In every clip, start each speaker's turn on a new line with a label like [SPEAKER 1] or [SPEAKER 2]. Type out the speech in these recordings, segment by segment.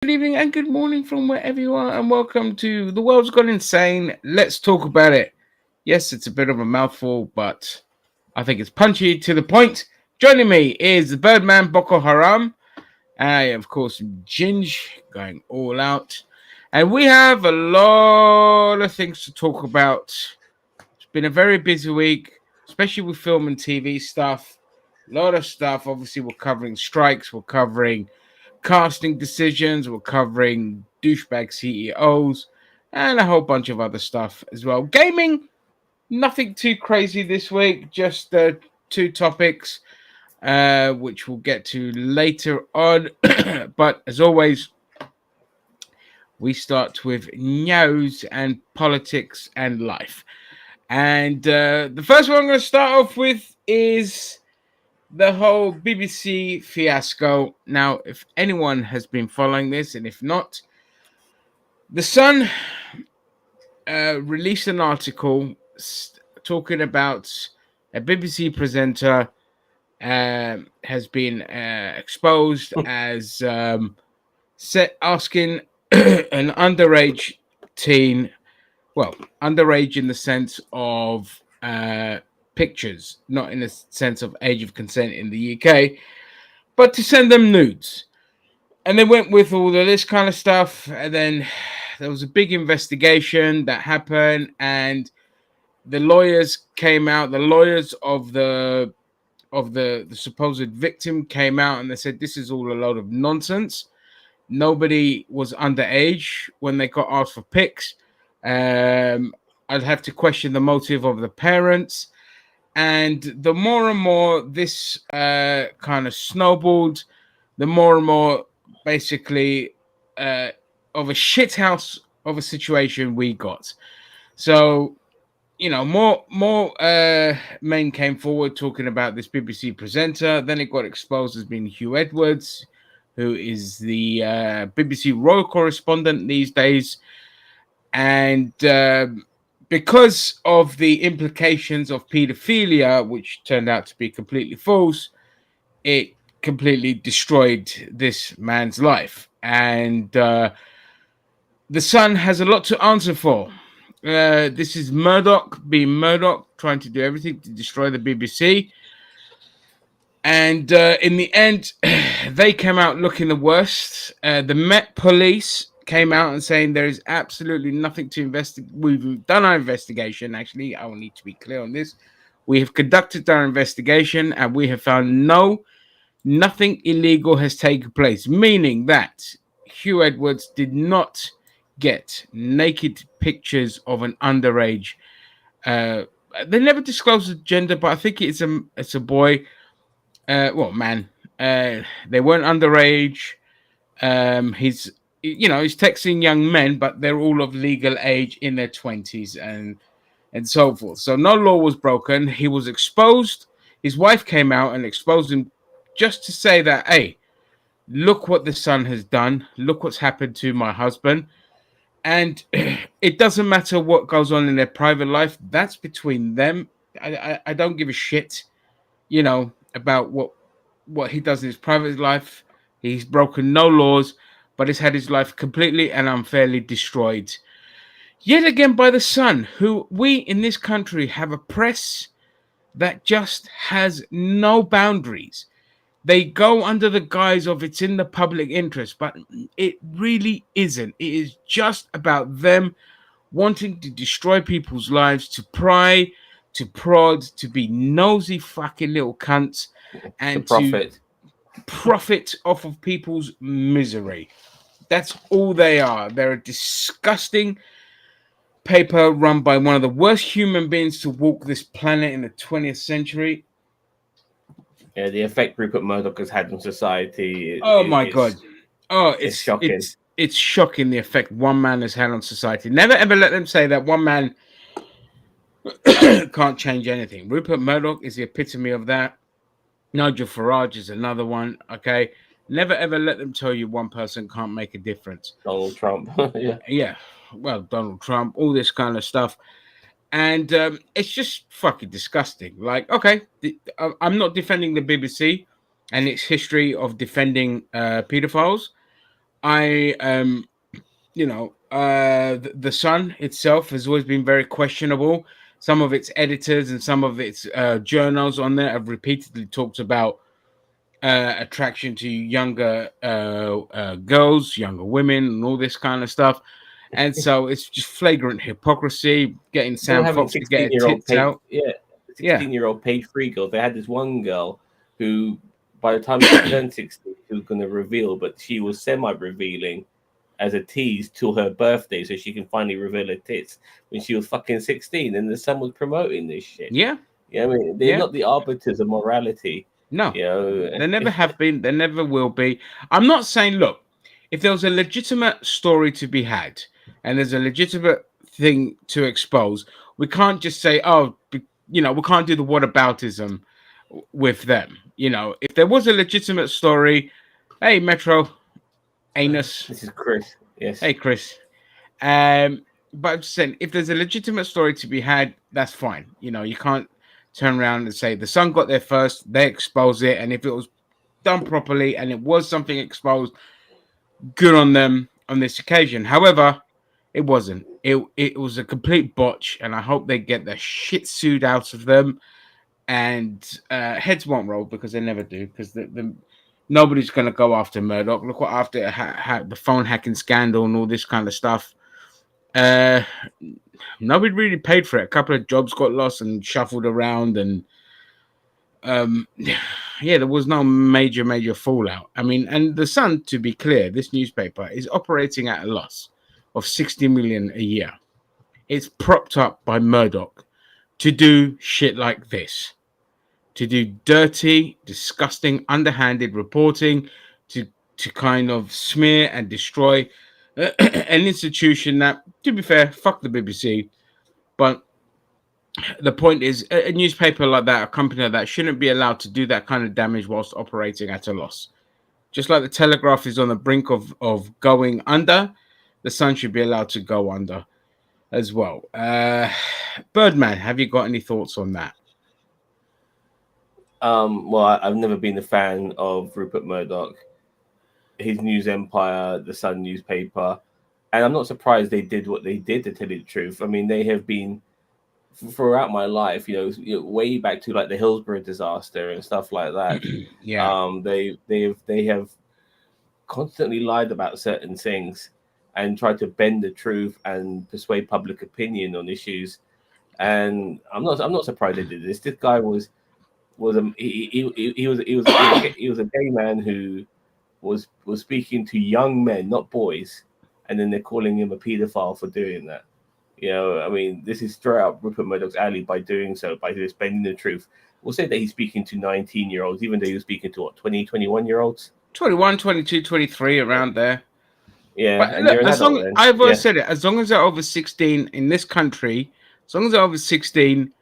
[SPEAKER 1] Good evening and good morning from wherever you are, and welcome to The World's Gone Insane. Let's talk about it. Yes, it's a bit of a mouthful, but I think it's punchy to the point. Joining me is the Birdman Boko Haram. Of course, Ginge going all out. And we have a lot of things to talk about. It's been a very busy week, especially with film and TV stuff. A lot of stuff. Obviously, we're covering strikes, we're covering casting decisions, we're covering douchebag CEOs, and a whole bunch of other stuff as well. Gaming, nothing too crazy this week, just two topics, which we'll get to later on. But as always, we start with news and politics and life. And the first one I'm going to start off with is the whole BBC fiasco. Now, if anyone has been following this, and if not, The Sun released an article talking about a BBC presenter has been exposed as asking an underage teen, well, underage in the sense of pictures, not in the sense of age of consent in the UK, but to send them nudes. And they went with all of this kind of stuff, and then there was a big investigation that happened, and the lawyers came out. The lawyers of the supposed victim came out, and they said this is all a load of nonsense. Nobody was underage when they got asked for pics. I'd have to question the motive of the parents. And the more and more this kind of snowballed, the more and more basically of a shithouse of a situation we got. So, more men came forward talking about this BBC presenter. Then it got exposed as being Hugh Edwards, who is the BBC royal correspondent these days. And because of the implications of paedophilia, which turned out to be completely false, it completely destroyed this man's life. And the Sun has a lot to answer for. This is Murdoch being Murdoch, trying to do everything to destroy the BBC. And in the end, they came out looking the worst. The Met Police came out and saying there is absolutely nothing to investigate. We've done our investigation. Actually, I will need to be clear on this. We have conducted our investigation and we have found nothing illegal has taken place, meaning that Hugh Edwards did not get naked pictures of an underage. They never disclosed the gender, but I think it's a boy. Man. They weren't underage. He's texting young men, but they're all of legal age in their 20s and so forth. So no law was broken. He was exposed. His wife came out and exposed him just to say that, hey, look what the Sun has done. Look what's happened to my husband. And it doesn't matter what goes on in their private life. That's between them. I don't give a shit, about what he does in his private life. He's broken no laws, but he's had his life completely and unfairly destroyed. Yet again by the Sun, who we in this country have a press that just has no boundaries. They go under the guise of it's in the public interest, but it really isn't. It is just about them wanting to destroy people's lives, to pry, to prod, to be nosy fucking little cunts, and to profit off of people's misery. That's all they are. They're a disgusting paper run by one of the worst human beings to walk this planet in the 20th century.
[SPEAKER 2] Yeah, the effect Rupert Murdoch has had on society.
[SPEAKER 1] My God. It's shocking. It's shocking the effect one man has had on society. Never ever let them say that one man can't change anything. Rupert Murdoch is the epitome of that. Nigel Farage is another one. Okay. Never ever let them tell you one person can't make a difference.
[SPEAKER 2] Donald Trump.
[SPEAKER 1] Yeah. Well, Donald Trump, all this kind of stuff. And it's just fucking disgusting. Like, okay, I'm not defending the BBC and its history of defending pedophiles, I the Sun itself has always been very questionable. Some of its editors and some of its journals on there have repeatedly talked about attraction to younger girls, younger women, and all this kind of stuff. And so it's just flagrant hypocrisy. Getting
[SPEAKER 2] They were
[SPEAKER 1] Sam
[SPEAKER 2] having
[SPEAKER 1] Fox to get her
[SPEAKER 2] 16-year-old
[SPEAKER 1] tits out.
[SPEAKER 2] yeah,
[SPEAKER 1] Yeah,
[SPEAKER 2] 16-year-old page three girls. They had this one girl who, by the time she turned 16, she was going to reveal, but she was semi-revealing as a tease till her birthday, so she can finally reveal her tits when she was fucking 16. And the Sun was promoting this shit.
[SPEAKER 1] yeah,
[SPEAKER 2] You know what I mean? They're
[SPEAKER 1] yeah.
[SPEAKER 2] not the arbiters of morality.
[SPEAKER 1] No,
[SPEAKER 2] You know,
[SPEAKER 1] there never have been. There never will be. I'm not saying, look, if there was a legitimate story to be had and there's a legitimate thing to expose, we can't just say, oh, we can't do the whataboutism with them. If there was a legitimate story, hey, Metro, anus,
[SPEAKER 2] this is Chris. Yes.
[SPEAKER 1] hey, Chris. But I'm just saying, if there's a legitimate story to be had, that's fine. You can't turn around and say the Sun got there first, they expose it, and if it was done properly and it was something exposed, good on them on this occasion. However, it wasn't. It was a complete botch, and I hope they get the shit sued out of them. And heads won't roll because they never do. Because nobody's going to go after Murdoch. Look what after the phone hacking scandal and all this kind of stuff. Nobody really paid for it. A couple of jobs got lost and shuffled around, and yeah, there was no major fallout. I mean, and the Sun, to be clear, this newspaper is operating at a loss of 60 million a year. It's propped up by Murdoch to do shit like this, to do dirty, disgusting, underhanded reporting, to kind of smear and destroy an institution that, to be fair, fuck the BBC. But the point is, a newspaper like that, a company like that, shouldn't be allowed to do that kind of damage whilst operating at a loss. Just like the Telegraph is on the brink of going under, the Sun should be allowed to go under as well. Birdman, have you got any thoughts on that?
[SPEAKER 2] Well, I've never been a fan of Rupert Murdoch, his news empire, the Sun newspaper, and I'm not surprised they did what they did, to tell you the truth. I mean, they have been throughout my life, way back to like the Hillsborough disaster and stuff like that.
[SPEAKER 1] Yeah.
[SPEAKER 2] They have constantly lied about certain things and tried to bend the truth and persuade public opinion on issues. And I'm not surprised they did this. This guy was a gay man who was speaking to young men, not boys, and then they're calling him a paedophile for doing that. I mean, this is straight up Rupert Murdoch's alley by doing so, by just bending the truth. We'll say that he's speaking to 19-year-olds, even though he was speaking to 20, 21-year-olds?
[SPEAKER 1] 21, 22, 23, around there.
[SPEAKER 2] Yeah,
[SPEAKER 1] but
[SPEAKER 2] and
[SPEAKER 1] look,
[SPEAKER 2] you're an
[SPEAKER 1] as
[SPEAKER 2] adult
[SPEAKER 1] long
[SPEAKER 2] then.
[SPEAKER 1] I've always said it, as long as they're over 16 in this country, as long as they're over 16,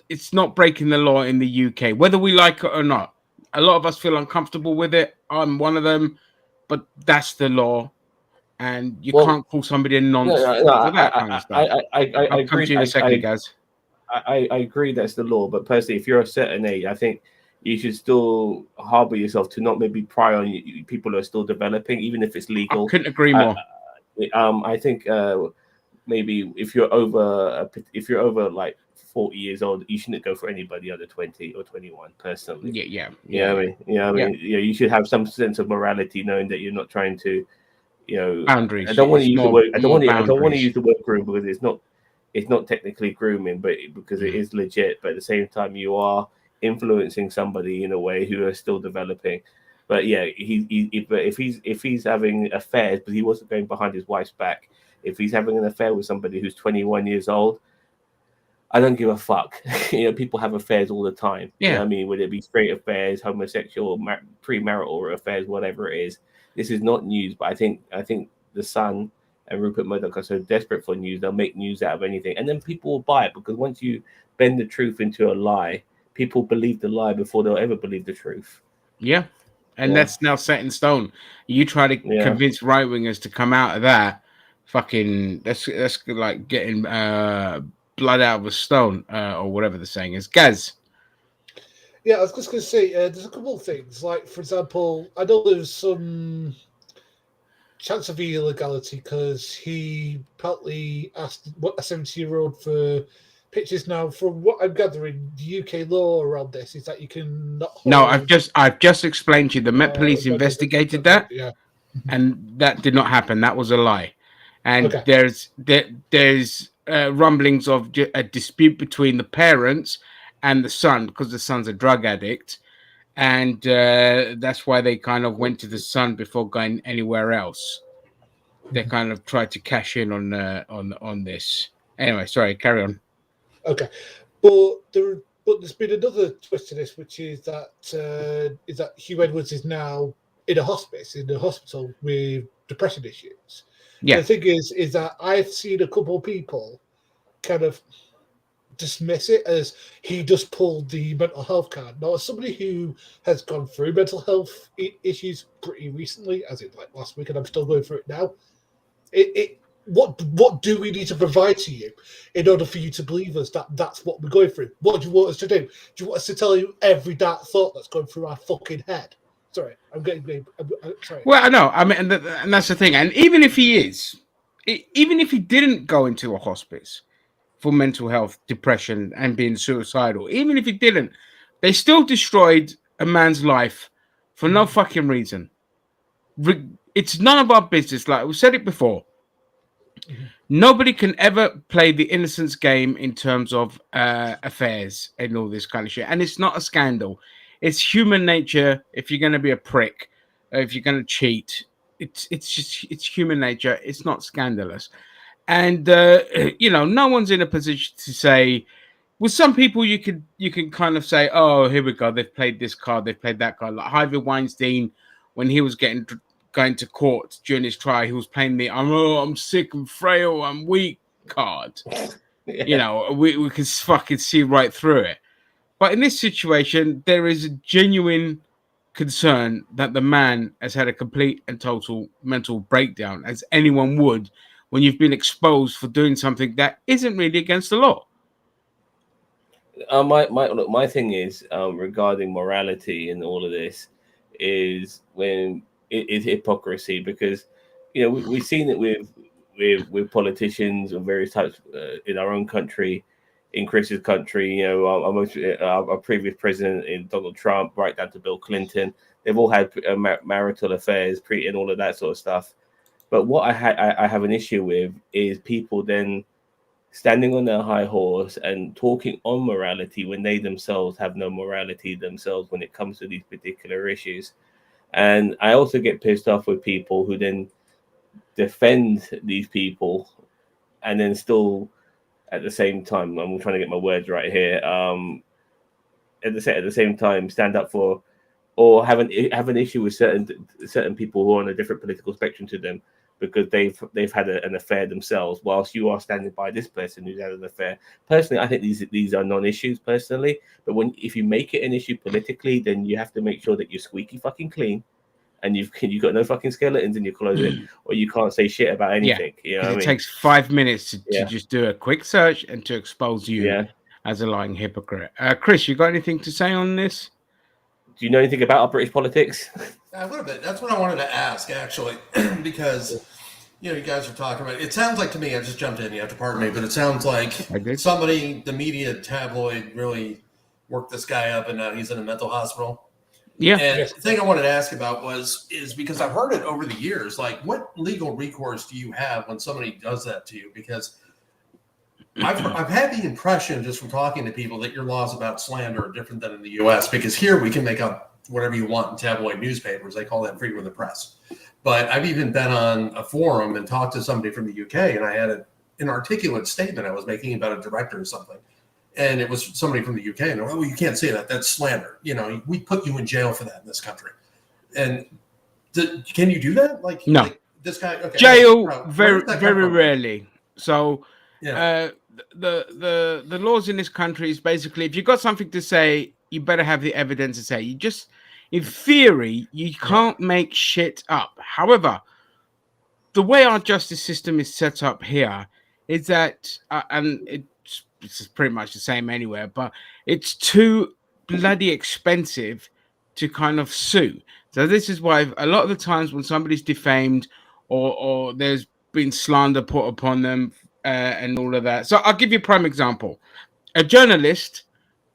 [SPEAKER 1] it's not breaking the law in the UK, whether we like it or not. A lot of us feel uncomfortable with it. I'm one of them, but that's the law. And you can't call somebody a nonce for that kind of stuff. I'll come to you in a second, guys.
[SPEAKER 2] I agree that's the law, but personally, if you're a certain age, I think you should still harbor yourself to not maybe pry on people who are still developing, even if it's legal.
[SPEAKER 1] I couldn't agree more.
[SPEAKER 2] I think maybe if you're over like 40 years old, you shouldn't go for anybody under 20 or 21. Personally,
[SPEAKER 1] yeah.
[SPEAKER 2] You should have some sense of morality, knowing that you're not trying to.
[SPEAKER 1] Boundaries.
[SPEAKER 2] I don't want to use the word. I don't want to use the word groom because it's not technically grooming, but because it is legit. But at the same time, you are influencing somebody in a way who are still developing. But yeah, if he's having affairs, but he wasn't going behind his wife's back. If he's having an affair with somebody who's 21 years old, I don't give a fuck. People have affairs all the time.
[SPEAKER 1] Yeah,
[SPEAKER 2] I mean, whether it be straight affairs, homosexual, premarital affairs, whatever it is. This is not news, but I think the Sun and Rupert Murdoch are so desperate for news, they'll make news out of anything, and then people will buy it, because once you bend the truth into a lie, people believe the lie before they'll ever believe the truth.
[SPEAKER 1] Yeah, and that's now set in stone. You try to convince right wingers to come out of that, fucking that's like getting blood out of a stone, or whatever the saying is. Gaz.
[SPEAKER 3] Yeah, I was just going to say, there's a couple of things. Like, for example, I know there's some chance of illegality because he partly asked what a 70-year-old for pictures. Now, from what I'm gathering, the UK law around this is that you can not hold...
[SPEAKER 1] No, I've just explained to you. The Met Police investigated that, and that did not happen. That was a lie. And there's rumblings of a dispute between the parents and the son because the son's a drug addict, and that's why they kind of went to the son before going anywhere else. They kind of tried to cash in on this. Anyway, sorry, carry on.
[SPEAKER 3] Okay, but there's been another twist to this, which is that Hugh Edwards is now in a hospital with depression issues.
[SPEAKER 1] Yeah.
[SPEAKER 3] The thing is that I've seen a couple of people kind of dismiss it as he just pulled the mental health card. Now, as somebody who has gone through mental health issues pretty recently, as in like last week, and I'm still going through it now, what do we need to provide to you in order for you to believe us that that's what we're going through? What do you want us to do? Do you want us to tell you every dark thought that's going through our fucking head? Sorry, I'm sorry.
[SPEAKER 1] Well, I know. I mean, and that's the thing. And even if he didn't go into a hospice for mental health, depression, and being suicidal, even if he didn't, they still destroyed a man's life for no fucking reason. It's none of our business. Like we said it before. Nobody can ever play the innocence game in terms of affairs and all this kind of shit. And it's not a scandal. It's human nature. If you're going to be a prick, if you're going to cheat, it's human nature. It's not scandalous. And no one's in a position to say. With some people, you can kind of say, "Oh, here we go. They've played this card. They've played that card." Like Harvey Weinstein, when he was going to court during his trial, he was playing the I'm sick and frail, I'm weak card. Yeah. We can fucking see right through it. But in this situation, there is a genuine concern that the man has had a complete and total mental breakdown, as anyone would when you've been exposed for doing something that isn't really against the law.
[SPEAKER 2] My thing is regarding morality and all of this is when it is hypocrisy, because we've seen it with politicians of various types in our own country, in Chris's country. Our previous president in Donald Trump, right down to Bill Clinton, they've all had marital affairs, and all of that sort of stuff. But what I have an issue with is people then standing on their high horse and talking on morality when they themselves have no morality themselves when it comes to these particular issues. And I also get pissed off with people who then defend these people and then still at the same time, I'm trying to get my words right here, at the same time stand up for or have an issue with certain people who are on a different political spectrum to them because they've had an affair themselves, whilst you are standing by this person who's had an affair. Personally, I think these are non-issues personally, but if you make it an issue politically, then you have to make sure that you're squeaky fucking clean and you've got no fucking skeletons in your closet, or you can't say shit about anything.
[SPEAKER 1] Yeah, takes 5 minutes to just do a quick search and to expose you as a lying hypocrite. Chris, you got anything to say on this?
[SPEAKER 2] Do you know anything about our British politics?
[SPEAKER 4] A little bit. That's what I wanted to ask, actually, because you guys are talking about. It sounds like to me. I just jumped in. You have to pardon me, but it sounds like somebody, the media tabloid, really worked this guy up, and now he's in a mental hospital.
[SPEAKER 1] Yeah.
[SPEAKER 4] And the thing I wanted to ask about is because I've heard it over the years. Like, what legal recourse do you have when somebody does that to you? Because I've had the impression just from talking to people that your laws about slander are different than in the U.S. Because here we can make up whatever you want in tabloid newspapers. They call that freedom of the press. But I've even been on a forum and talked to somebody from the UK, and I had an articulate statement I was making about a director or something. And it was somebody from the UK, and they're like, well, you can't say that. That's slander. We put you in jail for that in this country. And can you do that?
[SPEAKER 1] No.
[SPEAKER 4] Like this guy. Okay.
[SPEAKER 1] Jail very rarely. So the laws in this country is basically, if you've got something to say, you better have the evidence to say. You just, in theory, you can't make shit up. However, the way our justice system is set up here is that, and it's pretty much the same anywhere, but it's too bloody expensive to kind of sue. So this is why a lot of the times when somebody's defamed or there's been slander put upon them and all of that. So I'll give you a prime example. A journalist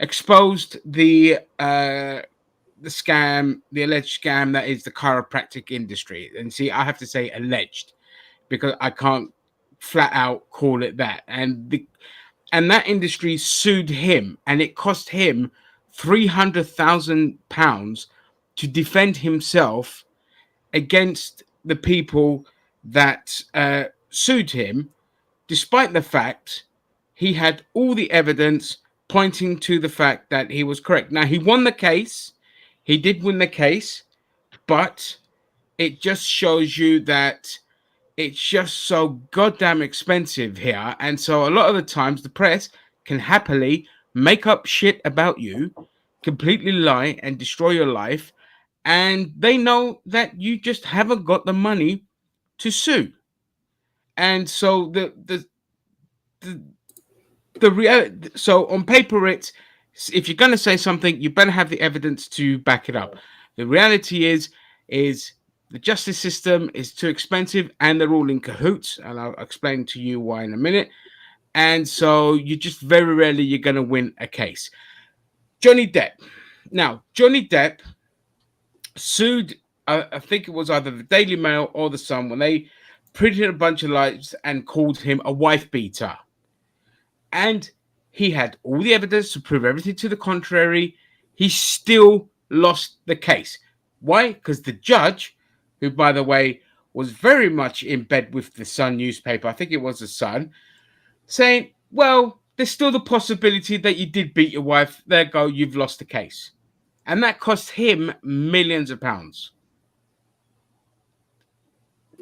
[SPEAKER 1] exposed the scam, the alleged scam that is the chiropractic industry. And see, I have to say alleged because I can't flat out call it that. And that industry sued him, and it cost him £300,000 to defend himself against the people that sued him, despite the fact he had all the evidence pointing to the fact that he was correct. Now, he won the case. He did win the case, but it just shows you that it's just so goddamn expensive here. And so a lot of the times the press can happily make up shit about you, completely lie and destroy your life. And they know that you just haven't got the money to sue. And so the reality, so on paper, it's, if you're going to say something, you better have the evidence to back it up. The reality is the justice system is too expensive, and they're all in cahoots, and I'll explain to you why in a minute. And so you just very rarely you're going to win a case. Johnny Depp. Now, Johnny Depp sued, I think it was either the Daily Mail or the Sun, when they printed a bunch of lies and called him a wife beater. And he had all the evidence to prove everything to the contrary. He still lost the case. Why? Because the judge, who, by the way, was very much in bed with the Sun newspaper, I think it was the Sun, saying, well, there's still the possibility that you did beat your wife. There you go, you've lost the case. And that cost him millions of pounds.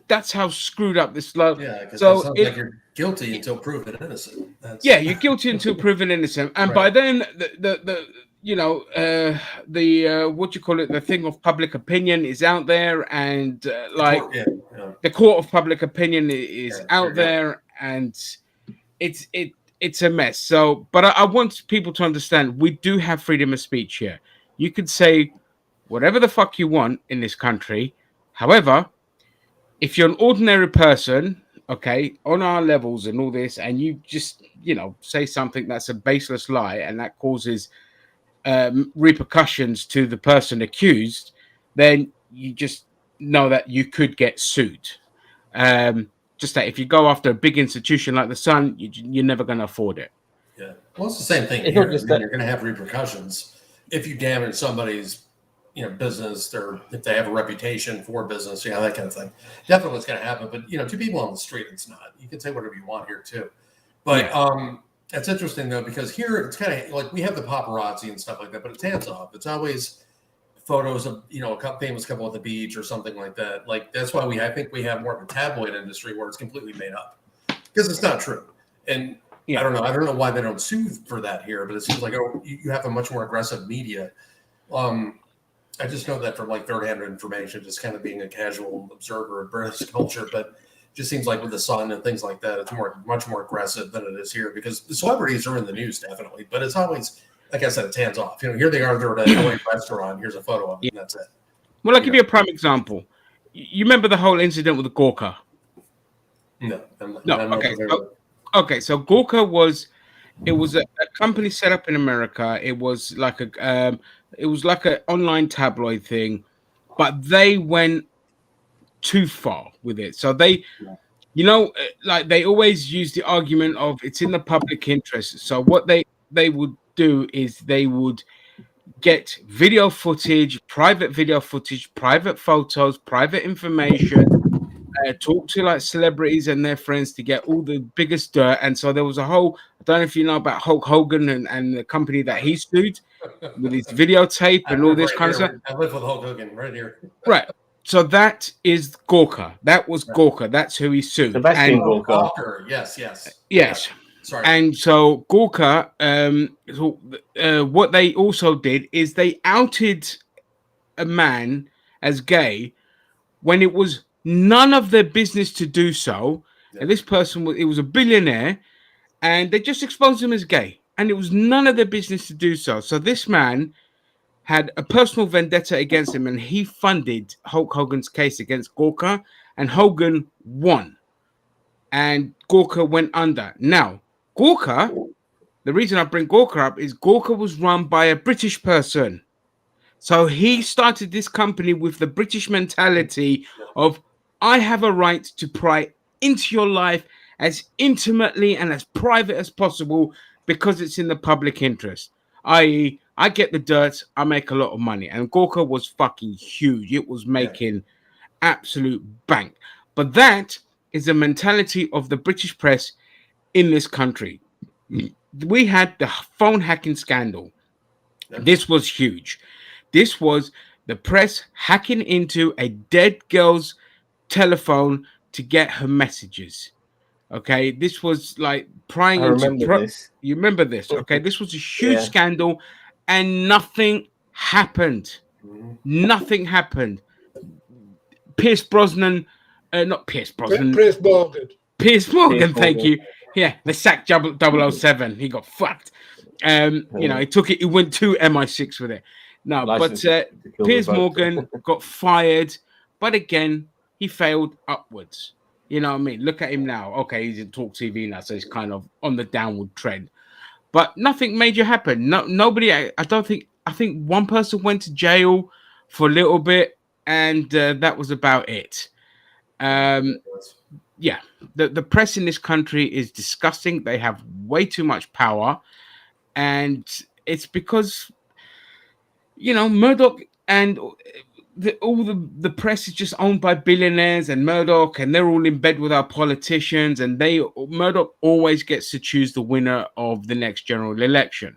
[SPEAKER 1] That's how screwed up this love.
[SPEAKER 4] Yeah, because so it sounds like you're guilty until proven innocent.
[SPEAKER 1] Yeah, you're guilty until proven innocent. And right. By then, the what you call it, the thing of public opinion is out there, and the court of public opinion is out there, and it's a mess. So, but I want people to understand, we do have freedom of speech here. You could say whatever the fuck you want in this country. However, if you're an ordinary person, okay, on our levels and all this, and you just, say something that's a baseless lie and that causes repercussions to the person accused, then you just know that you could get sued. Just that if you go after a big institution like the Sun, you're never going to afford it.
[SPEAKER 4] Yeah. Well, it's the same thing here. You're going to have repercussions if you damage somebody's business, or if they have a reputation for business, that kind of thing. Definitely it's going to happen. But, to people on the street, it's not. You can say whatever you want here too. But it's interesting though, because here it's kind of like we have the paparazzi and stuff like that, but it's hands off. It's always photos of, a famous couple at the beach or something like that. Like that's why I think we have more of a tabloid industry where it's completely made up, because it's not true. And I don't know why they don't sue for that here, but it seems like you have a much more aggressive media. I just know that from like third-hand information, just kind of being a casual observer of British culture, but it just seems like with the Sun and things like that, it's much more aggressive than it is here, because the celebrities are in the news definitely, but it's always, like I said, it's hands off. Here they are, they're at a restaurant. Here's a photo of them, and that's it.
[SPEAKER 1] Well, I'll give you a prime example. You remember the whole incident with the Gawker?
[SPEAKER 4] No.
[SPEAKER 1] Okay. So Gawker was a company set up in America. It was like an online tabloid thing, but they went too far with it. So they, like they always use the argument of it's in the public interest. So what they would do is they would get video footage, private photos, private information, talk to like celebrities and their friends to get all the biggest dirt. And so there was a whole, I don't know if you know about Hulk Hogan and the company that he sued with his videotape and all this kind of stuff.
[SPEAKER 4] I live with Hulk Hogan right here.
[SPEAKER 1] Right. So that is Gawker. That was Gawker. That's who he sued.
[SPEAKER 2] Sebastian Gawker.
[SPEAKER 4] Yes. Sorry.
[SPEAKER 1] And so Gawker, what they also did is they outed a man as gay when it was none of their business to do so. Yeah. And this person was a billionaire, and they just exposed him as gay, and it was none of their business to do so. So this man had a personal vendetta against him, and he funded Hulk Hogan's case against Gawker. and Hogan won, and Gawker went under. Now, Gawker, the reason I bring Gawker up is Gawker was run by a British person. So he started this company with the British mentality of, I have a right to pry into your life as intimately and as private as possible because it's in the public interest. I.e., I get the dirt, I make a lot of money. And Gawker was fucking huge. It was making absolute bank. But that is the mentality of the British press in this country. We had the phone hacking scandal. This was huge. This was the press hacking into a dead girl's telephone to get her messages. Okay, this was like prying into.
[SPEAKER 2] This.
[SPEAKER 1] You remember this? Okay, this was a huge scandal, and nothing happened. Nothing happened. Pierce Brosnan, not Pierce Brosnan.
[SPEAKER 3] Pierce Morgan.
[SPEAKER 1] Pierce Morgan, thank you. Yeah, they sacked 007. He got fucked. You know, he took it. He went to MI6 with it. No, but Piers Morgan got fired, but again, he failed upwards. You know what I mean? Look at him now. Okay, he's in Talk TV now, so he's kind of on the downward trend. But nothing major happened. Nobody. I think one person went to jail for a little bit, and that was about it. Yeah, the press in this country is disgusting. They have way too much power, and it's because, you know, Murdoch and all the press is just owned by billionaires and Murdoch, and they're all in bed with our politicians, and Murdoch always gets to choose the winner of the next general election,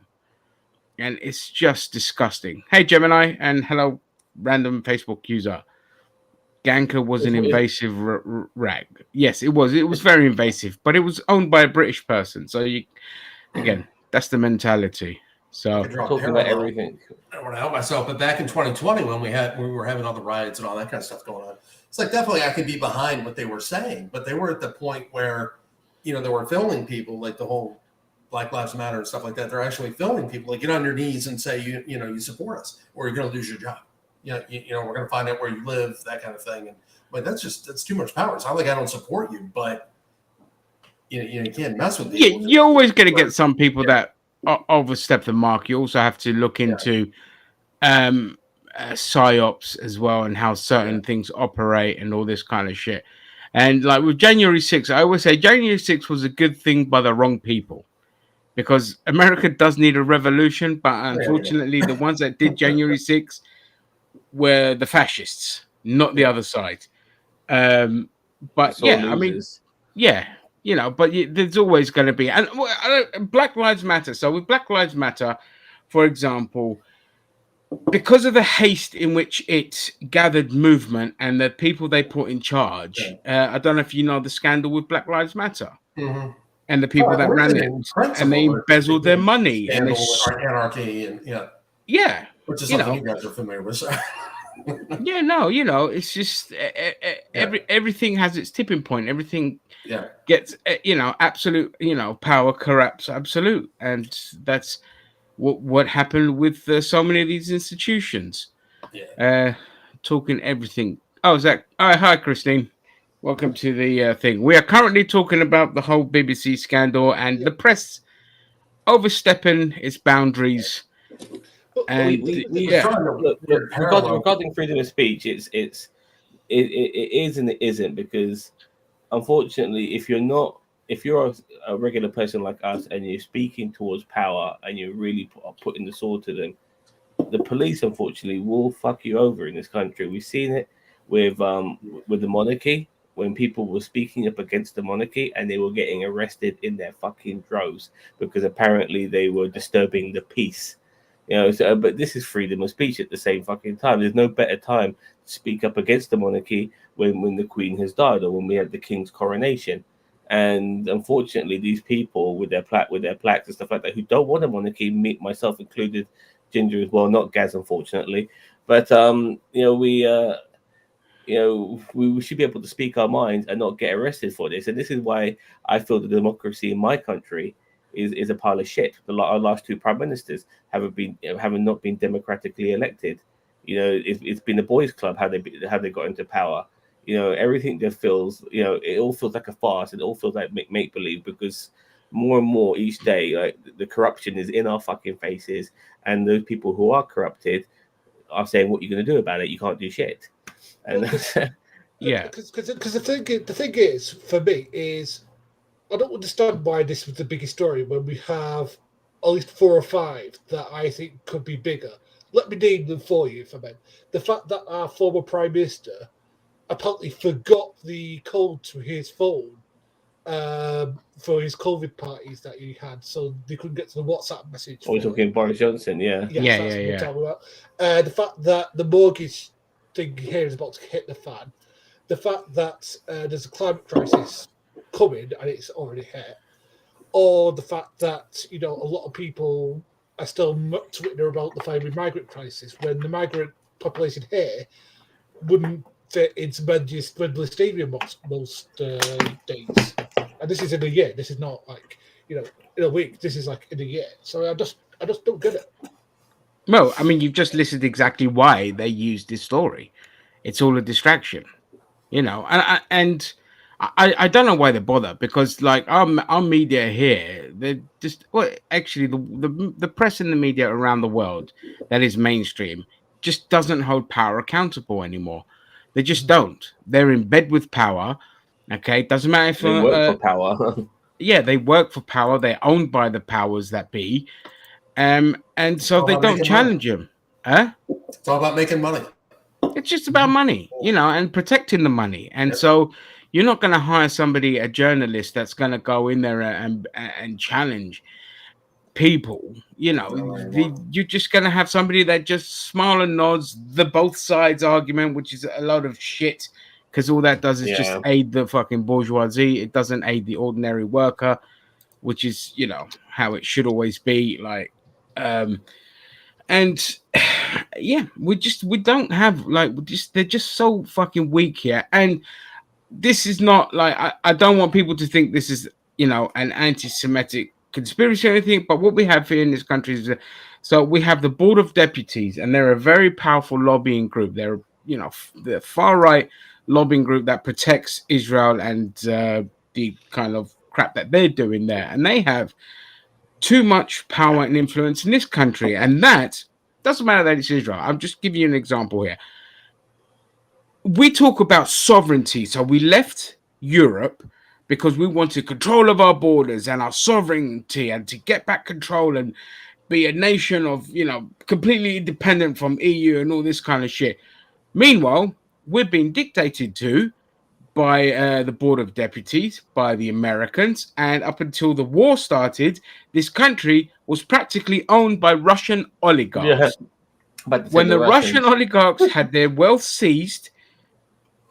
[SPEAKER 1] and it's just disgusting. Hey Gemini, and hello random Facebook user. Gawker was an invasive rag. Yes, it was. It was very invasive, but it was owned by a British person. So again, that's the mentality. So
[SPEAKER 2] talking about everything.
[SPEAKER 4] I don't want to help myself, but back in 2020, when we were having all the riots and all that kind of stuff going on, it's like definitely I could be behind what they were saying, but they were at the point where, you know, they were filming people, like the whole Black Lives Matter and stuff like that. They're actually filming people, like, get on your knees and say you support us, or you're going to lose your job. You know, we're going to find out where you live, that kind of thing. And but that's too much power. It's not like I don't support you, but you can't mess with people.
[SPEAKER 1] Yeah, you're always going to get some people that overstep the mark. You also have to look into psyops as well, and how certain things operate and all this kind of shit. And like with January 6th, I always say January 6th was a good thing by the wrong people, because America does need a revolution, but unfortunately the ones that did January 6th were the fascists, not the other side. But yeah, I mean, yeah, you know, but there's always going to be, and Black Lives Matter. So with Black Lives Matter, for example, because of the haste in which it gathered movement and the people they put in charge, I don't know if you know the scandal with Black Lives Matter.
[SPEAKER 4] Mm-hmm.
[SPEAKER 1] And the people that ran it, and they embezzled their money, and
[SPEAKER 4] anarchy, and which is something you guys are familiar with. So.
[SPEAKER 1] Yeah, no, you know, it's just everything has its tipping point. Everything gets, absolute, power corrupts absolute, and that's what happened with so many of these institutions. Talking everything. Oh, Zach. Hi, Christine. Welcome to the thing. We are currently talking about the whole BBC scandal and the press overstepping its boundaries. And
[SPEAKER 2] regarding freedom of speech, it is and it isn't, because unfortunately, if you're a regular person like us and you're speaking towards power and you're really putting the sword to them, the police unfortunately will fuck you over in this country. We've seen it with the monarchy, when people were speaking up against the monarchy and they were getting arrested in their fucking droves because apparently they were disturbing the peace. But this is freedom of speech at the same fucking time. There's no better time to speak up against the monarchy when the Queen has died, or when we had the King's coronation. And unfortunately, these people with their plaques and stuff like that, who don't want a monarchy, myself included, Ginger as well, not Gaz, unfortunately, but we should be able to speak our minds and not get arrested for this. And this is why I feel the democracy in my country is a pile of shit. Our last two prime ministers haven't not been democratically elected. It's been the boys' club how they got into power. everything just feels, it all feels like a farce. It all feels like make believe, because more and more each day, like the corruption is in our fucking faces, and those people who are corrupted are saying, "What are you going to do about it? You can't do shit." And
[SPEAKER 3] because the thing is, for me, is I don't understand why this was the biggest story when we have at least 4 or 5 that I think could be bigger. Let me name them for you, if I may. The fact that our former Prime Minister apparently forgot the code to his phone for his COVID parties that he had, so they couldn't get to the WhatsApp message.
[SPEAKER 2] We're talking Boris Johnson, yeah.
[SPEAKER 3] Yes, that's what we're talking about. The fact that the mortgage thing here is about to hit the fan. The fact that there's a climate crisis coming and it's already hit. Or the fact that, a lot of people are still tweeting about the family migrant crisis when the migrant population here wouldn't fit into Wembley Stadium most days. And this is in a year. This is not like, in a week. This is like in a year. So I just don't get it.
[SPEAKER 1] Well, I mean, you've just listed exactly why they used this story. It's all a distraction, and I don't know why they bother, because like our media here, they're just actually the press and the media around the world that is mainstream just doesn't hold power accountable anymore. They just don't. They're in bed with power. Okay, doesn't matter if
[SPEAKER 2] they work for power.
[SPEAKER 1] Yeah, they work for power. They're owned by the powers that be, and so they don't challenge them. Huh?
[SPEAKER 4] It's all about making money.
[SPEAKER 1] It's just about money, and protecting the money. And so you're not going to hire somebody, a journalist, that's going to go in there and challenge people. You're just going to have somebody that just smile and nods the both sides argument, which is a lot of shit, because all that does is just aid the fucking bourgeoisie. It doesn't aid the ordinary worker, which is, how it should always be. Like, and yeah, we don't have they're just so fucking weak here. And this is not like, I don't want people to think this is, an anti-Semitic conspiracy or anything, but what we have here in this country is, so we have the Board of Deputies, and they're a very powerful lobbying group. They're, the far right lobbying group that protects Israel and the kind of crap that they're doing there. And they have too much power and influence in this country, and that doesn't matter that it's Israel. I'm just giving you an example here. We talk about sovereignty, so we left Europe because we wanted control of our borders and our sovereignty, and to get back control and be a nation of, completely independent from EU and all this kind of shit. Meanwhile, we're being dictated to by the Board of Deputies, by the Americans, and up until the war started, this country was practically owned by Russian oligarchs. Yeah. But when the Russian oligarchs had their wealth seized,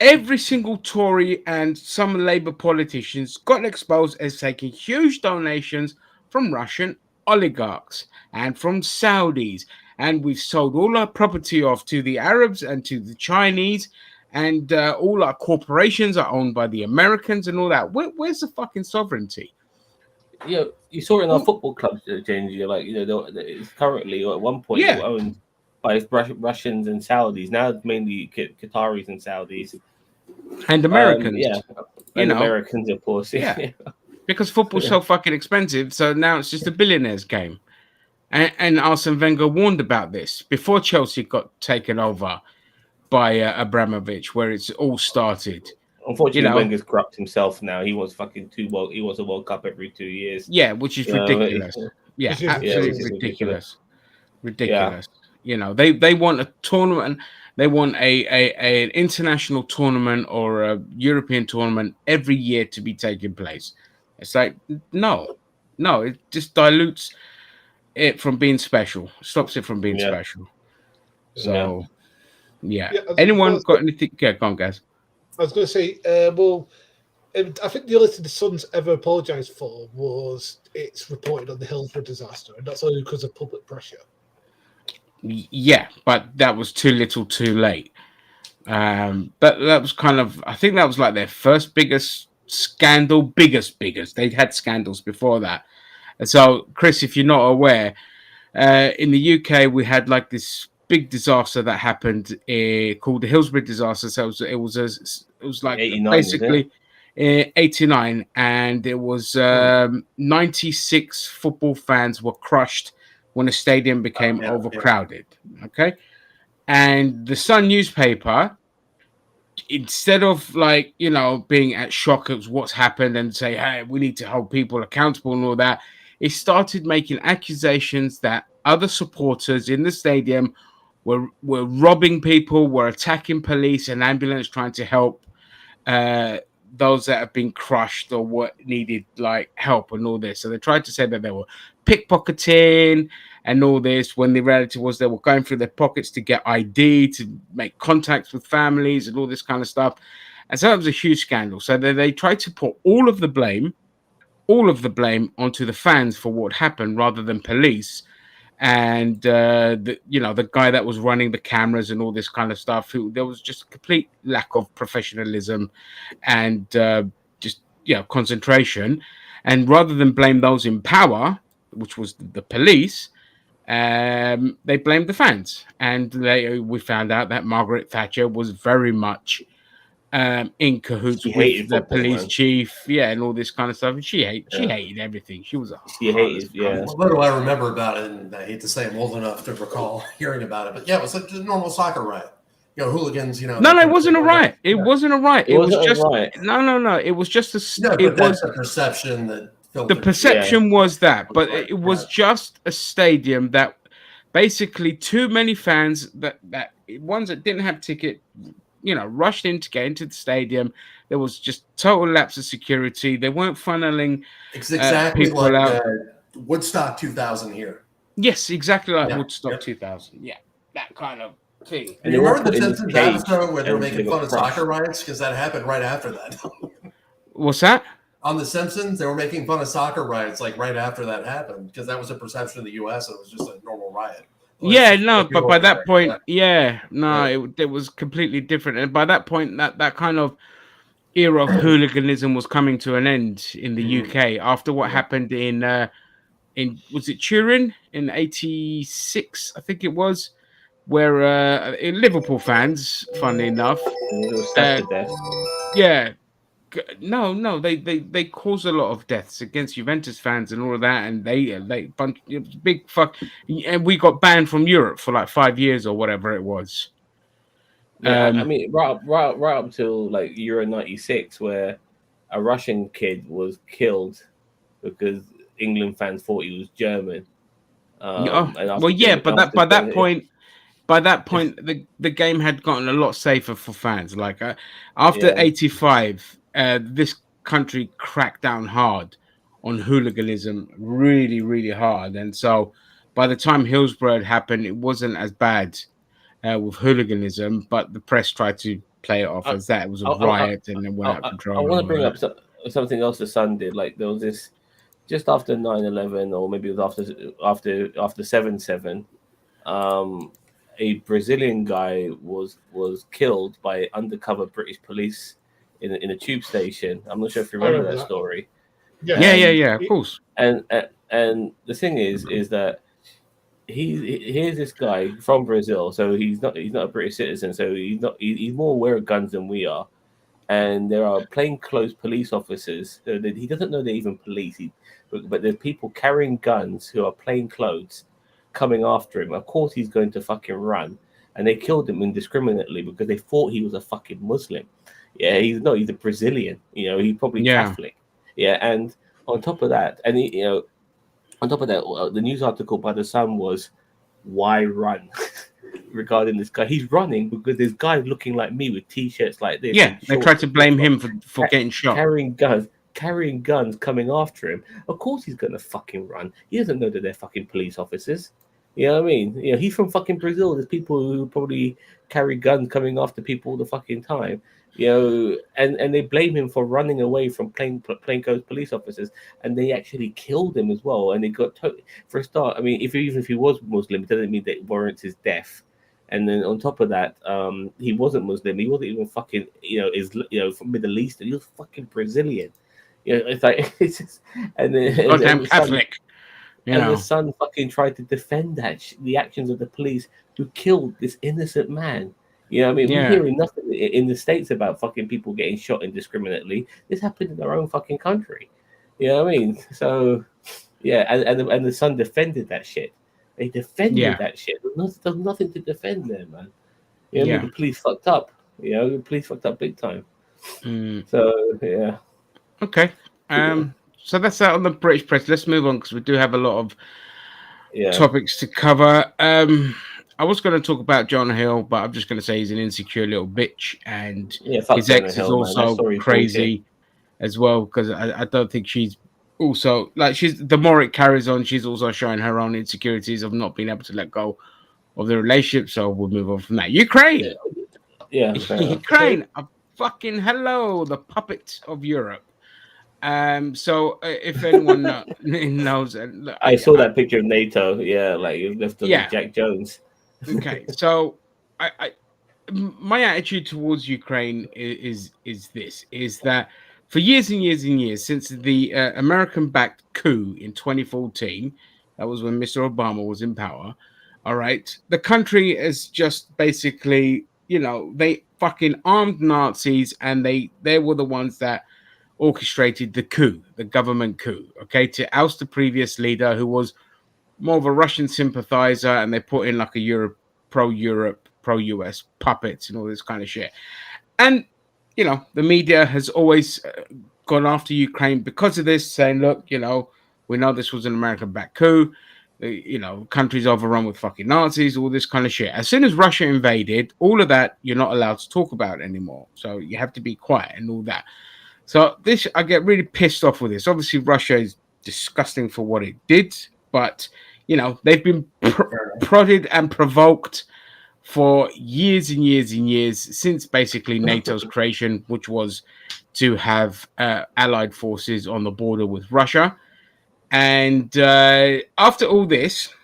[SPEAKER 1] every single Tory and some Labour politicians got exposed as taking huge donations from Russian oligarchs and from Saudis. And we've sold all our property off to the Arabs and to the Chinese. And all our corporations are owned by the Americans and all that. Where's the fucking sovereignty?
[SPEAKER 2] You saw it in our football clubs, James. You're like, it's currently at one point owned by Russians and Saudis. Now it's mainly Qataris and Saudis
[SPEAKER 1] and Americans.
[SPEAKER 2] Americans, of course.
[SPEAKER 1] Yeah. Because football's so fucking expensive, so now it's just a billionaire's game. And Arsene Wenger warned about this before Chelsea got taken over by Abramovich, where it's all started.
[SPEAKER 2] Unfortunately, Wenger's corrupt himself now. He wants fucking he wants a World Cup every 2 years.
[SPEAKER 1] Yeah, which is ridiculous. Absolutely ridiculous. Ridiculous. Yeah. They want a tournament. They want an international tournament or a European tournament every year to be taking place. It's like, no, it just dilutes it from being special. Stops it from being special. So. Yeah. Anyone got anything? Yeah, go on, guys.
[SPEAKER 3] I was going to say, I think the only thing the Sun's ever apologised for was it's reported on the Hillsborough disaster, and that's only because of public pressure.
[SPEAKER 1] Yeah, but that was too little, too late. But that was kind of, I think that was like their first biggest scandal, biggest. They'd had scandals before that. And so, Chris, if you're not aware, in the UK we had like this big disaster that happened called the Hillsborough disaster. So it was It was like
[SPEAKER 2] 89,
[SPEAKER 1] basically 89, and there was 96 football fans were crushed when the stadium became overcrowded. Okay, and the Sun newspaper, instead of like being at shock at what's happened and say, hey, we need to hold people accountable and all that, it started making accusations that other supporters in the stadium were robbing people, were attacking police and ambulance trying to help those that have been crushed or what needed like help and all this. So they tried to say that they were pickpocketing and all this, when the reality was they were going through their pockets to get ID, to make contacts with families and all this kind of stuff. And so it was a huge scandal. So they tried to put all of the blame onto the fans for what happened rather than police. And the guy that was running the cameras and all this kind of stuff, there was just a complete lack of professionalism and concentration. And rather than blame those in power, which was the police, they blamed the fans. And we found out that Margaret Thatcher was very much in cahoots with the police chief, and all this kind of stuff. And she hated everything. She was
[SPEAKER 4] What do I remember about it? And I hate to say I'm old enough to recall hearing about it, but it was like a normal soccer riot. Hooligans. No,
[SPEAKER 1] it wasn't a riot. It wasn't a riot. It was just no. It was just
[SPEAKER 4] it was a perception that.
[SPEAKER 1] The perception was that, but it was just a stadium that basically too many fans that ones that didn't have ticket, rushed in to get into the stadium. There was just total lapse of security. They weren't funneling
[SPEAKER 4] exactly
[SPEAKER 1] people
[SPEAKER 4] like
[SPEAKER 1] out.
[SPEAKER 4] Woodstock 2000 here.
[SPEAKER 1] Yes, exactly like Woodstock 2000. Yeah, that kind of thing.
[SPEAKER 4] And you remember the Simpsons episode where they were making fun of soccer riots? Because that happened right after that.
[SPEAKER 1] What's that?
[SPEAKER 4] On The Simpsons, they were making fun of soccer riots like right after that happened, because that was a perception of the U.S. It was just a normal riot.
[SPEAKER 1] But by that point, it was completely different. And by that point, that kind of era of hooliganism was coming to an end in the UK after what happened in was it Turin in '86? I think it was, where Liverpool fans, funnily enough, No, they caused a lot of deaths against Juventus fans and all of that, and it was big fuck, and we got banned from Europe for like 5 years or whatever it was.
[SPEAKER 2] I mean, right up till like Euro '96, where a Russian kid was killed because England fans thought he was German. By that point,
[SPEAKER 1] the game had gotten a lot safer for fans. Like after '85. This country cracked down hard on hooliganism, really, really hard. And so by the time Hillsborough happened, it wasn't as bad with hooliganism, but the press tried to play it off as that. It was a riot and it went out of control.
[SPEAKER 2] I want to bring up something else the Sun did. Like there was this, just after 9/11, or maybe it was after 7/7, a Brazilian guy was killed by undercover British police in a tube station. I'm not sure if you remember that story.
[SPEAKER 1] Yeah, of course.
[SPEAKER 2] And the thing is that here's this guy from Brazil, so he's not a British citizen, so he's more aware of guns than we are. And there are plainclothes police officers. He doesn't know they're even police, but there's people carrying guns who are plainclothes coming after him. Of course, he's going to fucking run, and they killed him indiscriminately because they thought he was a fucking Muslim. Yeah, he's a Brazilian. He's probably Catholic. Yeah, and on top of that, the news article by the Sun was, "Why run?" regarding this guy. He's running because this guy looking like me with t-shirts like this.
[SPEAKER 1] Yeah, they tried to blame him for getting shot.
[SPEAKER 2] Carrying guns coming after him. Of course he's gonna fucking run. He doesn't know that they're fucking police officers. You know what I mean? He's from fucking Brazil. There's people who probably carry guns coming after people all the fucking time. And they blame him for running away from plainclothes police officers, and they actually killed him as well. And they got for a start. I mean, even if he was Muslim, it doesn't mean that it warrants his death. And then on top of that, he wasn't Muslim. He wasn't even fucking from Middle East. He was fucking Brazilian. It's like it's just, and then
[SPEAKER 1] goddamn Catholic.
[SPEAKER 2] The Sun fucking tried to defend the actions of the police who killed this innocent man. You know what I mean?
[SPEAKER 1] Yeah.
[SPEAKER 2] We're hearing nothing in the States about fucking people getting shot indiscriminately. This happened in their own fucking country. You know what I mean? So, yeah, and the Sun defended that shit. They defended that shit. There's nothing to defend there, man. You know what I mean? The police fucked up. You know, the police fucked up big time. So, yeah.
[SPEAKER 1] Okay. So that's that on the British press. Let's move on because we do have a lot of topics to cover. I was going to talk about John Hill, but I'm just going to say he's an insecure little bitch, and his ex is also crazy as well, because I don't think she's also like the more it carries on, she's also showing her own insecurities of not being able to let go of the relationship. So we'll move on from that. Ukraine, Ukraine, a fucking hello, the puppet of Europe. So if anyone knows, look,
[SPEAKER 2] I saw that picture of NATO. Yeah, like you left on Jack Jones.
[SPEAKER 1] Okay, so my attitude towards Ukraine is that for years and years and years, since the American-backed coup in 2014, that was when Mr. Obama was in power. All right, the country is just basically, they fucking armed Nazis, and they were the ones that orchestrated the coup, the government coup, okay, to oust the previous leader who was more of a Russian sympathizer, and they put in like a pro-Europe, pro-US puppets and all this kind of shit. And, the media has always gone after Ukraine because of this, saying, look, we know this was an American-backed coup, countries overrun with fucking Nazis, all this kind of shit. As soon as Russia invaded, all of that, you're not allowed to talk about anymore. So you have to be quiet and all that. So I get really pissed off with this. Obviously, Russia is disgusting for what it did, but they've been prodded and provoked for years and years and years since basically NATO's creation, which was to have allied forces on the border with Russia. And after all this,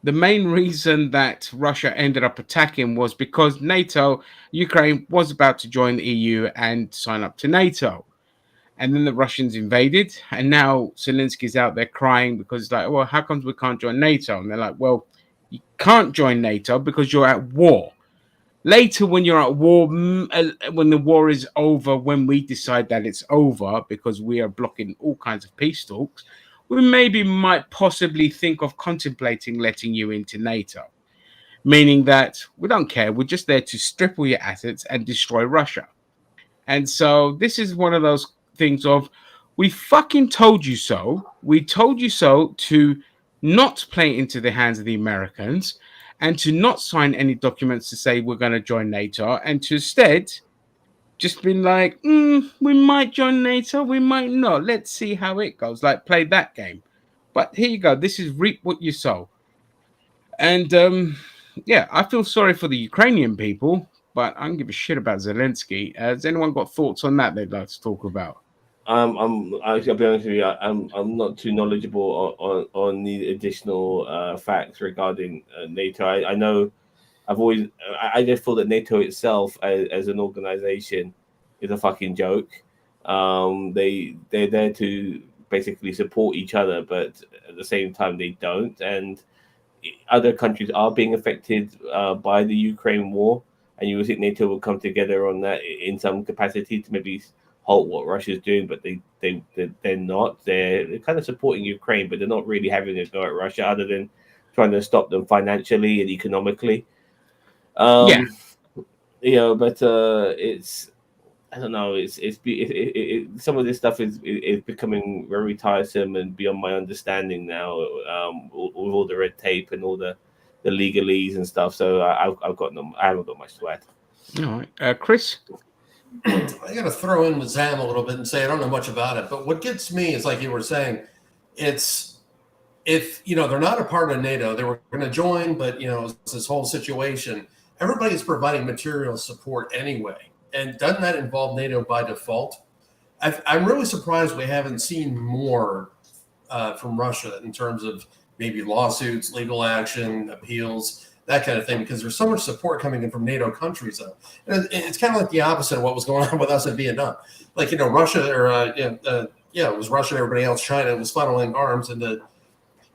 [SPEAKER 1] the main reason that Russia ended up attacking was because Ukraine was about to join the EU and sign up to NATO. And then the Russians invaded, and now Zelensky's out there crying because it's like, well, how come we can't join NATO? And they're like, well, you can't join NATO because you're at war. Later, when you're at war, when the war is over, when we decide that it's over because we are blocking all kinds of peace talks, we might possibly think of contemplating letting you into NATO. Meaning that we don't care. We're just there to strip all your assets and destroy Russia. And so this is one of those things of, we fucking told you so. We told you so to not play into the hands of the Americans and to not sign any documents to say we're going to join NATO, and to instead just been like, we might join NATO, we might not. Let's see how it goes. Like, play that game. But here you go. This is reap what you sow. And I feel sorry for the Ukrainian people, but I don't give a shit about Zelensky. Has anyone got thoughts on that they'd like to talk about?
[SPEAKER 2] I'll be honest with you. I'm not too knowledgeable on the additional facts regarding NATO. I know I just thought that NATO itself as an organization is a fucking joke. They're there to basically support each other, but at the same time they don't. And other countries are being affected by the Ukraine war, and you would think NATO will come together on that in some capacity to maybe halt what Russia's doing, but they're not. They're kind of supporting Ukraine, but they're not really having a go at Russia other than trying to stop them financially and economically. But it's, I don't know. It's some of this stuff is becoming very tiresome and beyond my understanding now. With all the red tape and all the legalese and stuff. So I haven't got much to add.
[SPEAKER 1] All right, Chris.
[SPEAKER 4] I got to throw in with Zam a little bit and say I don't know much about it, but what gets me is, like you were saying, it's if they're not a part of NATO, they were going to join, but it's this whole situation. Everybody's providing material support anyway, and doesn't that involve NATO by default? I'm really surprised we haven't seen more from Russia in terms of maybe lawsuits, legal action, appeals, that kind of thing, because there's so much support coming in from NATO countries, though. And it's kind of like the opposite of what was going on with us in Vietnam. Like, Russia, or it was Russia and everybody else, China was funneling arms into,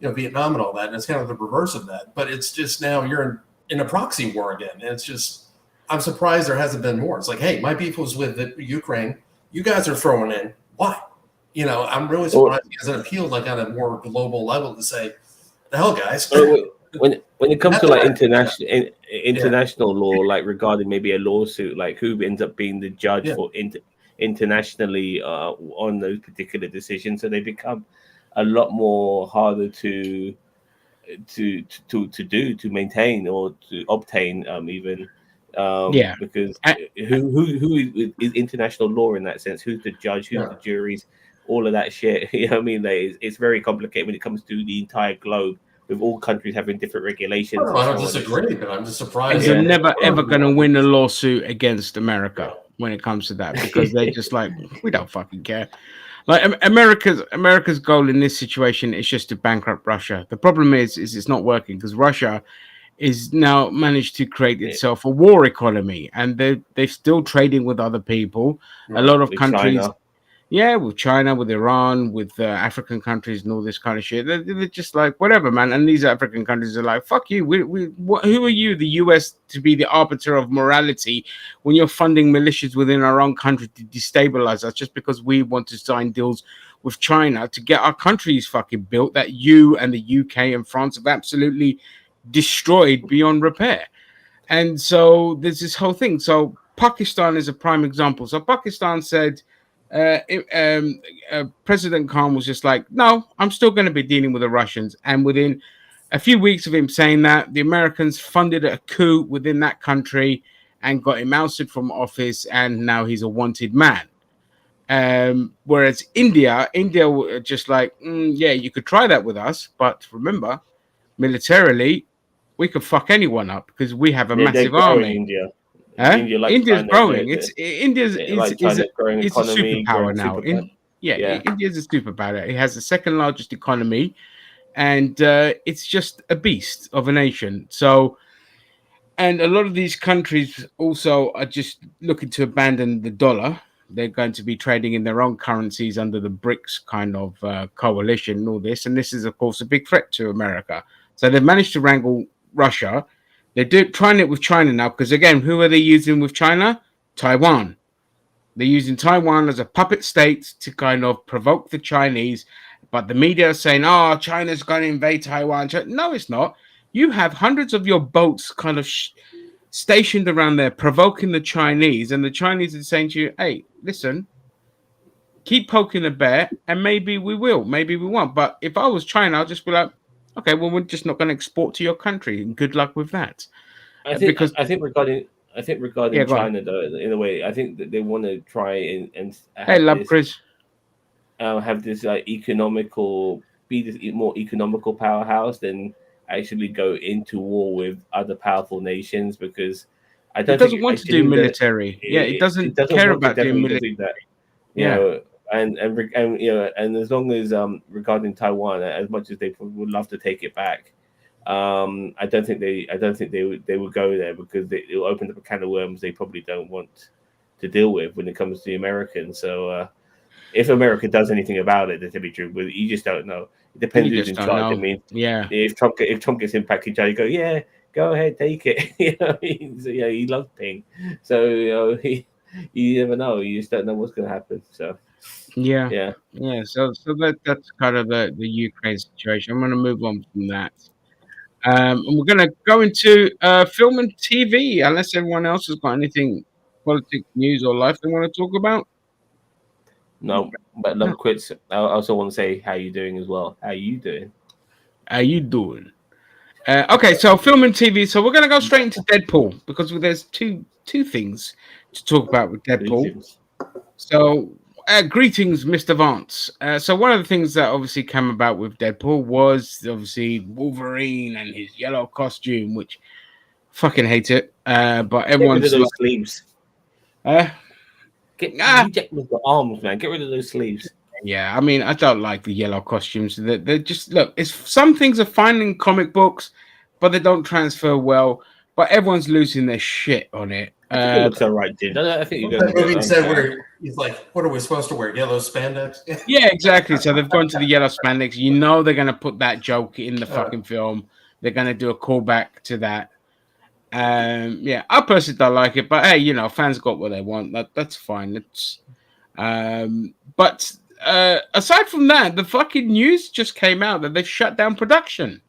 [SPEAKER 4] Vietnam and all that. And it's kind of the reverse of that. But it's just now you're in a proxy war again. And it's just, I'm surprised there hasn't been more. It's like, hey, my beef was with the Ukraine. You guys are throwing in. Why? I'm really surprised he hasn't appealed like on a more global level to say, the hell, guys.
[SPEAKER 2] When it comes to like international law, like regarding maybe a lawsuit, like who ends up being the judge for internationally on those particular decisions, so they become a lot more harder to maintain or to obtain even. Because who is international law in that sense? Who's the judge? Who's the juries? All of that shit. You know what I mean? Like, it's very complicated when it comes to the entire globe, with all countries having different regulations.
[SPEAKER 4] I don't disagree, but I'm just surprised.
[SPEAKER 1] They're never ever going to win a lawsuit against America when it comes to that, because they're just like, we don't fucking care. Like America's goal in this situation is just to bankrupt Russia. The problem is it's not working, because Russia is now managed to create itself a war economy, and they're still trading with other people. A lot of countries. China. Yeah, with China, with Iran, with African countries and all this kind of shit. They're just like, whatever, man. And these African countries are like, fuck you. Who are you, the US, to be the arbiter of morality when you're funding militias within our own country to destabilize us just because we want to sign deals with China to get our countries fucking built that you and the UK and France have absolutely destroyed beyond repair. And so there's this whole thing. So Pakistan is a prime example. So Pakistan said, President Khan was just like, no, I'm still going to be dealing with the Russians. And within a few weeks of him saying that, the Americans funded a coup within that country and got him ousted from office, and now he's a wanted man. Whereas India were just like, yeah, you could try that with us, but remember, militarily, we could fuck anyone up because we have a massive army. India's growing. India's a superpower now. India's a superpower. It has the second largest economy, and it's just a beast of a nation. So, and a lot of these countries also are just looking to abandon the dollar. They're going to be trading in their own currencies under the BRICS kind of coalition and all this. And this is, of course, a big threat to America. So they've managed to wrangle Russia. They're trying it with China now, because again, who are they using with China? Taiwan. They're using Taiwan as a puppet state to kind of provoke the Chinese. But the media are saying, oh, China's going to invade Taiwan. No, it's not. You have hundreds of your boats kind of stationed around there, provoking the Chinese. And the Chinese are saying to you, hey, listen, keep poking the bear, and maybe we will, maybe we won't. But if I was China, I'll just be like, okay, well, we're just not going to export to your country. Good luck with that.
[SPEAKER 2] I think regarding China, though, in a way, I think that they want to try and have this be this more economical powerhouse than actually go into war with other powerful nations, because
[SPEAKER 1] it doesn't want to do military. It doesn't care about doing military.
[SPEAKER 2] You know, and as long as regarding Taiwan, as much as they would love to take it back, I don't think they would go there, because it will open up a can of worms they probably don't want to deal with when it comes to the Americans. So if America does anything about it, to be true, but you just don't know. It depends who's in charge. I mean, if Trump gets impacted, you go, yeah, go ahead, take it. You know what I mean? So, he loves Ping, so you never know. You just don't know what's going to happen. So.
[SPEAKER 1] Yeah. So that's kind of the Ukraine situation. I'm going to move on from that, and we're going to go into film and TV. Unless everyone else has got anything, politics, news, or life they want to talk about.
[SPEAKER 2] No, but love quits. I also want to say how you doing as well. How you doing?
[SPEAKER 1] Okay, so film and TV. So we're going to go straight into Deadpool, because there's two things to talk about with Deadpool. So. Greetings, Mr. Vance. So one of the things that obviously came about with Deadpool was obviously Wolverine and his yellow costume, which fucking hate it. But everyone's
[SPEAKER 2] get rid of those sleeves. Get with the arms, man. Get rid of those sleeves.
[SPEAKER 1] Yeah, I mean, I don't like the yellow costumes. They're just It's some things are fine in comic books, but they don't transfer well. But everyone's losing their shit on it.
[SPEAKER 2] I think it looks all right, dude. I think you got.
[SPEAKER 4] Movie said where he's like, "What are we supposed to wear? Yellow spandex?"
[SPEAKER 1] Yeah, exactly. So they've gone to the yellow spandex. You know they're going to put that joke in the fucking film. They're going to do a callback to that, Yeah, I personally don't like it, but hey, you know, fans got what they want. That's fine. But aside from that, the fucking news just came out that they've shut down production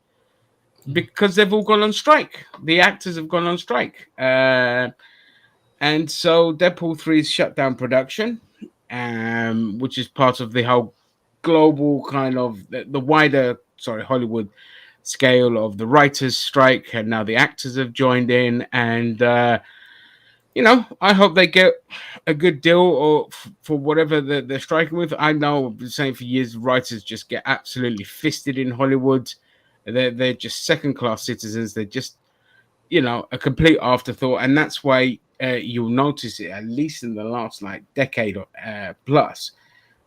[SPEAKER 1] because they've all gone on strike. The actors have gone on strike, and so Deadpool 3's shut down production, which is part of the whole global kind of the wider, Hollywood scale of the writers' strike, and now the actors have joined in, and you know, I hope they get a good deal or for whatever they're striking with. I know I've been saying for years, writers just get absolutely fisted in Hollywood. They're just second-class citizens. They're just, you know, a complete afterthought, and that's why you'll notice it, at least in the last like decade or plus,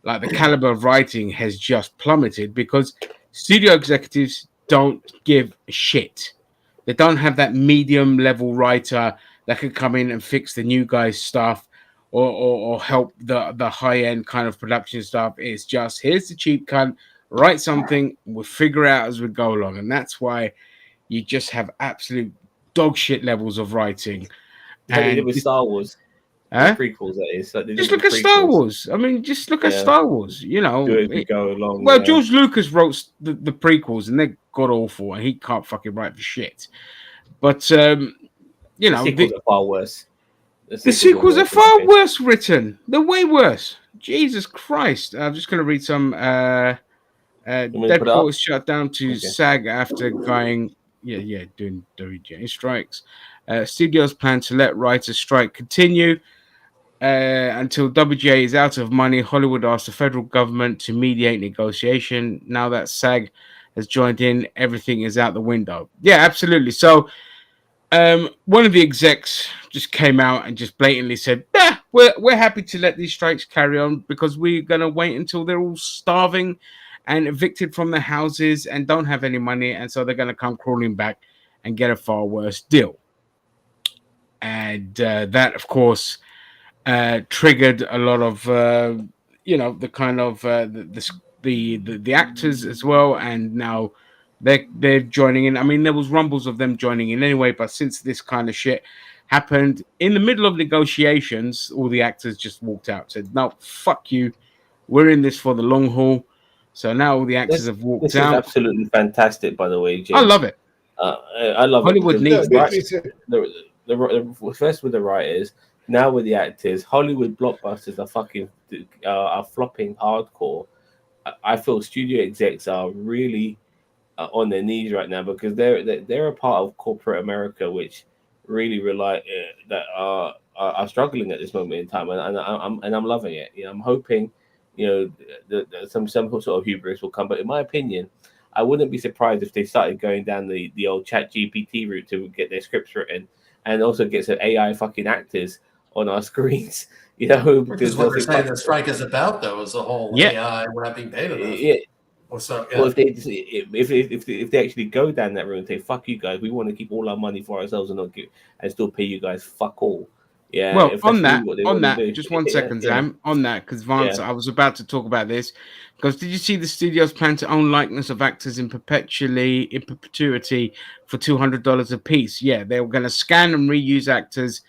[SPEAKER 1] like the caliber of writing has just plummeted because studio executives don't give a shit. They don't have that medium level writer that could come in and fix the new guy's stuff or help the high end kind of production stuff. It's just, here's the cheap cunt, write something, we'll figure it out as we go along. And that's why you just have absolute dog shit levels of writing.
[SPEAKER 2] Like they did with Star Wars. Prequels, that is. Like
[SPEAKER 1] just look at Star Wars. I mean, just look at Star Wars. You know,
[SPEAKER 2] go along.
[SPEAKER 1] Well, George Lucas wrote the prequels, and they got awful, and he can't fucking write for shit. But you know,
[SPEAKER 2] the sequels are far worse.
[SPEAKER 1] The sequels are far worse written. They're way worse. Jesus Christ! I'm just going to read some. Deadpool is shut down to SAG after doing WGA strikes. Studios plan to let writers' strike continue until WGA is out of money. Hollywood asked the federal government to mediate negotiation. Now that SAG has joined in, everything is out the window. Yeah, absolutely. So one of the execs just came out and just blatantly said, we're happy to let these strikes carry on because we're going to wait until they're all starving and evicted from their houses and don't have any money. And so they're going to come crawling back and get a far worse deal. And that, of course, triggered a lot of, the kind of the actors as well. And now they're joining in. I mean, there was rumbles of them joining in anyway, but since this kind of shit happened in the middle of negotiations, all the actors just walked out, said, "No, fuck you. We're in this for the long haul." So now all the actors have walked out. This is
[SPEAKER 2] absolutely fantastic, by the way, James.
[SPEAKER 1] I love it.
[SPEAKER 2] I love
[SPEAKER 1] Hollywood
[SPEAKER 2] it.
[SPEAKER 1] needs
[SPEAKER 2] the first with the writers, now with the actors. Hollywood blockbusters are flopping hardcore. I feel studio execs are really on their knees right now because they're a part of corporate America, which really are struggling at this moment in time, and I'm loving it. You know, I'm hoping, that some sort of hubris will come. But in my opinion, I wouldn't be surprised if they started going down the old ChatGPT route to get their scripts written and also get some AI fucking actors on our screens.
[SPEAKER 4] Which is what they're saying the strike is about, though, is the whole AI. We're not being paid enough.
[SPEAKER 2] Yeah. Well, if they actually go down that route and say, "Fuck you guys, we want to keep all our money for ourselves and still pay you guys fuck all." Yeah.
[SPEAKER 1] Well, on that, just 1 second, Zam. On that, because Vance, I was about to talk about this. Because did you see the studios plan to own likeness of actors in perpetuity for $200 a piece? Yeah, they were going to scan and reuse actors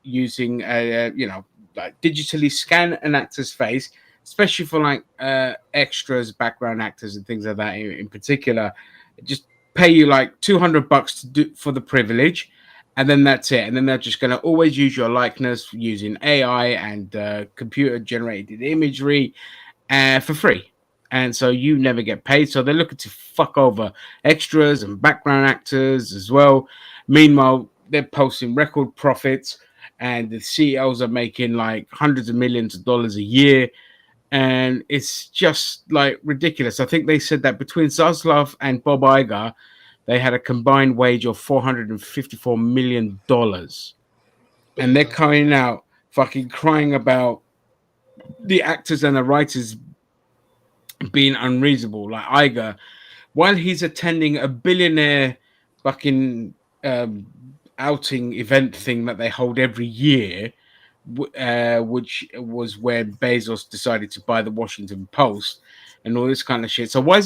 [SPEAKER 1] using, like digitally scan an actor's face, especially for like extras, background actors, and things like that. In particular, just pay you like $200 to do for the privilege. And then that's it. And then they're just going to always use your likeness using AI and computer-generated imagery for free. And so you never get paid. So they're looking to fuck over extras and background actors as well. Meanwhile, they're posting record profits and the CEOs are making like hundreds of millions of dollars a year. And it's just like ridiculous. I think they said that between Zaslav and Bob Iger, they had a combined wage of $454 million. And they're coming out fucking crying about the actors and the writers being unreasonable. Like Iger, while he's attending a billionaire fucking outing event thing that they hold every year, which was where Bezos decided to buy the Washington Post and all this kind of shit. So why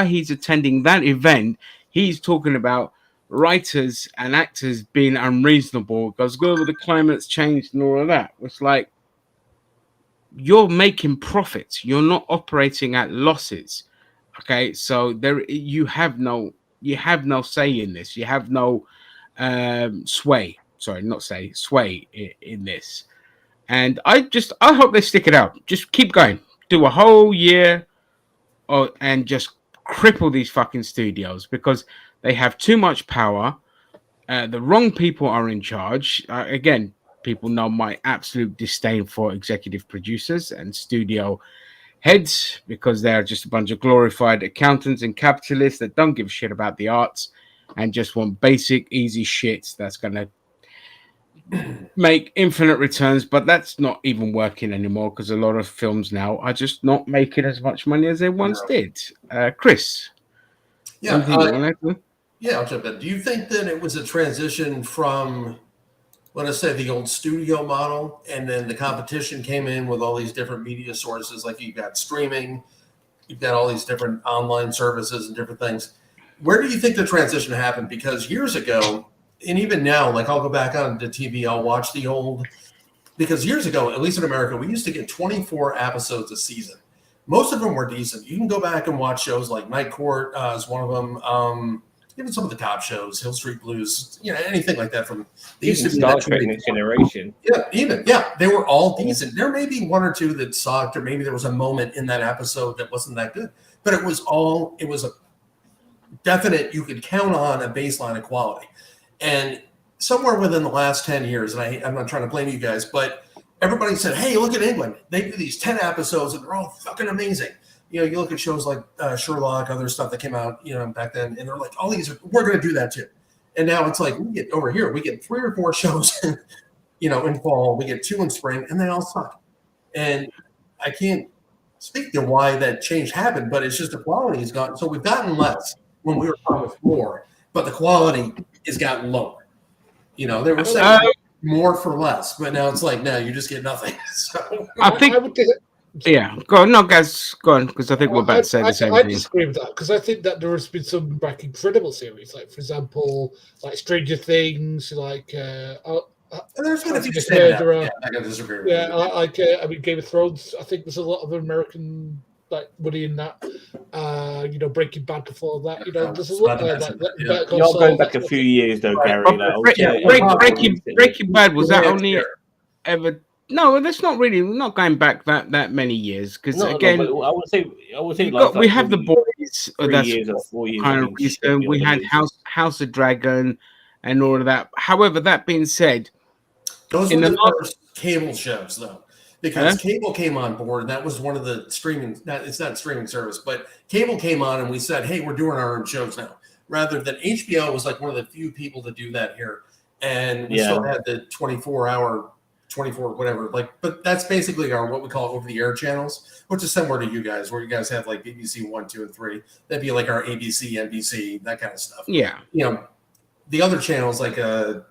[SPEAKER 1] he's attending that event, he's talking about writers and actors being unreasonable because the climate's changed and all of that. It's like you're making profits. You're not operating at losses. Okay, so you have no say in this. You have no sway. Sorry, not sway in this. And I hope they stick it out. Just keep going. Do a whole year, and just cripple these fucking studios because they have too much power. The wrong people are in charge. Again, people know my absolute disdain for executive producers and studio heads because they're just a bunch of glorified accountants and capitalists that don't give a shit about the arts and just want basic, easy shit that's going to make infinite returns. But that's not even working anymore because a lot of films now are just not making as much money as they once did. Chris?
[SPEAKER 4] Yeah, I'll jump in. Do you think that it was a transition from, let us say, the old studio model, and then the competition came in with all these different media sources, like you've got streaming, you've got all these different online services and different things. Where do you think the transition happened? Because years ago, and even now, like I'll go back on the TV, I'll watch the old, because years ago, at least in America, we used to get 24 episodes a season. Most of them were decent. You can go back and watch shows like Night Court is one of them. Even some of the top shows, Hill Street Blues, anything like that from
[SPEAKER 2] they used to be Star Trek Next Generation.
[SPEAKER 4] Yeah, they were all decent. There may be one or two that sucked, or maybe there was a moment in that episode that wasn't that good. But it was a definite, you could count on a baseline of quality. And somewhere within the last 10 years, and I'm not trying to blame you guys, but everybody said, hey, look at England. They do these 10 episodes and they're all fucking amazing. You look at shows like Sherlock, other stuff that came out, back then, and they're like, all these, we're going to do that too. And now it's like, we get 3 or 4 shows, in fall, we get 2 in spring, and they all suck. And I can't speak to why that change happened, but it's just the quality has gotten, so we've gotten less when we were promised more, but the quality has gotten lower. They were saying more for less, but now it's like, no, you just get nothing. So
[SPEAKER 1] I think. Yeah, go on. No, guys, go on, because I think we're about to say the same thing.
[SPEAKER 3] I disagree with that, because I think that there has been some incredible series, like, for example, like Stranger Things, like...
[SPEAKER 4] and there's been a few I can disagree with
[SPEAKER 3] you. Like, Game of Thrones, I think there's a lot of American, like, money in that. Breaking Bad before that. There's a lot
[SPEAKER 2] that. You're going back a few years, though, Gary.
[SPEAKER 1] Breaking Bad, was that only ever... No, that's not really. We're not going back that many years because again,
[SPEAKER 2] I would say
[SPEAKER 1] we have The Boys.
[SPEAKER 2] 3 years or 4 years.
[SPEAKER 1] Kind of reason. We had House of Dragon and all of that. However, that being said,
[SPEAKER 4] those were the first cable shows, though, because cable came on board. And that was one of the streaming. It's not streaming service, but cable came on, and we said, "Hey, we're doing our own shows now." Rather than HBO was like one of the few people to do that here, and we still had the 24 whatever, but that's basically our what we call over-the-air channels, which is similar to you guys, where you guys have like BBC 1, 2, and 3. That'd be like our ABC, NBC, that kind of stuff.
[SPEAKER 1] Yeah.
[SPEAKER 4] The other channels, like they're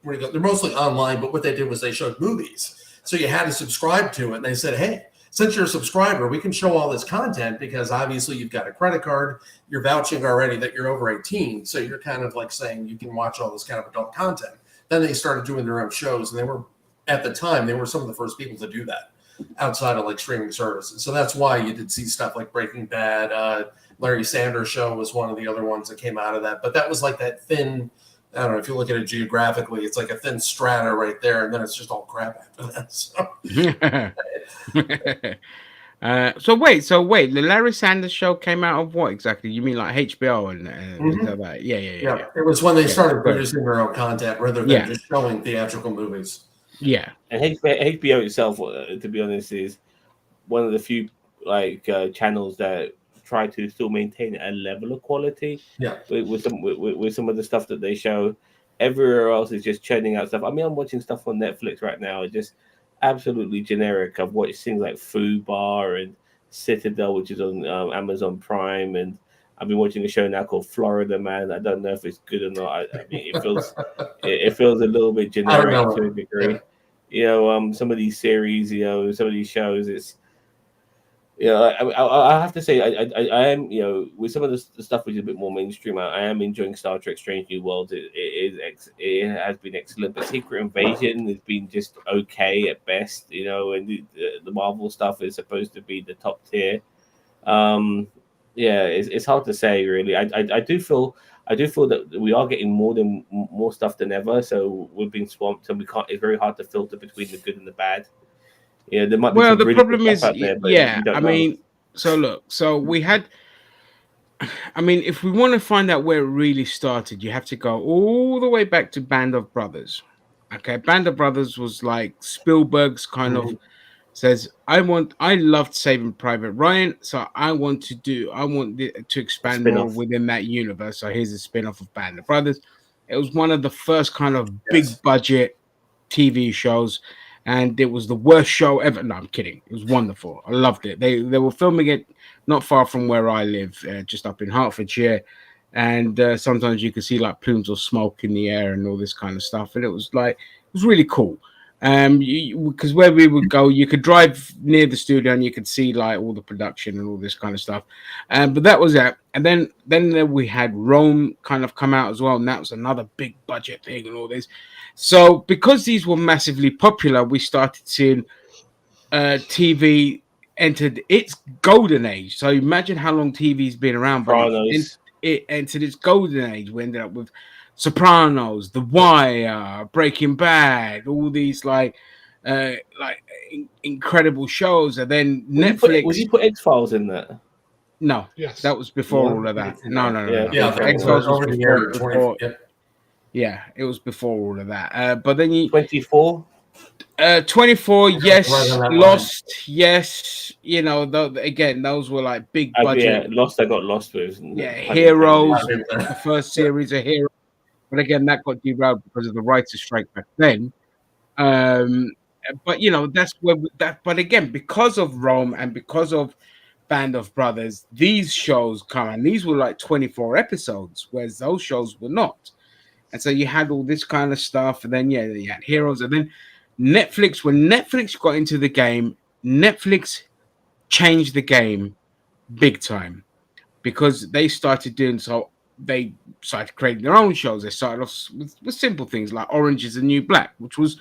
[SPEAKER 4] mostly online, but what they did was they showed movies. So you had to subscribe to it, and they said, hey, since you're a subscriber, we can show all this content because obviously you've got a credit card, you're vouching already that you're over 18, so you're kind of like saying you can watch all this kind of adult content. Then they started doing their own shows, and at the time, they were some of the first people to do that outside of like streaming services. So that's why you did see stuff like Breaking Bad. Larry Sanders Show was one of the other ones that came out of that. But that was like that thin, I don't know, if you look at it geographically, it's like a thin strata right there. And then it's just all crap after that.
[SPEAKER 1] So wait, the Larry Sanders Show came out of what exactly? You mean like HBO and that? Yeah.
[SPEAKER 4] It was when they started producing their own content rather than just showing theatrical movies.
[SPEAKER 1] Yeah,
[SPEAKER 2] and HBO itself, to be honest, is one of the few channels that try to still maintain a level of quality.
[SPEAKER 4] Yeah,
[SPEAKER 2] with some of the stuff that they show. Everywhere else is just churning out stuff. I mean, I'm watching stuff on Netflix right now. It's just absolutely generic. I've watched things like Fubar and Citadel, which is on Amazon Prime, and I've been watching a show now called Florida Man. I don't know if it's good or not. I mean, it feels a little bit generic to a degree. Some of these series, some of these shows, I have to say, I am, with some of the stuff which is a bit more mainstream, I am enjoying Star Trek: Strange New Worlds. It has been excellent, but Secret Invasion has been just okay at best, and the Marvel stuff is supposed to be the top tier. It's hard to say really. I do feel that we are getting more stuff than ever, so we're being swamped, and we can't. It's very hard to filter between the good and the bad. Yeah, there might be
[SPEAKER 1] Well,
[SPEAKER 2] some
[SPEAKER 1] the
[SPEAKER 2] really
[SPEAKER 1] problem
[SPEAKER 2] good
[SPEAKER 1] is,
[SPEAKER 2] stuff out there, but
[SPEAKER 1] yeah,
[SPEAKER 2] you don't
[SPEAKER 1] I
[SPEAKER 2] know.
[SPEAKER 1] mean, so we had, I mean, if we want to find out where it really started, you have to go all the way back to Band of Brothers. Okay, Band of Brothers was like Spielberg's kind of says, I loved Saving Private Ryan, so I want to expand more within that universe. So here's a spin-off of Band of Brothers. It was one of the first kind of big budget TV shows, and it was the worst show ever. No, I'm kidding. It was wonderful. I loved it. They were filming it not far from where I live, just up in Hertfordshire, and sometimes you could see like plumes of smoke in the air and all this kind of stuff, and it was really cool. Because where we would go, you could drive near the studio and you could see like all the production and all this kind of stuff. But that was it. And then we had Rome kind of come out as well, and that was another big budget thing and all this. So because these were massively popular, we started seeing TV entered its golden age. So imagine how long TV's been around, but it entered its golden age. We ended up with Sopranos, The Wire, Breaking Bad, all these incredible shows, and then Netflix.
[SPEAKER 2] Would you put X-Files in there?
[SPEAKER 1] No,
[SPEAKER 3] yes,
[SPEAKER 1] that was before all of that. No.
[SPEAKER 4] Yeah,
[SPEAKER 1] X-Files was
[SPEAKER 4] over the
[SPEAKER 1] before.
[SPEAKER 4] year.
[SPEAKER 1] Yeah, it was before all of that. But then
[SPEAKER 2] 24.
[SPEAKER 1] 24, yes. Lost, yes. Again, those were like big budget.
[SPEAKER 2] Lost. I got lost with.
[SPEAKER 1] Yeah, Heroes, the first series of Heroes. But again, that got derailed because of the writers' strike back then. But that's where But again, because of Rome and because of Band of Brothers, these shows come, and these were like 24 episodes, whereas those shows were not. And so you had all this kind of stuff, and then you had Heroes, and then Netflix. When Netflix got into the game, Netflix changed the game big time because they started doing so. They started creating their own shows. They started off with simple things like Orange is the New Black, which was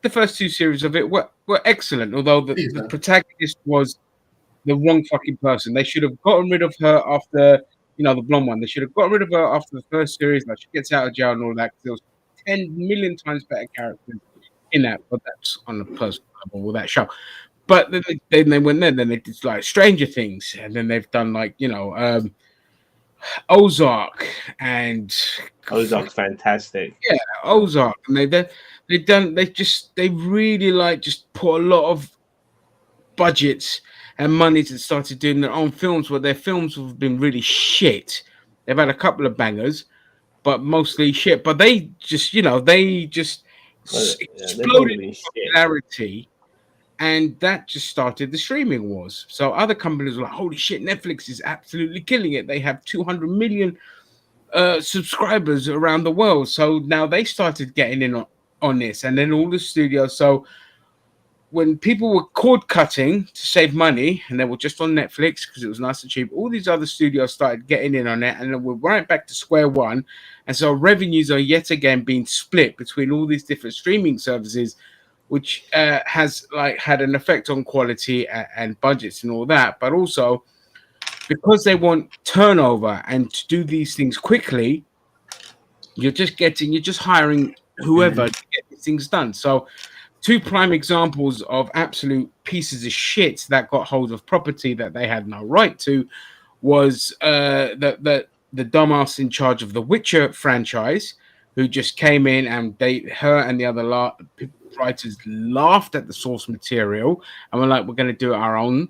[SPEAKER 1] the first two series of it were excellent. Although the protagonist was the wrong fucking person. They should have gotten rid of her after, the blonde one. They should have gotten rid of her after the first series. Like she gets out of jail and all that. There was 10 million times better characters in that, but that's on a personal level with that show. But then they went there. Then they did like Stranger Things, and then they've done like Ozark, and
[SPEAKER 2] Ozark's fantastic.
[SPEAKER 1] Yeah, Ozark, and they really just put a lot of budgets and money to started doing their own films, where their films have been really shit. They've had a couple of bangers, but mostly shit. But they just exploded in popularity. And that just started the streaming wars. So other companies were like, holy shit, Netflix is absolutely killing it. They have 200 million subscribers around the world. So now they started getting in on this. And then all the studios. So when people were cord cutting to save money, and they were just on Netflix because it was nice and cheap, all these other studios started getting in on it. And then we're right back to square one. And so revenues are yet again being split between all these different streaming services, which has had an effect on quality and budgets and all that. But also because they want turnover and to do these things quickly, you're just hiring whoever to get these things done. So two prime examples of absolute pieces of shit that got hold of property that they had no right to was the dumbass in charge of the Witcher franchise, who just came in and her and the other writers laughed at the source material and were like, we're going to do it our own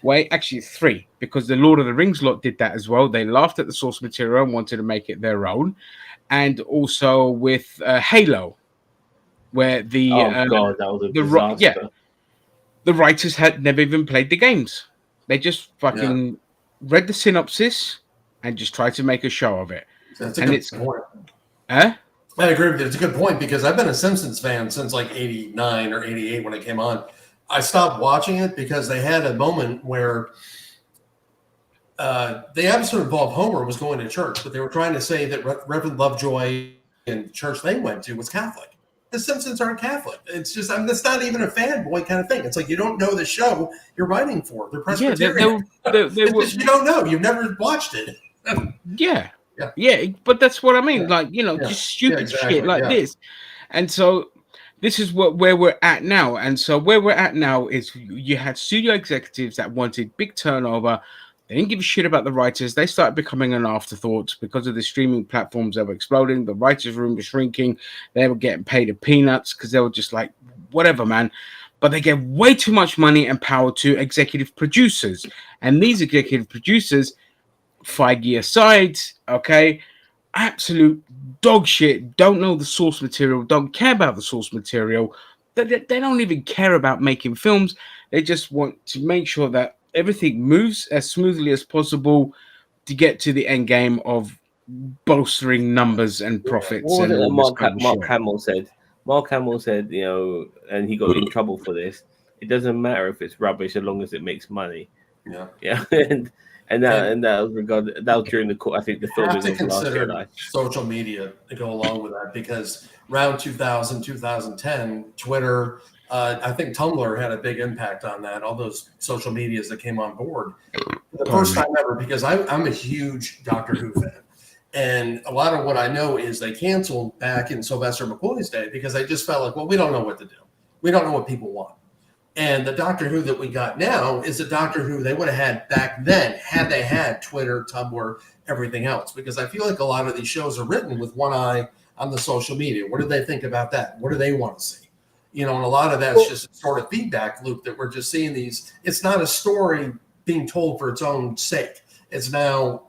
[SPEAKER 1] way. Actually, three, because the Lord of the Rings lot did that as well. They laughed at the source material and wanted to make it their own. And also with Halo, where the
[SPEAKER 2] God, that was a disaster.
[SPEAKER 1] The writers had never even played the games. They just fucking read the synopsis and just tried to make a show of it.
[SPEAKER 4] That's a good point. I agree with you. It's a good point because I've been a Simpsons fan since like 89 or 88 when it came on. I stopped watching it because they had a moment where the episode involved Homer was going to church, but they were trying to say that Reverend Lovejoy and the church they went to was Catholic. The Simpsons aren't Catholic. It's just, that's not even a fanboy kind of thing. It's like you don't know the show you're writing for. They're Presbyterian.
[SPEAKER 1] Yeah,
[SPEAKER 4] you don't know. You've never watched it.
[SPEAKER 1] Yeah, but that's what I mean. Like, just stupid shit like this. And so this is where we're at now. And so where we're at now is you had studio executives that wanted big turnover. They didn't give a shit about the writers. They started becoming an afterthought because of the streaming platforms that were exploding. The writers' room was shrinking. They were getting paid a peanuts because they were just like, whatever, man. But they gave way too much money and power to executive producers. And these executive producers, Feige aside, okay, absolute dog shit, don't know the source material, don't care about the source material. They don't even care about making films. They just want to make sure that everything moves as smoothly as possible to get to the end game of bolstering numbers and profits.
[SPEAKER 2] What was
[SPEAKER 1] and
[SPEAKER 2] it
[SPEAKER 1] all
[SPEAKER 2] Mark Hamill said? Mark Hamill said, and he got in trouble for this. It doesn't matter if it's rubbish as long as it makes money. Yeah. And that was during the court. I think the filming
[SPEAKER 4] have to
[SPEAKER 2] of Last Jedi.
[SPEAKER 4] Social media to go along with that, because around 2000, 2010, Twitter, I think Tumblr had a big impact on that. All those social medias that came on board, the first time ever, because I'm a huge Doctor Who fan, and a lot of what I know is they canceled back in Sylvester McCoy's day because they just felt like, well, we don't know what to do. We don't know what people want. And the Doctor Who that we got now is the Doctor Who they would have had back then had they had Twitter, Tumblr, everything else. Because I feel like a lot of these shows are written with one eye on the social media. What do they think about that? What do they want to see? And a lot of that's just a sort of feedback loop that we're just seeing these. It's not a story being told for its own sake. It's now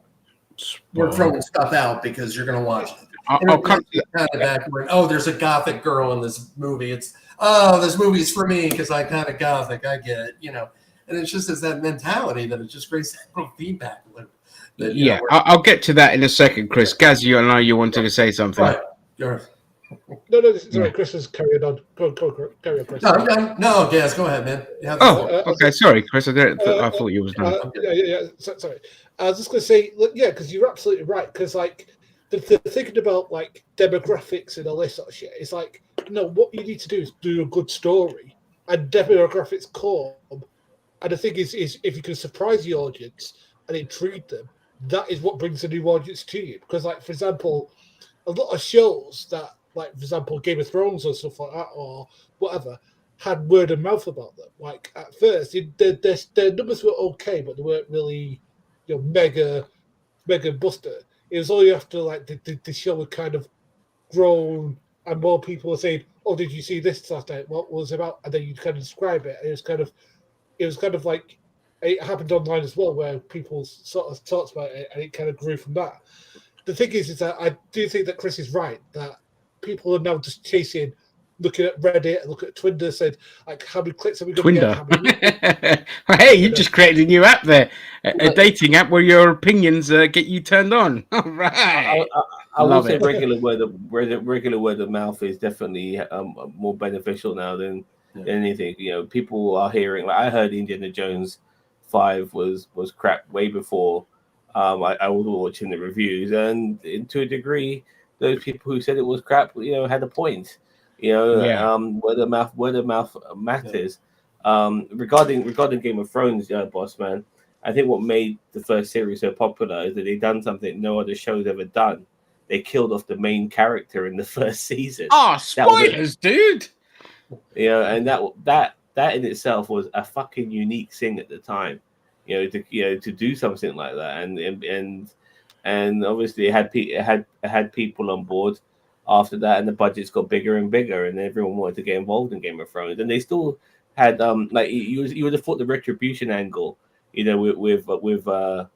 [SPEAKER 4] we're throwing stuff out because you're going to watch it. I'll come to kind of back when, there's a gothic girl in this movie. It's this movie's for me because I'm kind of gothic. I get it, and it's just that mentality that it just creates that little feedback loop.
[SPEAKER 1] I'll get to that in a second, Chris. Gaz, I know you wanted to say something.
[SPEAKER 4] Right. Sure.
[SPEAKER 3] No, sorry, Chris is carrying on. Go, carry on, Chris.
[SPEAKER 4] No, Gaz, go ahead, man.
[SPEAKER 1] Okay, sorry, Chris. I thought you was done.
[SPEAKER 3] Sorry. I was just going to say, because you're absolutely right. Because the thinking about demographics and all this sort of shit, it's like, no, what you need to do is do a good story, and demographics come. And the thing is if you can surprise the audience and intrigue them, that is what brings a new audience to you. Because, for example, a lot of shows that, for example, Game of Thrones or stuff like that, or whatever, had word of mouth about them. At first, their numbers were okay, but they weren't really, mega buster. It was only after the show had kind of grown and more people were saying, "Oh, did you see this last night? What was it about?" And then you kind of describe it. And it was kind of like it happened online as well, where people sort of talked about it, and it kind of grew from that. The thing is that I do think that Chris is right that people are now just chasing, looking at Reddit and looking at Twinder, said how many clicks have we got?
[SPEAKER 1] Twinder. Hey, you just created a new app there, a dating app where your opinions get you turned on. All right.
[SPEAKER 2] I will say regular word of mouth is definitely more beneficial now than anything. People are hearing. I heard Indiana Jones 5 was crap way before I was watching the reviews, and to a degree, those people who said it was crap, had a point. Word of mouth matters. Regarding Game of Thrones, boss man, I think what made the first series so popular is that they done something no other show's ever done. They killed off the main character in the first season.
[SPEAKER 1] Oh, spoilers, dude!
[SPEAKER 2] And that in itself was a fucking unique thing at the time. To do something like that, and obviously it had people on board after that, and the budgets got bigger and bigger, and everyone wanted to get involved in Game of Thrones, and they still had you would have thought the retribution angle, with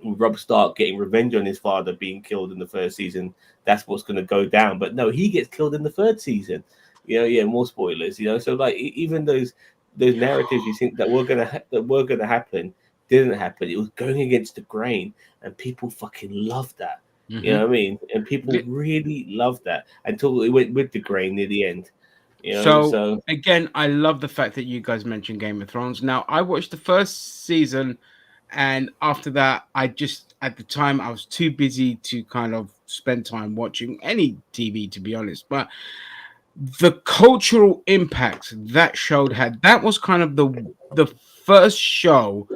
[SPEAKER 2] Robb Stark getting revenge on his father being killed in the first season. That's what's going to go down, but no, he gets killed in the third season. More spoilers. So even those narratives you think that were gonna happen didn't happen. It was going against the grain, and people fucking loved that. Mm-hmm. You know what I mean? And people really loved that until it went with the grain near the end. You know,
[SPEAKER 1] so again, I love the fact that you guys mentioned Game of Thrones. Now, I watched the first season, and after that, I just at the time I was too busy to kind of spend time watching any TV, to be honest. But the cultural impact that show had, that was kind of the first show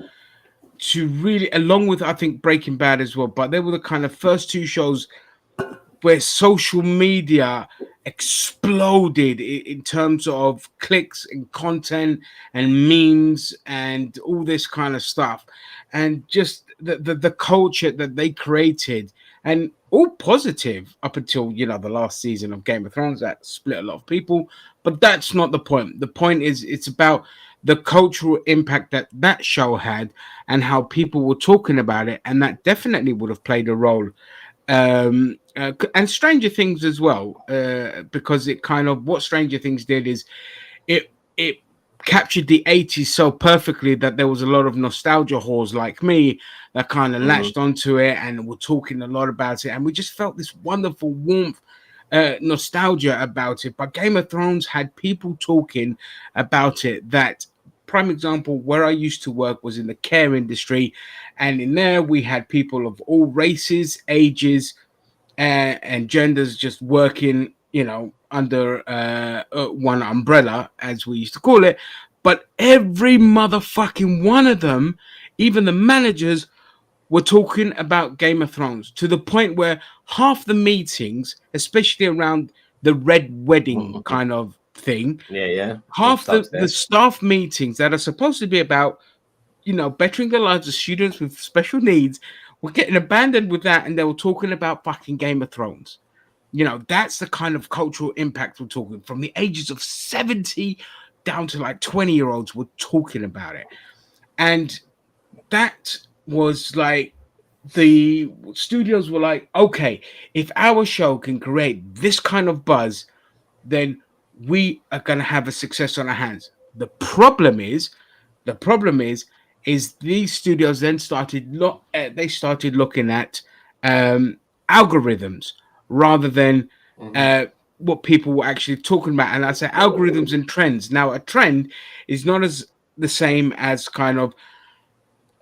[SPEAKER 1] to really, along with I think Breaking Bad as well, but they were the kind of first two shows where social media exploded in terms of clicks and content and memes and all this kind of stuff, and just the culture that they created, and all positive up until, you know, the last season of Game of Thrones that split a lot of people. But that's not the point. The point is it's about the cultural impact that that show had and how people were talking about it, and that definitely would have played a role. And Stranger Things as well, because it kind of, what Stranger Things did is it captured the 80s so perfectly that there was a lot of nostalgia whores like me that kind of latched onto it and were talking a lot about it, and we just felt this wonderful warmth, nostalgia about it. But Game of Thrones had people talking about it. That prime example, where I used to work was in the care industry, and in there we had people of all races, ages, and genders just working, you know, under one umbrella, as we used to call it. But every motherfucking one of them, even the managers, were talking about Game of Thrones, to the point where half the meetings, especially around the Red Wedding kind of thing, half the staff meetings that are supposed to be about, you know, bettering the lives of students with special needs, were getting abandoned with that, and they were talking about fucking Game of Thrones. You know, that's the kind of cultural impact we're talking. From the ages of 70 down to like 20-year-olds were talking about it. And that was like, the studios were like, okay, if our show can create this kind of buzz, then we are going to have a success on our hands. The problem is these studios then started looking at algorithms rather than what people were actually talking about. And I say algorithms and trends. Now, a trend is not as the same as kind of,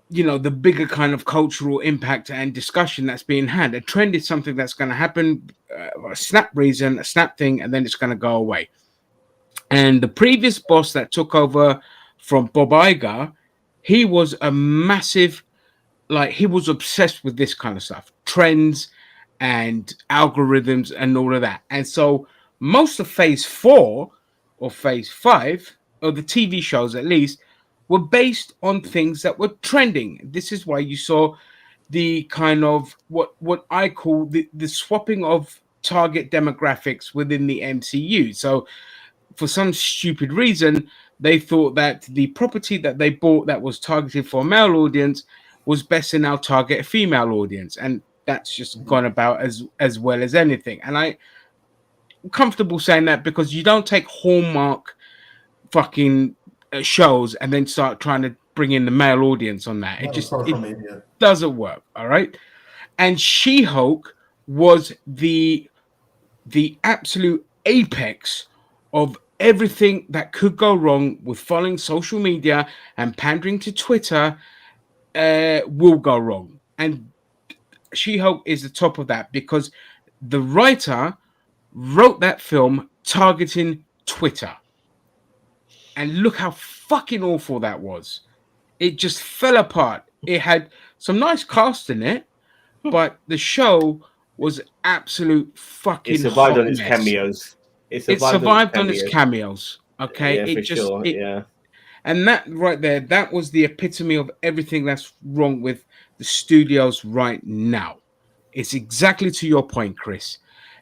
[SPEAKER 1] you know, the bigger kind of cultural impact and discussion that's being had. A trend is something that's going to happen, a snap reason, a snap thing, and then it's going to go away. And the previous boss that took over from Bob Iger, he was a massive, like, he was obsessed with this kind of stuff, trends and algorithms and all of that. And so most of phase 4 or phase 5, or the TV shows at least, were based on things that were trending. This is why you saw the kind of what I call the swapping of target demographics within the MCU. So for some stupid reason, they thought that the property that they bought that was targeted for a male audience was best to now target a female audience. And that's just gone about as well as anything. And I'm comfortable saying that, because you don't take Hallmark fucking shows and then start trying to bring in the male audience on that. It just doesn't work. All right. And She-Hulk was the absolute apex of everything that could go wrong with following social media and pandering to Twitter will go wrong. And She-Hulk is the top of that, because the writer wrote that film targeting Twitter. And look how fucking awful that was. It just fell apart. It had some nice cast in it, but the show was absolute fucking.
[SPEAKER 2] It survived on its cameos.
[SPEAKER 1] It survived on its cameos. Okay,
[SPEAKER 2] yeah, it just sure. Yeah.
[SPEAKER 1] And that right there, that was the epitome of everything that's wrong with the studios right now. It's exactly to your point, Chris.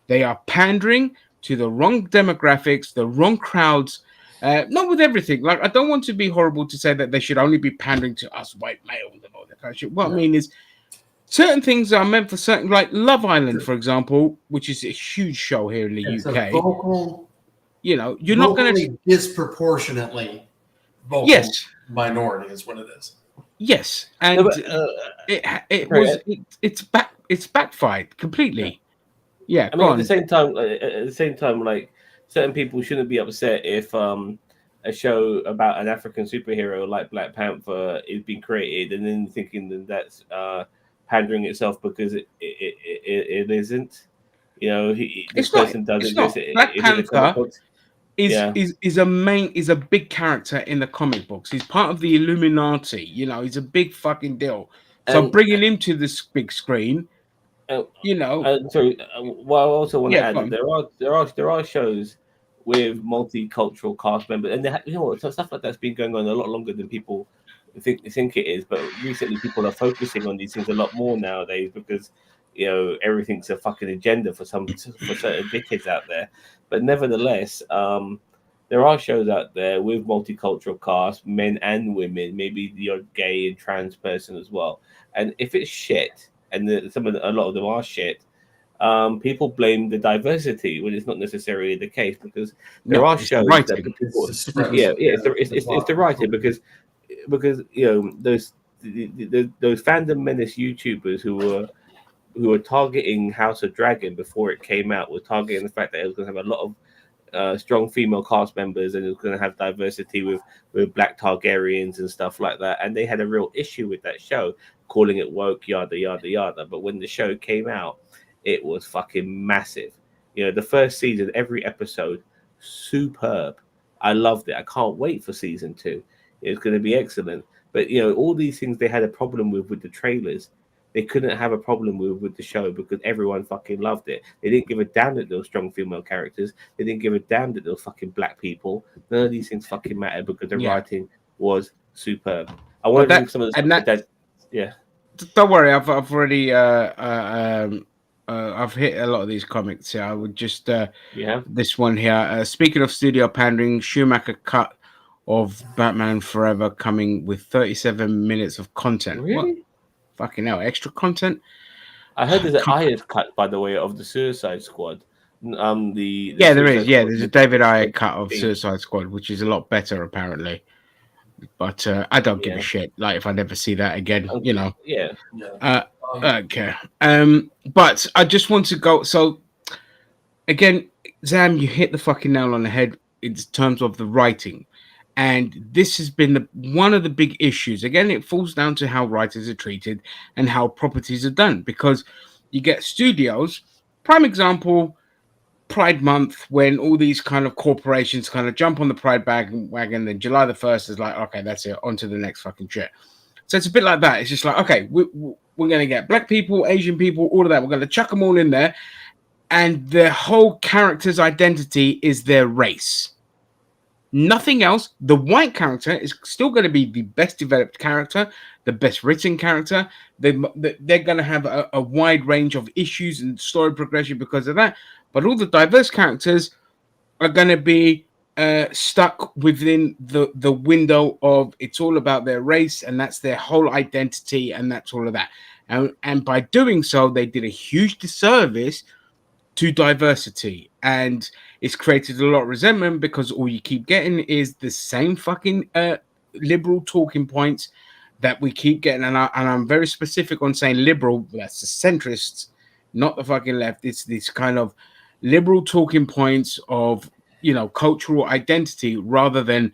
[SPEAKER 1] They are pandering to the wrong demographics, the wrong crowds. Not with everything. Like, I don't want to be horrible to say that they should only be pandering to us white males and all that kind of shit. What I mean is, certain things are meant for certain, like Love Island, for example, which is a huge show here in the UK. You know, you're not going to
[SPEAKER 4] disproportionately vocal minority is what it is.
[SPEAKER 1] Yes, and it's backfired completely. Yeah,
[SPEAKER 2] I mean, at the same time, like certain people shouldn't be upset if a show about an African superhero like Black Panther is being created, and then thinking that that's pandering itself because it isn't. You know, this person does
[SPEAKER 1] it's
[SPEAKER 2] exist.
[SPEAKER 1] not. Black
[SPEAKER 2] Is it a comic
[SPEAKER 1] Panther
[SPEAKER 2] book? Yeah.
[SPEAKER 1] is a big character in the comic books. He's part of the Illuminati. You know, he's a big fucking deal. So bringing him to this big screen, you know.
[SPEAKER 2] Sorry. Well, I also want to add
[SPEAKER 1] on.
[SPEAKER 2] that there are shows with multicultural cast members, and you know what, stuff like that's been going on a lot longer than people think it is. But recently, people are focusing on these things a lot more nowadays because you know everything's a fucking agenda for certain dickheads out there. But nevertheless, there are shows out there with multicultural cast, men and women, maybe the odd gay and trans person as well. And if it's shit, and a lot of them are shit, people blame the diversity when it's not necessarily the case, because there are shows that people, it's the writing, because you know those fandom menace YouTubers who were targeting House of Dragon before it came out, were targeting the fact that it was going to have a lot of strong female cast members, and it was going to have diversity with Black Targaryens and stuff like that. And they had a real issue with that show, calling it woke, yada yada yada. But when the show came out, it was fucking massive. You know, the first season, every episode, superb. I loved it. I can't wait for season 2. It's going to be excellent. But you know, all these things they had a problem with the trailers. They couldn't have a problem with the show because everyone fucking loved it. They didn't give a damn that there were strong female characters. They didn't give a damn that there were fucking black people. None of these things fucking matter because the writing was superb. I want to bring some of the yeah.
[SPEAKER 1] Don't worry, I've already I've hit a lot of these comics here. I would just this one here. Speaking of studio pandering, Schumacher cut of Batman Forever coming with 37 minutes of content.
[SPEAKER 2] Really?
[SPEAKER 1] What? Fucking hell, extra content.
[SPEAKER 2] I heard there's an Ayer cut, by the way, of the Suicide Squad.
[SPEAKER 1] There is. Yeah, there's a David Ayer cut of Suicide Squad, which is a lot better apparently. But I don't give a shit. Like if I never see that again, you know.
[SPEAKER 2] Yeah.
[SPEAKER 1] Okay. But I just want to go. So again, Zam, you hit the fucking nail on the head in terms of the writing. And this has been one of the big issues. Again, it falls down to how writers are treated and how properties are done. Because you get studios, prime example, Pride Month, when all these kind of corporations kind of jump on the Pride wagon, then July the 1st is like, okay, that's it, on to the next fucking shit. So it's a bit like that. It's just like, okay, we're going to get black people, Asian people, all of that. We're going to chuck them all in there. And their whole character's identity is their race. Nothing else. The white character is still going to be the best developed character, the best written character. They're going to have a wide range of issues and story progression because of that. But all the diverse characters are going to be stuck within the window of it's all about their race, and that's their whole identity, and that's all of that. And by doing so, they did a huge disservice to diversity, and it's created a lot of resentment because all you keep getting is the same fucking liberal talking points that we keep getting. And I'm very specific on saying liberal. That's the centrists, not the fucking left. It's this kind of liberal talking points of, you know, cultural identity rather than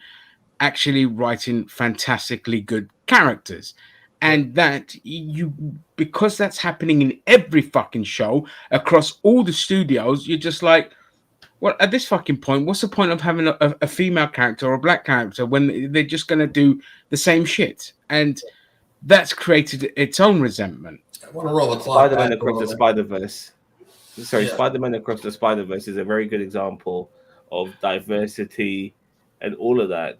[SPEAKER 1] actually writing fantastically good characters. And that because that's happening in every fucking show across all the studios, you're just like, well, at this fucking point, what's the point of having a female character or a black character when they're just going to do the same shit? And that's created its own resentment.
[SPEAKER 4] I want to roll the clock.
[SPEAKER 2] Spider-Man Across the Spider-Verse. Sorry, Spider-Man Across the Spider-Verse is a very good example of diversity and all of that.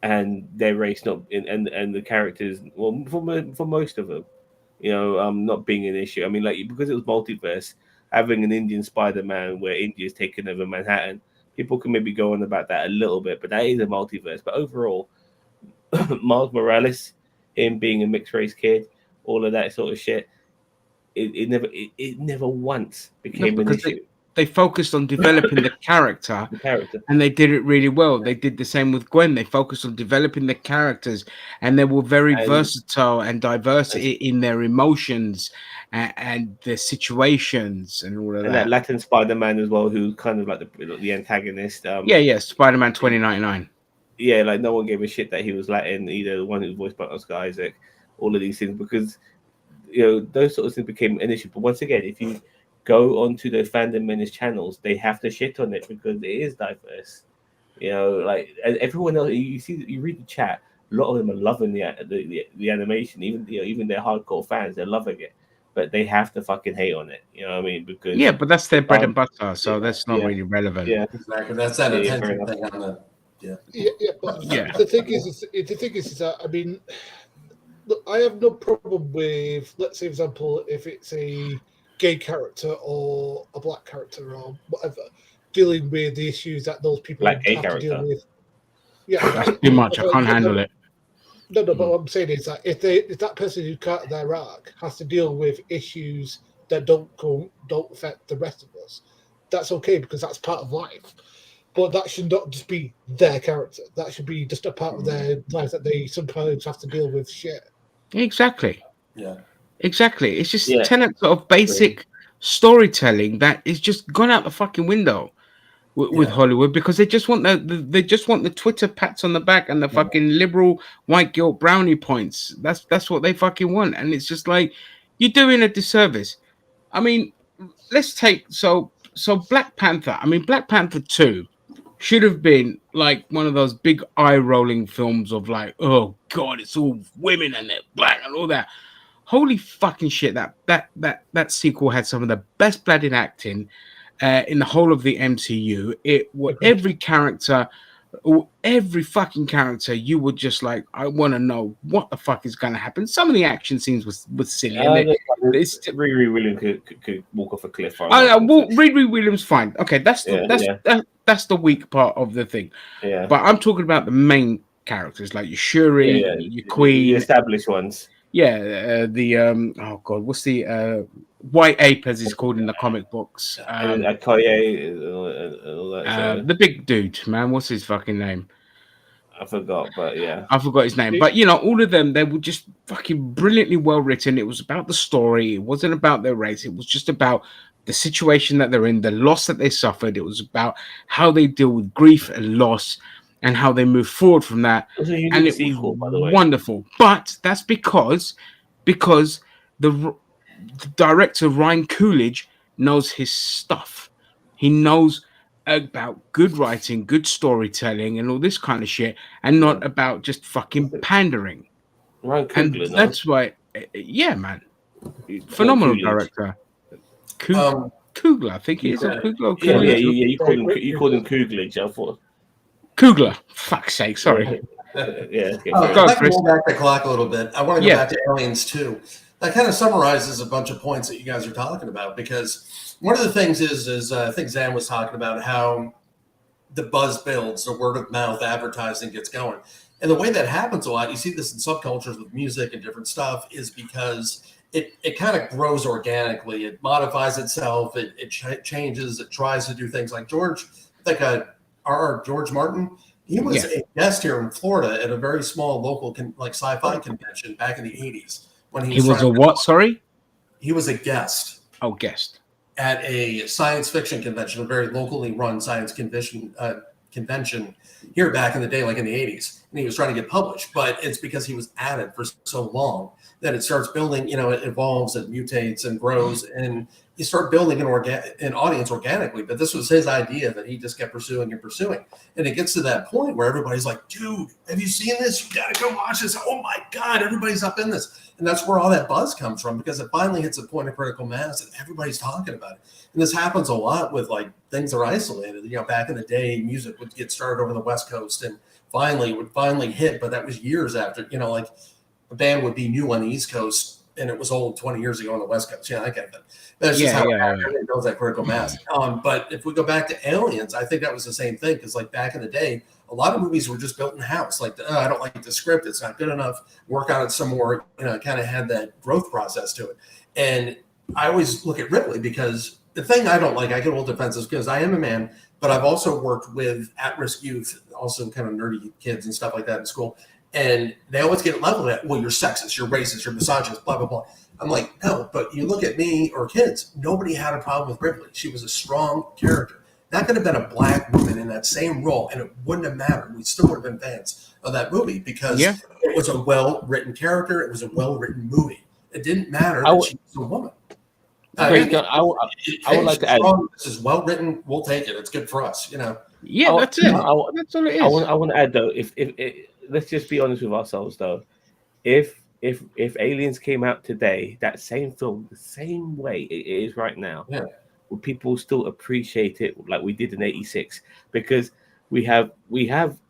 [SPEAKER 2] And their race and the characters, well, for most of them, you know, not being an issue. I mean, like, because it was multiverse, having an Indian Spider-Man where India's taken over Manhattan, people can maybe go on about that a little bit, but that is a multiverse. But overall, Miles Morales, him being a mixed race kid, all of that sort of shit, it never once became an issue.
[SPEAKER 1] they focused on developing the character, and they did it really well. They did the same with Gwen. They focused on developing the characters, and they were very versatile and diverse in their emotions and their situations and all of that.
[SPEAKER 2] And that Latin Spider-Man as well, who's kind of like the antagonist.
[SPEAKER 1] Spider-Man 2099.
[SPEAKER 2] Yeah, like no one gave a shit that he was Latin, either the one who was voiced by Oscar Isaac, all of these things, because those sort of things became an issue. But once again, if you go onto the Fandom Menace channels, they have to shit on it because it is diverse. Like everyone else, you read the chat, a lot of them are loving the animation, even their hardcore fans, they're loving it. But they have to fucking hate on it, you know what I mean? Because
[SPEAKER 1] but that's their bread and butter, so that's not really relevant.
[SPEAKER 4] Yeah, exactly. That's that attention thing on the.
[SPEAKER 3] The thing is that I mean, look, I have no problem with, let's say, for example, if it's a gay character or a black character or whatever, dealing with the issues that those people have to deal with. Yeah,
[SPEAKER 1] that's too much. I can't handle it.
[SPEAKER 3] No, but what I'm saying is that if that person who's cut their arc has to deal with issues that don't affect the rest of us, that's okay because that's part of life. But that should not just be their character. That should be just a part of their life that they sometimes have to deal with shit.
[SPEAKER 1] Exactly.
[SPEAKER 4] Yeah.
[SPEAKER 1] Exactly. It's just tenets of basic storytelling that is just gone out the fucking window with Hollywood, because they just want the Twitter pats on the back and the fucking liberal white guilt brownie points. That's what they fucking want, and it's just like you're doing a disservice. I mean, let's take so Black Panther. I mean, Black Panther 2 should have been like one of those big eye-rolling films of like, oh god, it's all women and they're black and all that. Holy fucking shit! That sequel had some of the best blooded acting in the whole of the MCU. Every character, every fucking character, you would just like, I want to know what the fuck is going to happen. Some of the action scenes was silly.
[SPEAKER 2] Riri Williams could walk off a cliff.
[SPEAKER 1] Riri Williams, fine. Okay, that's the weak part of the thing.
[SPEAKER 2] Yeah,
[SPEAKER 1] but I'm talking about the main characters like your Shuri, your Queen,
[SPEAKER 2] the established ones.
[SPEAKER 1] Yeah, oh god, what's the White Ape as he's called in the comic books?
[SPEAKER 2] Okoye,
[SPEAKER 1] the big dude, man. What's his fucking name?
[SPEAKER 2] I forgot, but
[SPEAKER 1] I forgot his name. But all of them, they were just fucking brilliantly well written. It was about the story. It wasn't about their race. It was just about the situation that they're in, the loss that they suffered. It was about how they deal with grief and loss, and how they move forward from that. And it was wonderful. But that's because the director, Ryan Coogler, knows his stuff. He knows about good writing, good storytelling, and all this kind of shit, and not about just fucking pandering.
[SPEAKER 2] Ryan Coogler,
[SPEAKER 1] and that's why, man. Phenomenal director. Coogler, I think he is.
[SPEAKER 2] You called him Coogler, I thought.
[SPEAKER 1] Coogler, fuck's sake, sorry.
[SPEAKER 4] I'd like to go back the clock a little bit. I want to go back to Aliens 2. That kind of summarizes a bunch of points that you guys are talking about, because one of the things is I think Zan was talking about how the buzz builds, the word of mouth advertising gets going. And the way that happens a lot, you see this in subcultures with music and different stuff, is because it kind of grows organically. It modifies itself. It changes. It tries to do things like George Martin. He was a guest here in Florida at a very small local sci-fi convention back in the 80s. When he was
[SPEAKER 1] a what? Sorry?
[SPEAKER 4] He was a guest.
[SPEAKER 1] Oh, guest.
[SPEAKER 4] At a science fiction convention, a very locally run science convention here back in the day, like in the 80s. And he was trying to get published. But it's because he was at it for so long that it starts building, it evolves and mutates and grows. And you start building an audience organically. But this was his idea that he just kept pursuing and pursuing. And it gets to that point where everybody's like, dude, have you seen this? You got to go watch this. Oh, my God, everybody's up in this. And that's where all that buzz comes from, because it finally hits a point of critical mass and everybody's talking about it. And this happens a lot with like things that are isolated. Back in the day, music would get started over the West Coast and would finally hit. But that was years after, like a band would be new on the East Coast and it was old 20 years ago on the West Coast. Yeah, I get that. That's just how it builds that critical mass. But if we go back to Aliens, I think that was the same thing, because like back in the day, a lot of movies were just built in house. Like, I don't like the script. It's not good enough. Work on it some more. Kind of had that growth process to it. And I always look at Ripley because the thing I don't like, I get a little defensive because I am a man, but I've also worked with at-risk youth, also kind of nerdy kids and stuff like that in school. And they always get leveled at, well, you're sexist, you're racist, you're misogynist, blah, blah, blah. I'm like, no, but you look at me or kids, nobody had a problem with Ripley. She was a strong character. That could have been a black woman in that same role, and it wouldn't have mattered. We still would have been fans of that movie because it was a well-written character. It was a well-written movie. It didn't matter that she was a woman.
[SPEAKER 2] I would like to add,
[SPEAKER 4] this is well-written. We'll take it. It's good for us, you know.
[SPEAKER 1] Yeah, that's it. That's all it is.
[SPEAKER 2] I want to add, though, if let's just be honest with ourselves, though. If Aliens came out today, that same film, the same way it is right now, would people still appreciate it like we did in '86? Because we have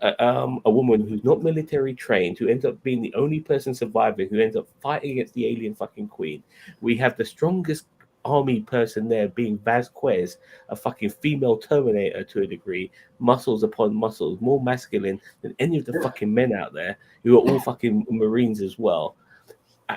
[SPEAKER 2] a woman who's not military trained, who ends up being the only person surviving, who ends up fighting against the alien fucking queen. We have the strongest army person there being Vasquez, a fucking female Terminator to a degree, muscles upon muscles, more masculine than any of the fucking men out there, who are all fucking Marines as well.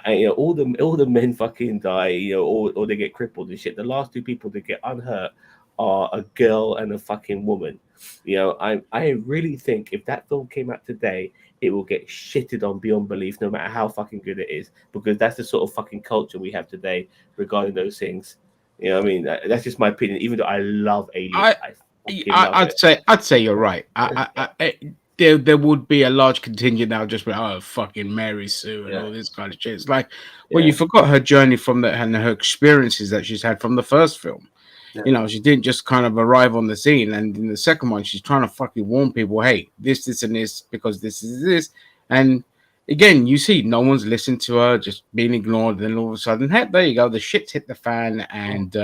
[SPEAKER 2] And, you know, all the men fucking die, you know, or they get crippled and shit. The last two people that get unhurt are a girl and a fucking woman. You know, I really think if that film came out today, it will get shitted on beyond belief, no matter how fucking good it is, because that's the sort of fucking culture we have today regarding those things. You know what I mean? That's just my opinion. Even though I love Aliens,
[SPEAKER 1] I'd say you're right. There would be a large contingent now just be, oh, fucking Mary Sue and all this kind of shit. It's like, well, you forgot her journey from and her experiences that she's had from the first film. Yeah. You know, she didn't just kind of arrive on the scene. And in the second one, she's trying to fucking warn people, hey, this, and this, because this is this. And again, you see, no one's listened to her, just being ignored. Then all of a sudden, hey, there you go. The shit's hit the fan. And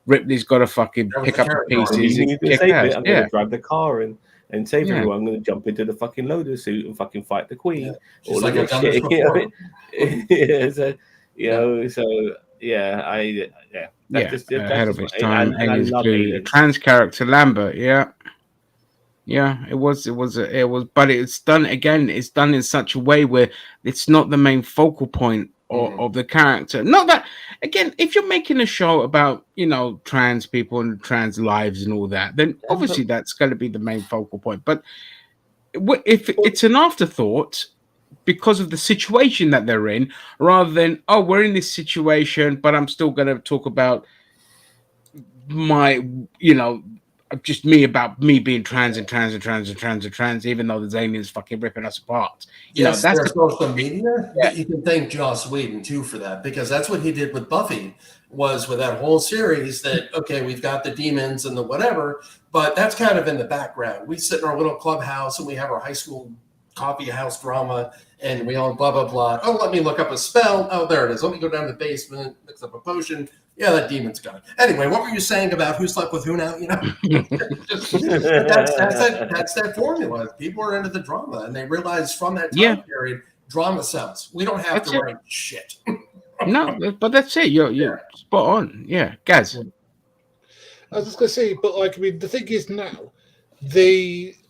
[SPEAKER 1] Ripley's got to fucking pick up the pieces.
[SPEAKER 2] I'm going to drive the car and save everyone. I'm going to jump into the fucking loader suit and fucking fight the queen.
[SPEAKER 4] She's like, I've done this before.
[SPEAKER 1] Ahead of its time. A trans character, Lambert. Yeah, it was, but it's done again. It's done in such a way where it's not the main focal point of the character. Not that, again, if you're making a show about, you know, trans people and trans lives and all that, then obviously that's going to be the main focal point. But if it's an afterthought because of the situation that they're in, rather than, oh, we're in this situation, but I'm still going to talk about my, you know, just me being trans, even though there's aliens fucking ripping us apart.
[SPEAKER 4] Yes, there's social media. Yeah. You can thank Joss Whedon too for that, because that's what he did with Buffy, was with that whole series that, okay, we've got the demons and the whatever, but that's kind of in the background. We sit in our little clubhouse and we have our high school coffee house drama, and we all blah, blah, blah. Oh, let me look up a spell. Oh, there it is. Let me go down to the basement, mix up a potion. Yeah, that demon's gone. Anyway, what were you saying about who slept with who now? You know, that's that formula. People are into the drama, and they realize from that time period, drama sells. We don't have to write shit.
[SPEAKER 1] No, but that's it. You're spot on. Yeah, Gaz.
[SPEAKER 3] I was just going to say, but like, I mean, the thing is now,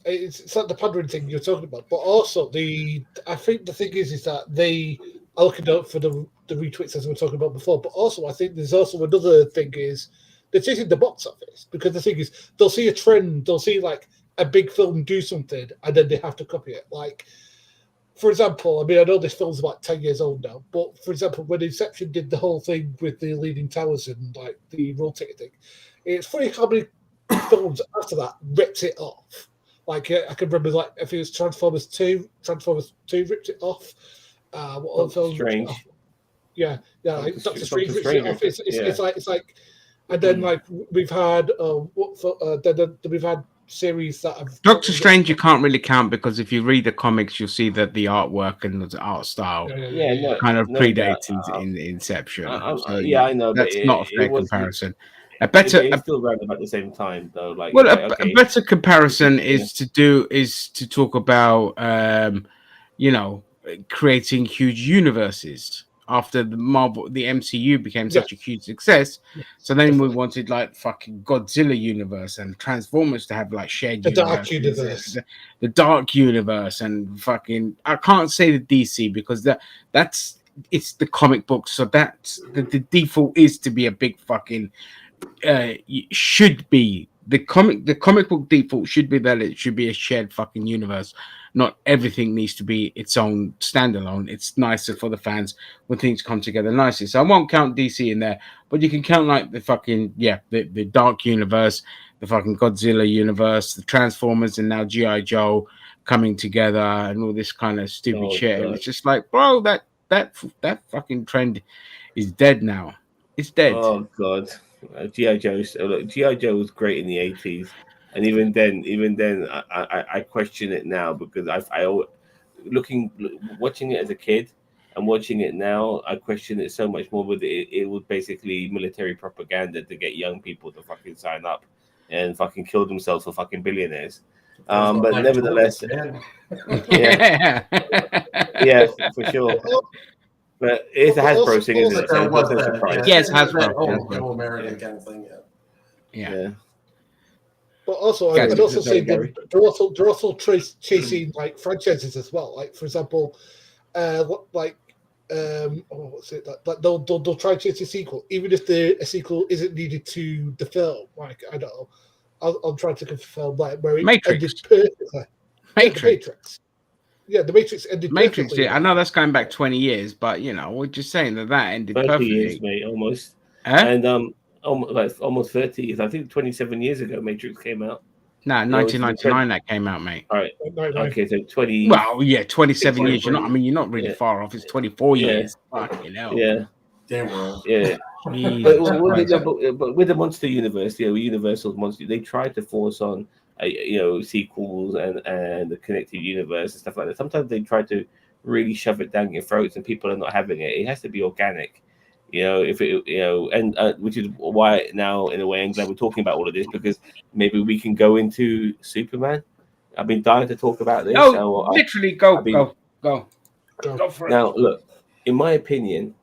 [SPEAKER 3] it's like the pandering thing you're talking about, but also I think the thing is that they are looking out for the retweets as we were talking about before, but also I think there's also another thing is they're chasing the box office, because the thing is they'll see a trend, they'll see like a big film do something, and then they have to copy it. Like, for example, I mean, I know this film's about 10 years old now, but for example, when Inception did the whole thing with the Leaning Towers and like the rotating thing, it's funny how many films after that ripped it off. Like, I can remember, like, if it was Transformers 2 ripped it off. What other film?
[SPEAKER 2] Strange.
[SPEAKER 3] Yeah, like Doctor Strange ripped it off. It's like, and then like we've had we've had series that have
[SPEAKER 1] Doctor Strange. You can't really count, because if you read the comics, you'll see that the artwork and the art style kind of predated in Inception.
[SPEAKER 2] I know.
[SPEAKER 1] That's not a fair comparison.
[SPEAKER 2] It's still around about the same time, though. Like,
[SPEAKER 1] well, a better comparison is to talk about, you know, creating huge universes after the MCU became such a huge success. So then we wanted like fucking Godzilla universe and Transformers to have like shared
[SPEAKER 3] the dark universe,
[SPEAKER 1] the dark universe, and fucking, I can't say the DC because it's the comic book, so that's the default is to be a big fucking should be the comic book default should be that it should be a shared fucking universe. Not everything needs to be its own standalone. It's nicer for the fans when things come together nicely. So I won't count DC in there, but you can count like the fucking the Dark Universe, the fucking Godzilla universe, the Transformers, and now G.I. Joe coming together and all this kind of stupid shit. And it's just like, bro, that fucking trend is dead now. It's dead.
[SPEAKER 2] Oh god. G.I. Joe. Look, G.I. Joe was great in the 80s, and even then, I question it now because watching it as a kid and watching it now, I question it so much more. But it was basically military propaganda to get young people to fucking sign up and fucking kill themselves for fucking billionaires. But nevertheless, yeah, for sure. But it's a Hasbro thing, isn't it? So it wasn't a surprise.
[SPEAKER 1] Yes, Hasbro.
[SPEAKER 4] Oh, American kind of thing.
[SPEAKER 1] Yeah.
[SPEAKER 3] But also, I'd also say they're also chasing like franchises as well. Like for example, what's it? Like they'll try to chase a sequel, even if a sequel isn't needed to the film. Like I don't know, I'm trying to confirm like where it ended perfectly. Matrix. Yeah, the Matrix ended.
[SPEAKER 1] Matrix, yeah, I know that's going back 20 years, but we're just saying that ended
[SPEAKER 2] 30
[SPEAKER 1] perfectly.
[SPEAKER 2] years, mate, almost. And almost 30 years. I think 27 years ago, Matrix came out.
[SPEAKER 1] No, 1999 that came out, mate.
[SPEAKER 2] All right. Okay, so 20.
[SPEAKER 1] Well, yeah, 27 years. You're not really far off. It's 24 years. Fucking hell.
[SPEAKER 2] Yeah.
[SPEAKER 4] Damn world.
[SPEAKER 2] Yeah. But with the Monster Universe, Universal's Monster, they tried to force on sequels and the connected universe and stuff like that. Sometimes they try to really shove it down your throats and people are not having it. It has to be organic, if it, and which is why now in a way I'm glad we're talking about all of this, because maybe we can go into Superman. I've been dying to talk about this.
[SPEAKER 1] No, literally go for it.
[SPEAKER 2] Now look, in my opinion,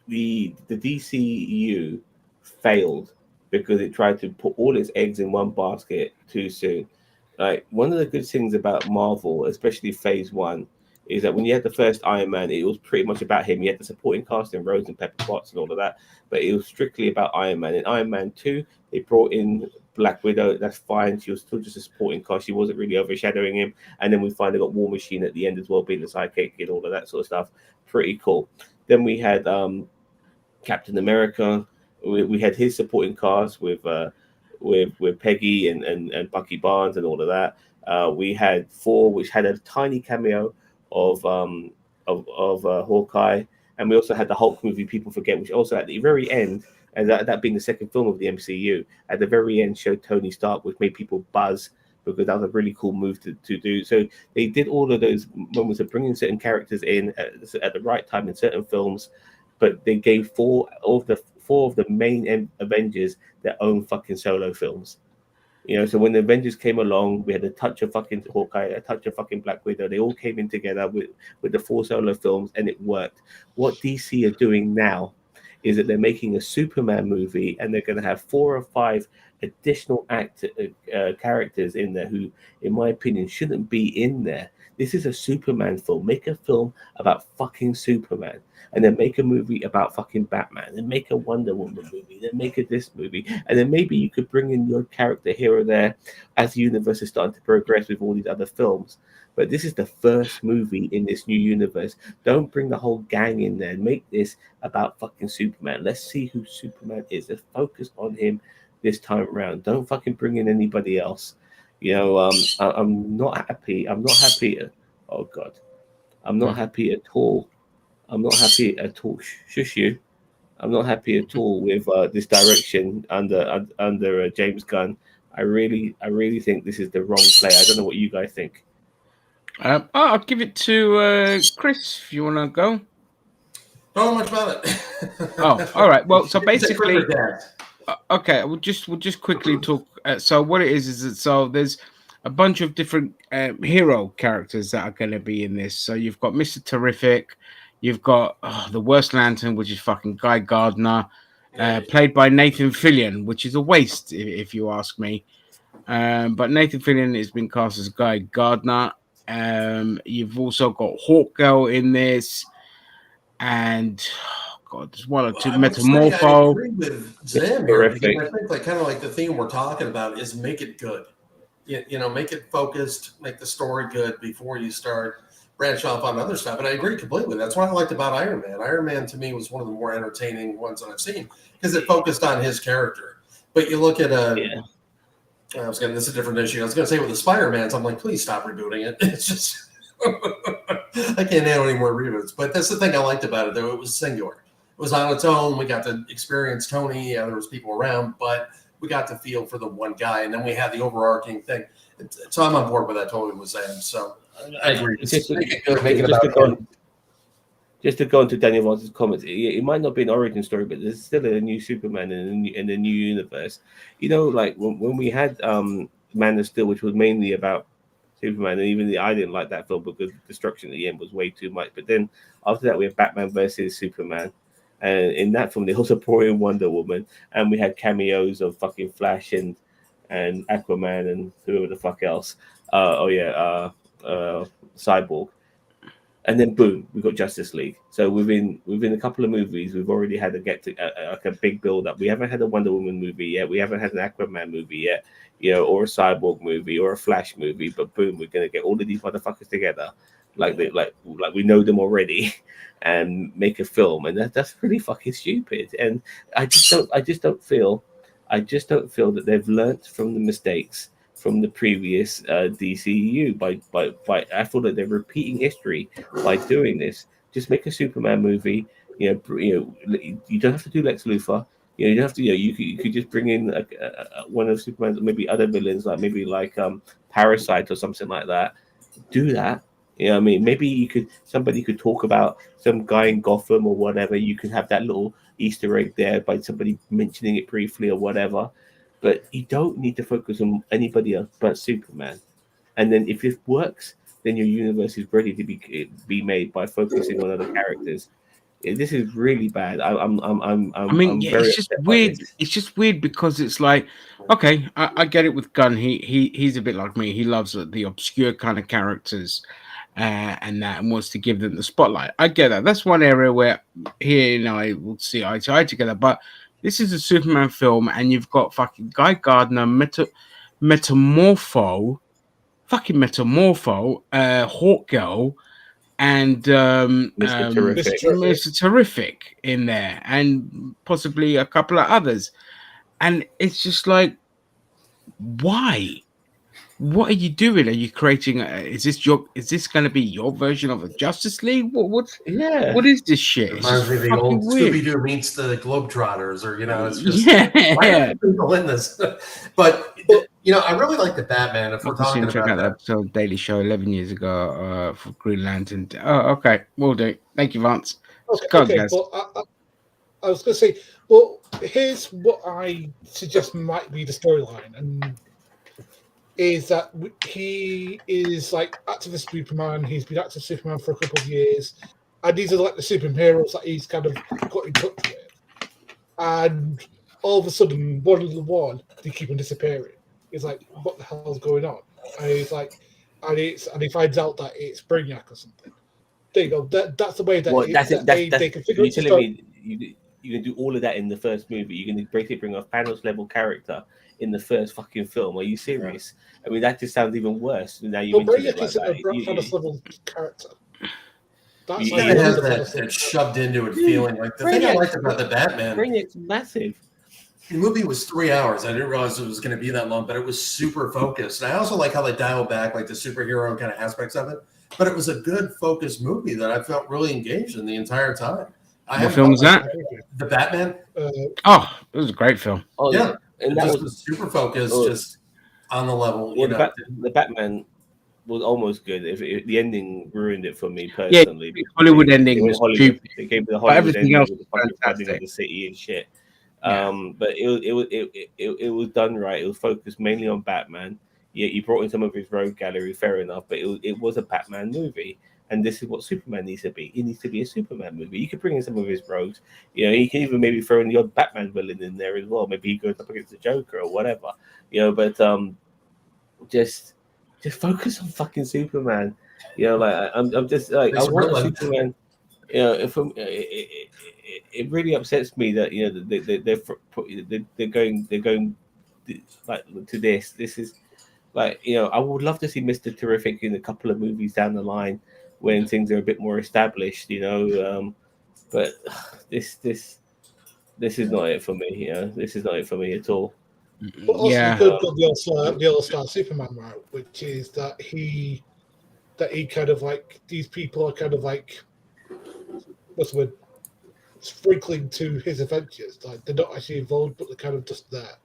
[SPEAKER 2] the DCU failed because it tried to put all its eggs in one basket too soon. Like, one of the good things about Marvel, especially Phase 1, is that when you had the first Iron Man, it was pretty much about him. You had the supporting cast in Rose and Pepper Potts and all of that, but it was strictly about Iron Man. In Iron Man 2, they brought in Black Widow. That's fine. She was still just a supporting cast. She wasn't really overshadowing him. And then we finally got War Machine at the end as well, being the sidekick and all of that sort of stuff. Pretty cool. Then we had Captain America. We had his supporting cast with Peggy and Bucky Barnes and all of that. We had Thor, which had a tiny cameo of Hawkeye, and we also had the Hulk movie People Forget, which also at the very end, and that being the second film of the MCU, at the very end showed Tony Stark, which made people buzz because that was a really cool move to do. So they did all of those moments of bringing certain characters in at the right time in certain films, but they gave four of the main Avengers their own fucking solo films. So when the Avengers came along, we had a touch of fucking Hawkeye, a touch of fucking Black Widow. They all came in together with the 4 solo films, and it worked. What DC are doing now is that they're making a Superman movie, and they're going to have 4 or 5 additional characters in there who, in my opinion, shouldn't be in there. This is a Superman film. Make a film about fucking Superman, and then make a movie about fucking Batman, and make a Wonder Woman movie, then make this movie, and then maybe you could bring in your character here or there as the universe is starting to progress with all these other films. But this is the first movie in this new universe. Don't bring the whole gang in there. Make this about fucking Superman. Let's see who Superman is. Let's focus on him this time around. Don't fucking bring in anybody else. I'm not happy. Oh God, I'm not happy at all. I'm not happy at all. Shush you. I'm not happy at all with this direction under James Gunn. I really think this is the wrong play. I don't know what you guys think.
[SPEAKER 1] I'll give it to Chris if you want to go.
[SPEAKER 4] Don't know much about it.
[SPEAKER 1] Oh, all right. Well, so basically, okay, we'll just quickly talk. So what it is that so there's a bunch of different hero characters that are going to be in this. So you've got Mr. Terrific, you've got the Worst Lantern, which is fucking Guy Gardner, played by Nathan Fillion, which is a waste if you ask me. But Nathan Fillion has been cast as Guy Gardner. You've also got Hawkgirl in this, and God, there's one or two.
[SPEAKER 4] I would say I
[SPEAKER 1] Metamorpho.
[SPEAKER 4] agree with Zim here, because I think like kind of like the theme we're talking about is make it good. You know, make it focused, make the story good before you start branch off on other stuff. And I agree completely. That's what I liked about Iron Man. Iron Man to me was one of the more entertaining ones that I've seen because it focused on his character. But you look at this is a different issue. I was going to say with the Spider-Mans, I'm like, please stop rebooting it. It's just I can't handle any more reboots. But that's the thing I liked about it, though. It was singular. It was on its own. We got to experience Tony. Yeah, there was people around, but we got to feel for the one guy, and then we had the overarching thing. So I'm on board with that totally with Sam. So I agree. Just
[SPEAKER 2] to go into Daniel Ross's comments, it might not be an origin story, but there's still a new Superman in the new universe. You know, like when we had Man of Steel, which was mainly about Superman, and even I didn't like that film because Destruction at the end was way too much. But then after that, we have Batman versus Superman. And in that film, they also brought in Wonder Woman, and we had cameos of fucking Flash and Aquaman and whoever the fuck else. Cyborg, and then boom, we got Justice League. So within a couple of movies, we've already had a big build up. We haven't had a Wonder Woman movie yet. We haven't had an Aquaman movie yet, or a Cyborg movie or a Flash movie. But boom, we're gonna get all of these motherfuckers together, like we know them already, and make a film, and that's pretty fucking stupid. And I just don't feel that they've learnt from the mistakes from the previous DCEU by I feel that they're repeating history by doing this. Just make a Superman movie. You don't have to do Lex Luthor. You don't have to. You could just bring in one of Superman's maybe other villains, like Parasite or something like that. Do that. You know what I mean? Maybe somebody could talk about some guy in Gotham or whatever. You could have that little Easter egg there by somebody mentioning it briefly or whatever. But you don't need to focus on anybody else but Superman. And then if it works, then your universe is ready to be made by focusing on other characters. This is really bad.
[SPEAKER 1] It's just weird. It's just weird because it's like, okay, I get it with Gunn. He's a bit like me. He loves the obscure kind of characters. And wants to give them the spotlight. I get that. That's one area where he and I will see eye to eye together. But this is a Superman film, and you've got fucking Guy Gardner, Metamorpho, Hawkgirl, and Mr. Terrific in there, and possibly a couple of others. And it's just like, why? What are you doing? Are you creating? Is this going to be your version of a Justice League? What is this shit?
[SPEAKER 4] It reminds me of the old Scooby-Doo meets the Globetrotters, or it's just why are people in this? But I really like the Batman. If we're talking about that
[SPEAKER 1] episode Daily Show 11 years ago for Green Lantern. Oh, okay, we'll do. Thank you, Vance.
[SPEAKER 3] Okay, guys. But I was going to say, well, here's what I suggest might be the storyline, and is that he is like activist Superman. He's been active Superman for a couple of years, and these are like the superheroes that he's kind of got in touch with. And all of a sudden, one, they keep on disappearing. He's like, "What the hell's going on?" And he's like, and he finds out that it's Brainiac or something. There you go. That's the way that they can figure it out.
[SPEAKER 2] You can do all of that in the first movie. You can basically bring a Thanos level character in the first fucking film. Are you serious? Yeah. I mean, that just sounds even worse. Now you mention it like that.
[SPEAKER 3] Thanos level character.
[SPEAKER 4] That's you gotta have that shoved into it feeling like the thing I liked about the Batman.
[SPEAKER 2] Brainiac's massive.
[SPEAKER 4] The movie was 3 hours. I didn't realize it was going to be that long, but it was super focused. And I also like how they dialed back like the superhero kind of aspects of it. But it was a good focused movie that I felt really engaged in the entire time.
[SPEAKER 1] What film was that?
[SPEAKER 4] The Batman.
[SPEAKER 1] It was a great film.
[SPEAKER 2] Oh
[SPEAKER 4] yeah, and that was super focused, just on the level.
[SPEAKER 2] Well, the Batman was almost good. If the ending ruined it for me personally.
[SPEAKER 1] Yeah, Hollywood ending was stupid.
[SPEAKER 2] It gave me the Hollywood ending else with the fucking flooding of the city and shit. Yeah. But it was done right. It was focused mainly on Batman. Yeah, he brought in some of his rogue gallery, fair enough, but it was a Batman movie. And this is what Superman needs to be. It needs to be a Superman movie. You could bring in some of his rogues. You can even maybe throw in the odd Batman villain in there as well. Maybe he goes up against the Joker or whatever. But just focus on fucking Superman. I'm just like, I want Superman. it really upsets me that they're going like to this. This is like I would love to see Mr. Terrific in a couple of movies down the line when things are a bit more established. But this is not it for me. This is not it for me at all.
[SPEAKER 3] But also you could go the All-Star Superman route, which is that he kind of like these people are kind of like what's the word, sprinkling to his adventures. Like they're not actually involved, but they're kind of just there.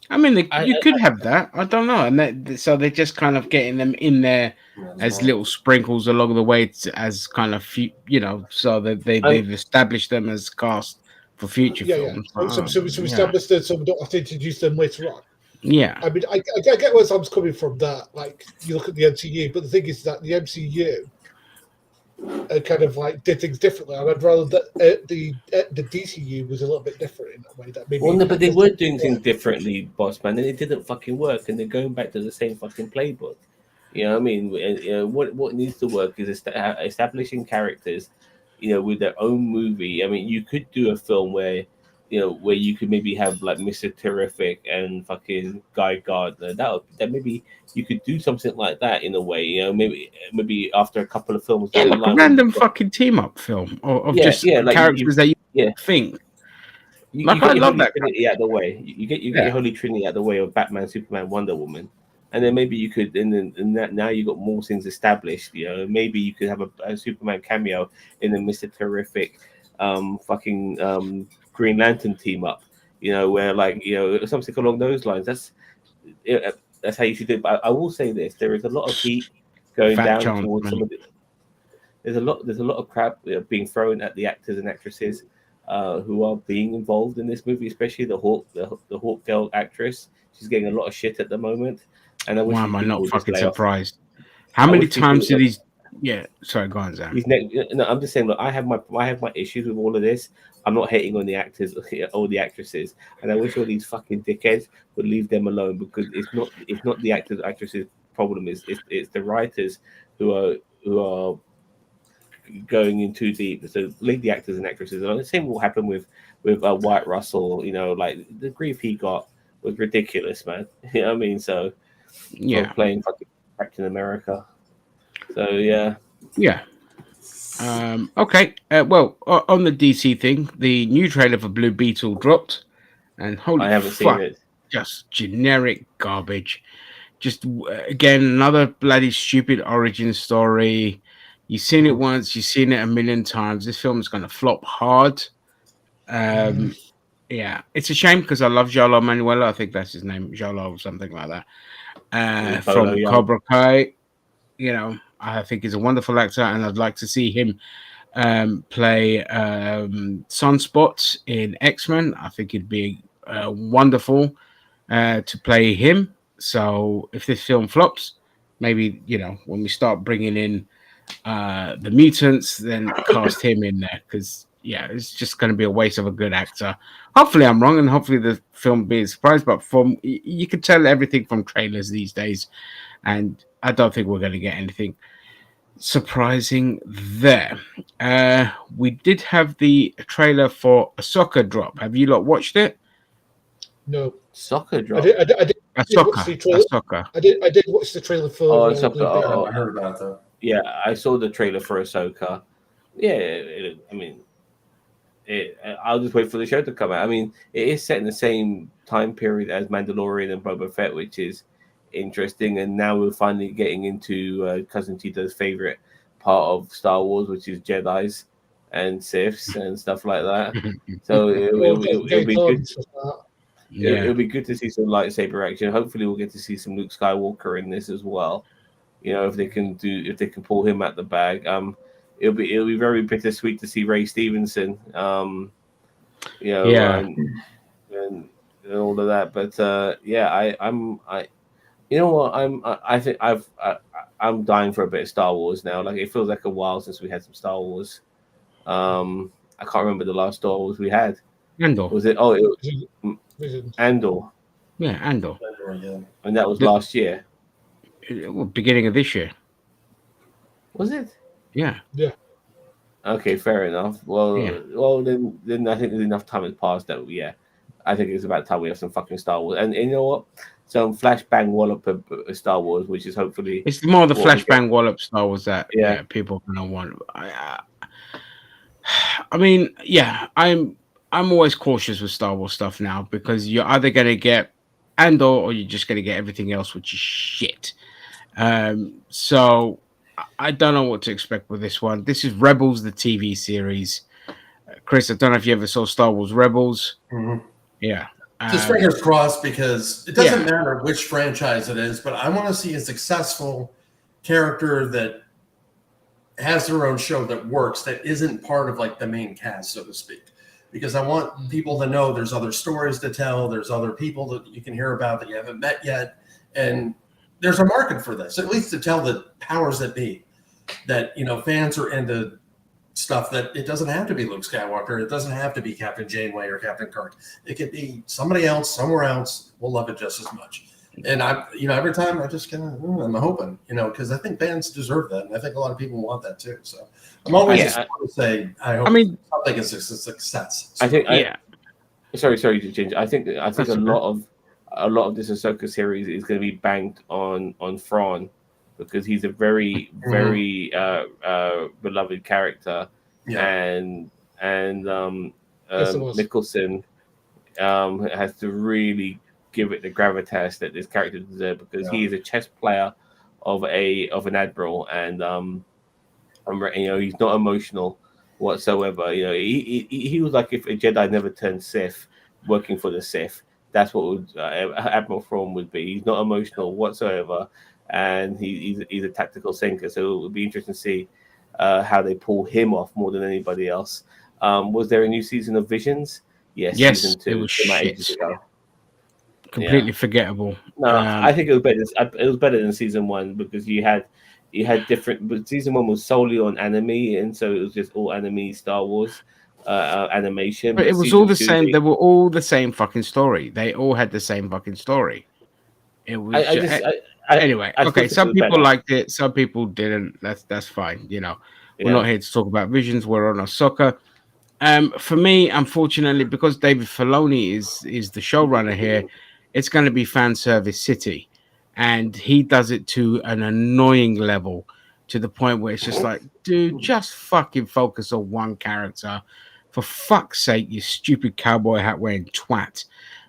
[SPEAKER 1] I mean, you could have that. I don't know, and so they're just kind of getting them in there as little sprinkles along the way, as kind of so that they've established them as cast for future films.
[SPEAKER 3] Yeah. So we established them, so we don't have to introduce them later on.
[SPEAKER 1] Yeah,
[SPEAKER 3] I mean, I get where Sam's coming from. That like you look at the MCU, but the thing is that the MCU kind of like did things differently, and I'd rather that the DCU was a little bit different in that way. That maybe
[SPEAKER 2] but they were doing things differently, boss man, and it didn't fucking work, and they're going back to the same fucking playbook. You know what I mean? What needs to work is establishing characters, with their own movie. I mean, you could do a film where you could maybe have like Mr. Terrific and fucking Guy Gardner. That maybe you could do something like that in a way. Maybe after a couple of films down the line,
[SPEAKER 1] a random fucking team up film of just characters that you think. I love that.
[SPEAKER 2] Trinity out of the way. You get your Holy Trinity out of the way of Batman, Superman, Wonder Woman, and then maybe you could. And now you got more things established. Maybe you could have a Superman cameo in the Mr. Terrific, Green Lantern team up, where something along those lines. That's how you should do it. But I will say this: there is a lot of heat going down towards some of it. There's a lot of crap being thrown at the actors and actresses who are being involved in this movie, especially the Hawk Girl actress. She's getting a lot of shit at the moment, and
[SPEAKER 1] why am I not fucking surprised? How many times did these? Yeah, sorry, go on, Zam.
[SPEAKER 2] No, I'm just saying. Look, I have my issues with all of this. I'm not hating on the actors or the actresses, and I wish all these fucking dickheads would leave them alone, because it's not the actors actresses problem. It's the writers who are going in too deep. So leave the actors and actresses alone. The same will happen with Wyatt Russell. Like the grief he got was ridiculous, man. You know what I mean? So playing fucking Captain America. So yeah.
[SPEAKER 1] Okay. Well, on the DC thing, the new trailer for Blue Beetle dropped, and I haven't seen it. Just generic garbage. Just again, another bloody stupid origin story. You've seen it once, you've seen it a million times. This film is going to flop hard. Yeah, it's a shame because I love Jolo Manuela. I think that's his name, Jolo or something like that. From Cobra Kai. I think he's a wonderful actor, and I'd like to see him play Sunspot in X-Men. I think it'd be wonderful to play him. So if this film flops, maybe when we start bringing in the mutants, then cast him in there, because it's just going to be a waste of a good actor. Hopefully I'm wrong, and hopefully the film be a surprise, but you can tell everything from trailers these days, and I don't think we're going to get anything surprising there. We did have the trailer for Ahsoka drop. Have you lot watched it?
[SPEAKER 3] No.
[SPEAKER 2] Ahsoka drop?
[SPEAKER 3] I did watch the trailer.
[SPEAKER 1] Ahsoka.
[SPEAKER 3] I did watch the trailer for
[SPEAKER 2] Ahsoka.
[SPEAKER 4] I heard about that.
[SPEAKER 2] Yeah, I saw the trailer for Ahsoka. Yeah, I'll just wait for the show to come out. I mean, it is set in the same time period as Mandalorian and Boba Fett, which is interesting. And now we're finally getting into Cousin Tito's favorite part of Star Wars, which is Jedis and Siths and stuff like that. So it'll be good. It'll be good to see some lightsaber action. Hopefully, we'll get to see some Luke Skywalker in this as well. If they can pull him out the bag. It'll be very bittersweet to see Ray Stevenson. And all of that. But I'm dying for a bit of Star Wars now. Like, it feels like a while since we had some Star Wars. I can't remember the last Star Wars we had.
[SPEAKER 1] Andor.
[SPEAKER 2] Was it? Oh, it was Andor.
[SPEAKER 1] Yeah, Andor.
[SPEAKER 2] And that was last year.
[SPEAKER 1] Beginning of this year.
[SPEAKER 2] Was it?
[SPEAKER 1] Yeah.
[SPEAKER 2] Okay, fair enough. Well, then I think there's enough time has passed that I think it's about time we have some fucking Star Wars. And you know what? Some flashbang wallop of Star Wars, which is hopefully
[SPEAKER 1] it's more the flashbang wallop Star Wars that people gonna want. I mean, I'm always cautious with Star Wars stuff now because you're either gonna get Andor or you're just gonna get everything else, which is shit. So I don't know what to expect with this one. This is Rebels, the TV series. Chris, I don't know if you ever saw Star Wars Rebels.
[SPEAKER 4] Mm-hmm.
[SPEAKER 1] Yeah.
[SPEAKER 4] Just fingers crossed, because it doesn't matter which franchise it is, but I want to see a successful character that has their own show that works, that isn't part of like the main cast, so to speak. Because I want people to know there's other stories to tell, there's other people that you can hear about that you haven't met yet, and there's a market for this, at least to tell the powers that be that, you know, fans are into stuff that it doesn't have to be Luke Skywalker. It doesn't have to be Captain Janeway or Captain Kirk. It could be somebody else, somewhere else. We'll love it just as much. And every time I just I'm hoping, because I think fans deserve that. And I think a lot of people want that too. So I'm always to say, I hope something is a success. So,
[SPEAKER 2] I think, sorry to change. I think a lot of this Ahsoka series is going to be banked on Thrawn, because he's a very beloved character, and Nicholson has to really give it the gravitas that this character deserves, because he is a chess player of an admiral, and he's not emotional whatsoever. He was like if a Jedi never turned Sith, working for the Sith. That's what Admiral Thrawn would be. He's not emotional whatsoever, and he's a tactical thinker. So it would be interesting to see how they pull him off more than anybody else. Was there a new season of Visions? Yes, season 2.
[SPEAKER 1] It was shit. Completely forgettable.
[SPEAKER 2] No, I think it was better. It was better than season 1, because you had different. But season 1 was solely on anime, and so it was just all anime Star Wars animation.
[SPEAKER 1] But it was all the same. They were all the same fucking story. They all had the same fucking story. It was anyway. Okay, some people liked it, some people didn't. That's fine. We're not here to talk about Visions. We're on Ahsoka. For me, unfortunately, because David Filoni is the showrunner here, it's going to be fan service city, and he does it to an annoying level, to the point where it's just like, dude, just fucking focus on one character, for fuck's sake, you stupid cowboy hat wearing twat.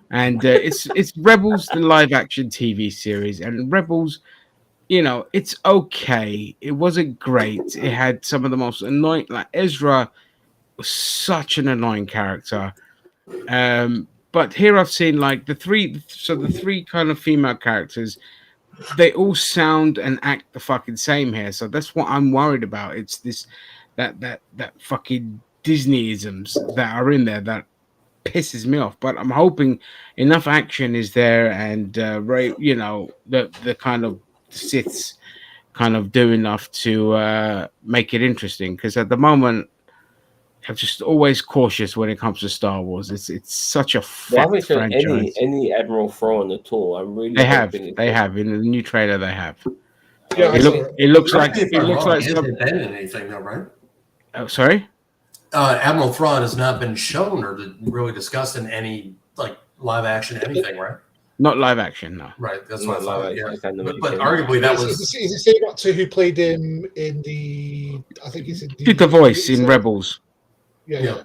[SPEAKER 1] And it's Rebels, the live action TV series, and Rebels, it's okay. It wasn't great. It had some of the most annoying, like Ezra was such an annoying character. But here I've seen like the three kind of female characters, they all sound and act the fucking same here. So that's what I'm worried about. It's that fucking Disneyisms that are in there that pisses me off. But I'm hoping enough action is there, and the kind of Siths kind of do enough to make it interesting. Because at the moment, I'm just always cautious when it comes to Star Wars. It's such a fucked franchise.
[SPEAKER 2] Any Admiral Thrawn at all. I'm really.
[SPEAKER 1] They have in the new trailer. They have. Yeah, it looks like
[SPEAKER 4] something. Anything though, right?
[SPEAKER 1] Oh, sorry.
[SPEAKER 4] Admiral Thrawn has not been shown or really discussed in any like live action anything, right?
[SPEAKER 1] Not live action, no.
[SPEAKER 4] Right, that's what I thought. Yeah. But arguably that was.
[SPEAKER 3] Is it the same actor who played him in the? I think he's in
[SPEAKER 1] the voice in Rebels.
[SPEAKER 3] Yeah.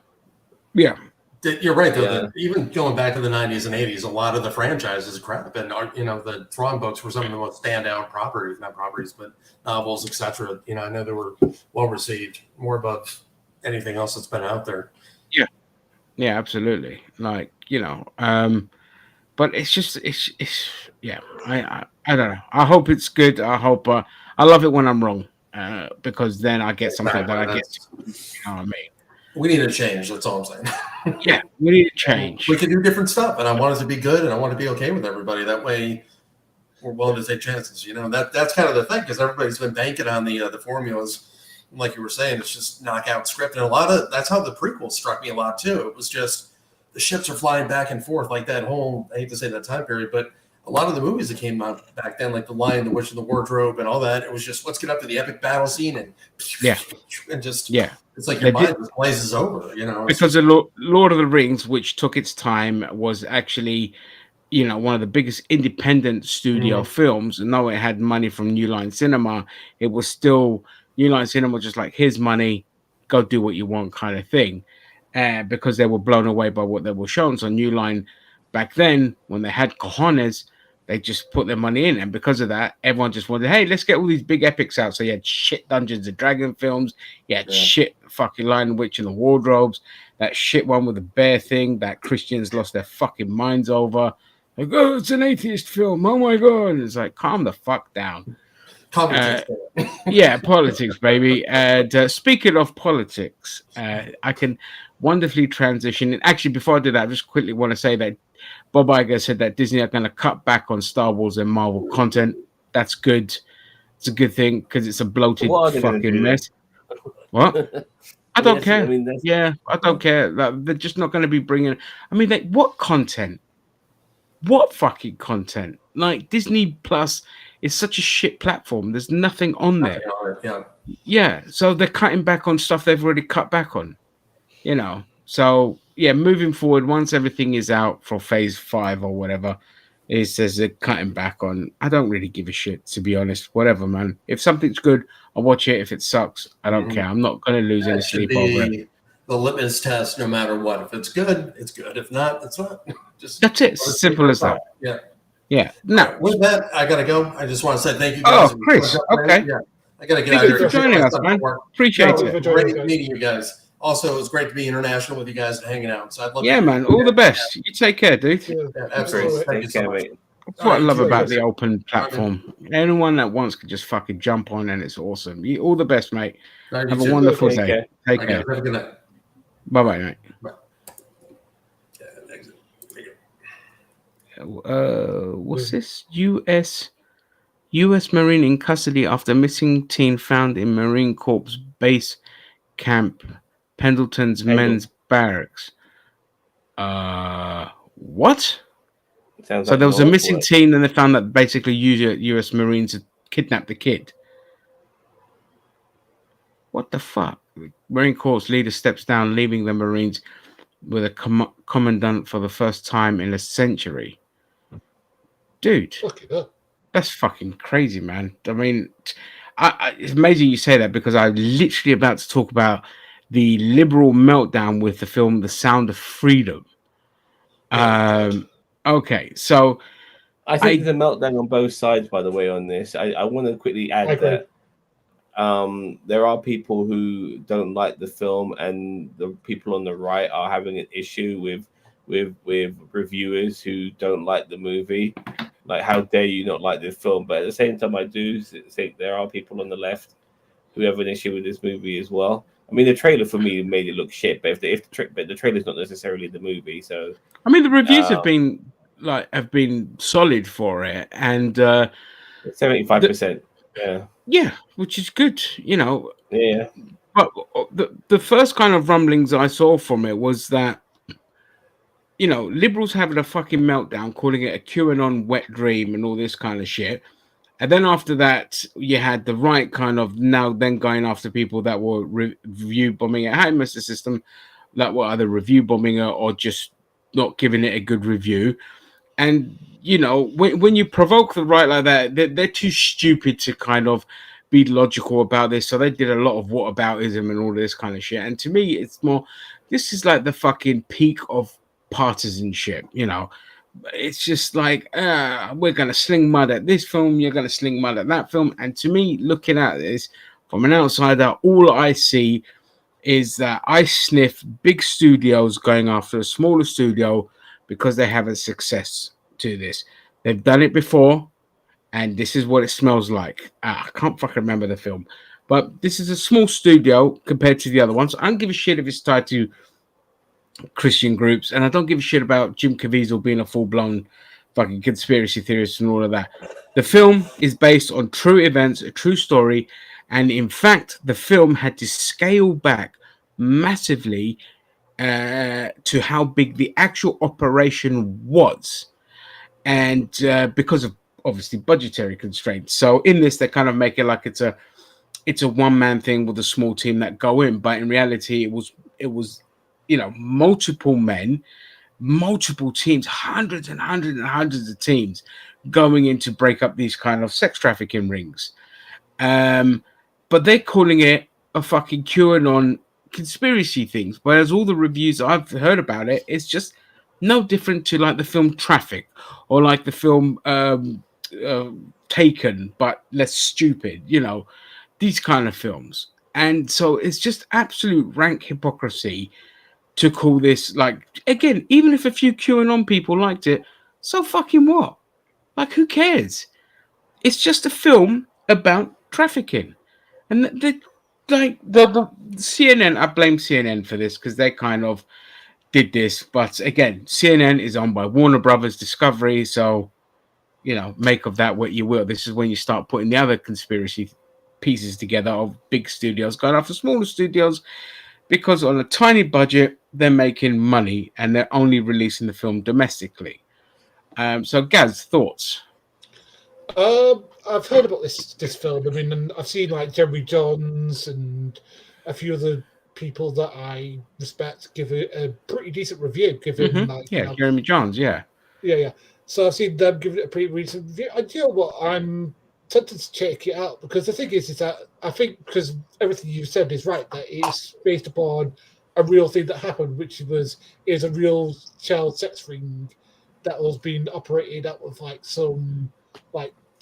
[SPEAKER 4] You're right, though. Yeah. Even going back to the 90s and 80s, a lot of the franchises crap, and the Thrawn books were some of the most standout properties, but novels, etc. I know they were well received, more above anything else that's been out there.
[SPEAKER 1] Yeah, absolutely. Like but it's just I don't know. I hope it's good. I hope I love it when I'm wrong, because then I get something that I get. You know what I mean?
[SPEAKER 4] We need a change. That's all I'm saying.
[SPEAKER 1] Yeah, we need a change.
[SPEAKER 4] We can do different stuff, and I want it to be good, and I want to be okay with everybody. That way, we're willing to take chances. That's kind of the thing, because everybody's been banking on the formulas. Like you were saying, it's just knockout script, and that's how the prequel struck me a lot too. It was just the ships are flying back and forth, like that whole. I hate to say that time period, but a lot of the movies that came out back then, like The Lion, The Witch, and the Wardrobe, and all that, it was just let's get up to the epic battle scene and just It's like your mind just glazes over, you know.
[SPEAKER 1] Because the Lord of the Rings, which took its time, was actually, you know, one of the biggest independent studio films. And though it had money from New Line Cinema, it was still New Line Cinema, just like, here's money, go do what you want kind of thing. Because they were blown away by what they were shown. So New Line back then, when they had cojones, they just put their money in. And because of that, everyone just wanted, hey, let's get all these big epics out. So you had shit Dungeons and Dragons films, you had shit fucking Lion, Witch and the Wardrobes, that shit one with the bear thing that Christians lost their fucking minds over. Like, oh, it's an atheist film. Oh my God. And it's like, calm the fuck down. Yeah, politics, baby. And speaking of politics, I can wonderfully transition. And actually, before I do that, I just quickly want to say that Bob Iger said that Disney are going to cut back on Star Wars and Marvel content. That's good. It's a good thing because it's a bloated fucking mess. What? I don't care. I mean, I don't care. They're just not going to be bringing. I mean, like, what content? What fucking content? Like, Disney Plus is such a shit platform. There's nothing on there. Yeah. So they're cutting back on stuff they've already cut back on. You know. So yeah, moving forward, once everything is out for phase 5 or whatever, it says they're cutting back on. I don't really give a shit, to be honest. Whatever, man. If something's good, I'll watch it. If it sucks, I don't care. I'm not going to lose any sleep over it.
[SPEAKER 4] The litmus test, no matter what. If it's good, it's good. If not, it's not. Just
[SPEAKER 1] that's it. Simple as that.
[SPEAKER 4] Yeah.
[SPEAKER 1] Yeah. No.
[SPEAKER 4] With that, I gotta go. I just want to say thank you guys.
[SPEAKER 1] Oh, Chris. Okay.
[SPEAKER 4] Yeah. I gotta get out of here.
[SPEAKER 1] Thank you for joining us, man. Appreciate it.
[SPEAKER 4] Great meeting you guys. Also, it was great to be international with you guys and hanging out. So I'd love
[SPEAKER 1] man. All the best. You take care, dude.
[SPEAKER 2] Yeah, absolutely. Thank you so much.
[SPEAKER 1] That's what I love about the open platform. Anyone that wants could just fucking jump on, and it's awesome. All the best, mate. Have a wonderful day. Take care.
[SPEAKER 4] Have a good night.
[SPEAKER 1] Bye-bye, mate.
[SPEAKER 4] Bye.
[SPEAKER 1] What's this? U.S. Marine in custody after missing teen found in Marine Corps base camp, Pendleton's men's barracks. What? So there was a missing teen, and they found that basically U.S. Marines had kidnapped the kid. What the fuck? Marine Corps leader steps down, leaving the Marines with a commandant for the first time in a century. Dude, that's fucking crazy, man. I mean, it's amazing you say that because I'm literally about to talk about the liberal meltdown with the film The Sound of Freedom. Okay, so
[SPEAKER 2] I think there's a meltdown on both sides, by the way, on this. I want to quickly add that there are people who don't like the film, and the people on the right are having an issue with reviewers who don't like the movie. Like, how dare you not like this film? But at the same time, I do think there are people on the left who have an issue with this movie as well. I mean, the trailer for me made it look shit, but the trailer's not necessarily the movie. So
[SPEAKER 1] I mean, the reviews have been solid for it, and
[SPEAKER 2] 75%.
[SPEAKER 1] Yeah, which is good, you know.
[SPEAKER 2] Yeah.
[SPEAKER 1] But the first kind of rumblings I saw from it was that, you know, liberals having a fucking meltdown, calling it a QAnon wet dream and all this kind of shit. And then after that, you had the right kind of now then going after people that were review bombing it. Hey, Mr. System, that were either review bombing it or just not giving it a good review. And, you know, when you provoke the right like that, they're too stupid to kind of be logical about this. So they did a lot of whataboutism and all this kind of shit. And to me, it's more, this is like the fucking peak of partisanship, you know. It's just like, we're going to sling mud at this film, you're going to sling mud at that film. And to me, looking at this from an outsider, all I see is that I sniff big studios going after a smaller studio because they have a success to this. They've done it before, and this is what it smells like. I can't fucking remember the film, but this is a small studio compared to the other ones. I don't give a shit if it's tied to Christian groups, and I don't give a shit about Jim Caviezel being a full-blown fucking conspiracy theorist and all of that. The film is based on true events, a true story, and in fact, the film had to scale back massively to how big the actual operation was, and because of obviously budgetary constraints. So in this, they kind of make it like it's it's a one-man thing with a small team that go in, but in reality, it was multiple men, multiple teams, hundreds and hundreds and hundreds of teams going in to break up these kind of sex trafficking rings. But they're calling it a fucking QAnon conspiracy things, whereas all the reviews I've heard about it, it's just no different to like the film Traffic or like the film Taken, but less stupid, these kind of films. And so it's just absolute rank hypocrisy to call this, like, again, even if a few QAnon people liked it, so fucking what? Like, who cares? It's just a film about trafficking. And the CNN, I blame CNN for this because they kind of did this. But again, CNN is owned by Warner Brothers Discovery. So, make of that what you will. This is when you start putting the other conspiracy pieces together of big studios going after smaller studios because on a tiny budget, they're making money and they're only releasing the film domestically. So, Gaz, thoughts?
[SPEAKER 3] I've heard about this film. I mean, I've seen like Jeremy Johns and a few other people that I respect give it a pretty decent review.
[SPEAKER 1] Jeremy Johns, yeah.
[SPEAKER 3] So I've seen them give it a pretty recent review. And you know what? I'm tempted to check it out because the thing is that I think because everything you said is right, that it's based upon a real thing that happened, which is a real child sex ring that was being operated out of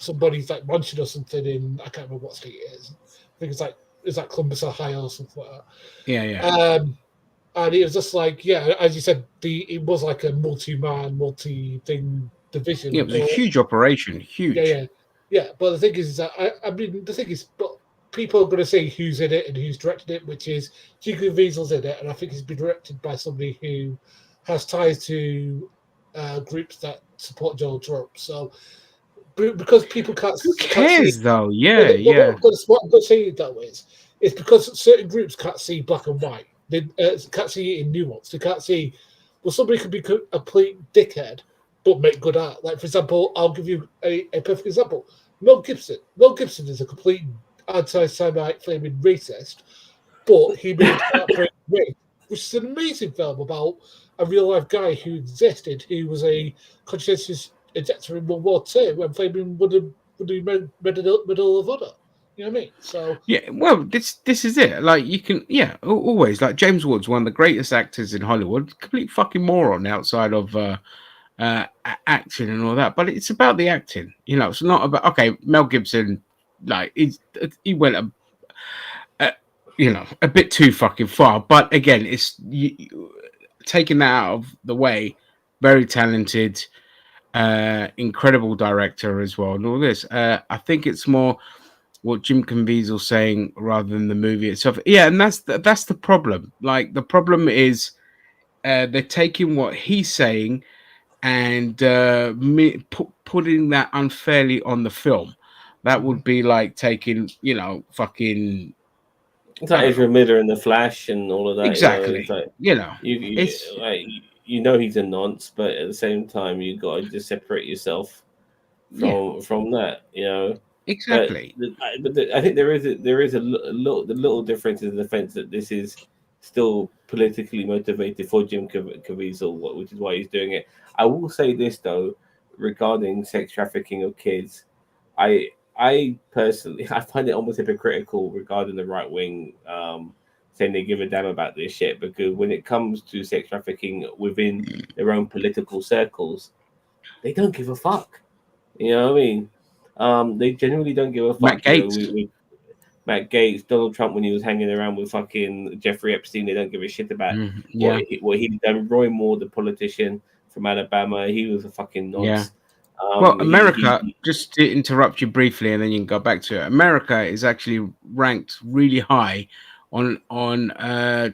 [SPEAKER 3] somebody's like mansion or something in, I can't remember what state it is. I think it's like Columbus, Ohio or something like that.
[SPEAKER 1] Yeah.
[SPEAKER 3] And it was just like, as you said, it was like a multi-thing division.
[SPEAKER 1] Yeah, it was a huge operation, huge.
[SPEAKER 3] Yeah. But the thing is that but people are going to say who's in it and who's directed it, which is Jim Caviezel's in it, and I think it's been directed by somebody who has ties to groups that support Donald Trump. So because people can't.
[SPEAKER 1] Who cares though? Yeah.
[SPEAKER 3] What I'm going to say though is because certain groups can't see black and white. They can't see it in nuance. They can't see. Well, somebody could be a complete dickhead, but make good art. Like for example, I'll give you a perfect example. Mel Gibson. Mel Gibson is a complete anti-Semite flaming racist, but he made Heartbreak Ring, which is an amazing film about a real life guy who existed, who was a conscientious ejector in World War II when flaming would be Medal of Honor. You know what I mean? So
[SPEAKER 1] yeah, well, this is it. Like you can, always like James Woods, one of the greatest actors in Hollywood, complete fucking moron outside of acting and all that. But it's about the acting. It's not about Mel Gibson. Like he went a bit too fucking far. But again, it's taking that out of the way. Very talented, incredible director as well, and all this. I think it's more what Jim Caviezel's saying rather than the movie itself. Yeah, and that's the problem. Like the problem is they're taking what he's saying and putting that unfairly on the film. That would be like taking, fucking.
[SPEAKER 2] It's like Ezra Miller and The Flash and all of that.
[SPEAKER 1] Exactly.
[SPEAKER 2] He's a nonce, but at the same time, you got to just separate yourself from that.
[SPEAKER 1] Exactly.
[SPEAKER 2] But I think there is a little difference in the sense that this is still politically motivated for Jim Caviezel, which is why he's doing it. I will say this though, regarding sex trafficking of kids, I personally I find it almost hypocritical regarding the right wing saying they give a damn about this shit, because when it comes to sex trafficking within their own political circles, they don't give a fuck. You know what I mean? They genuinely don't give a fuck. Matt Gaetz, Donald Trump, when he was hanging around with fucking Jeffrey Epstein, they don't give a shit about what he'd done. Roy Moore, the politician from Alabama, he was a fucking nonce.
[SPEAKER 1] Yeah. Well, America, just to interrupt you briefly, and then you can go back to it. America is actually ranked really high on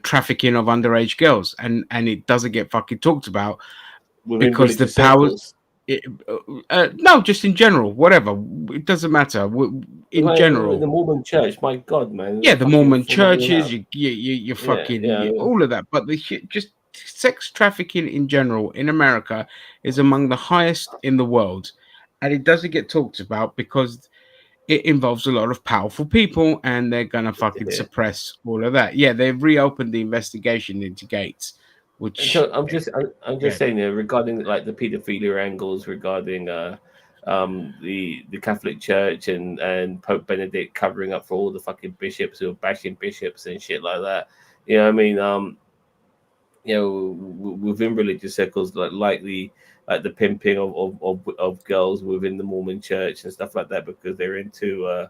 [SPEAKER 1] trafficking of underage girls, and it doesn't get fucking talked about because the powers. No, just in general, whatever. It doesn't matter. In general,
[SPEAKER 2] the Mormon Church, my God, man.
[SPEAKER 1] Yeah, the Mormon churches, you fucking all of that. But just sex trafficking in general in America is among the highest in the world, and it doesn't get talked about because it involves a lot of powerful people, and they're gonna fucking suppress all of that. Yeah, they've reopened the investigation into Gates, which
[SPEAKER 2] so I'm just saying regarding like the pedophilia angles regarding the Catholic Church and Pope Benedict covering up for all the fucking bishops who are bashing bishops and shit like that. You know what I mean? Within religious circles, like the pimping of girls within the Mormon Church and stuff like that, because they're into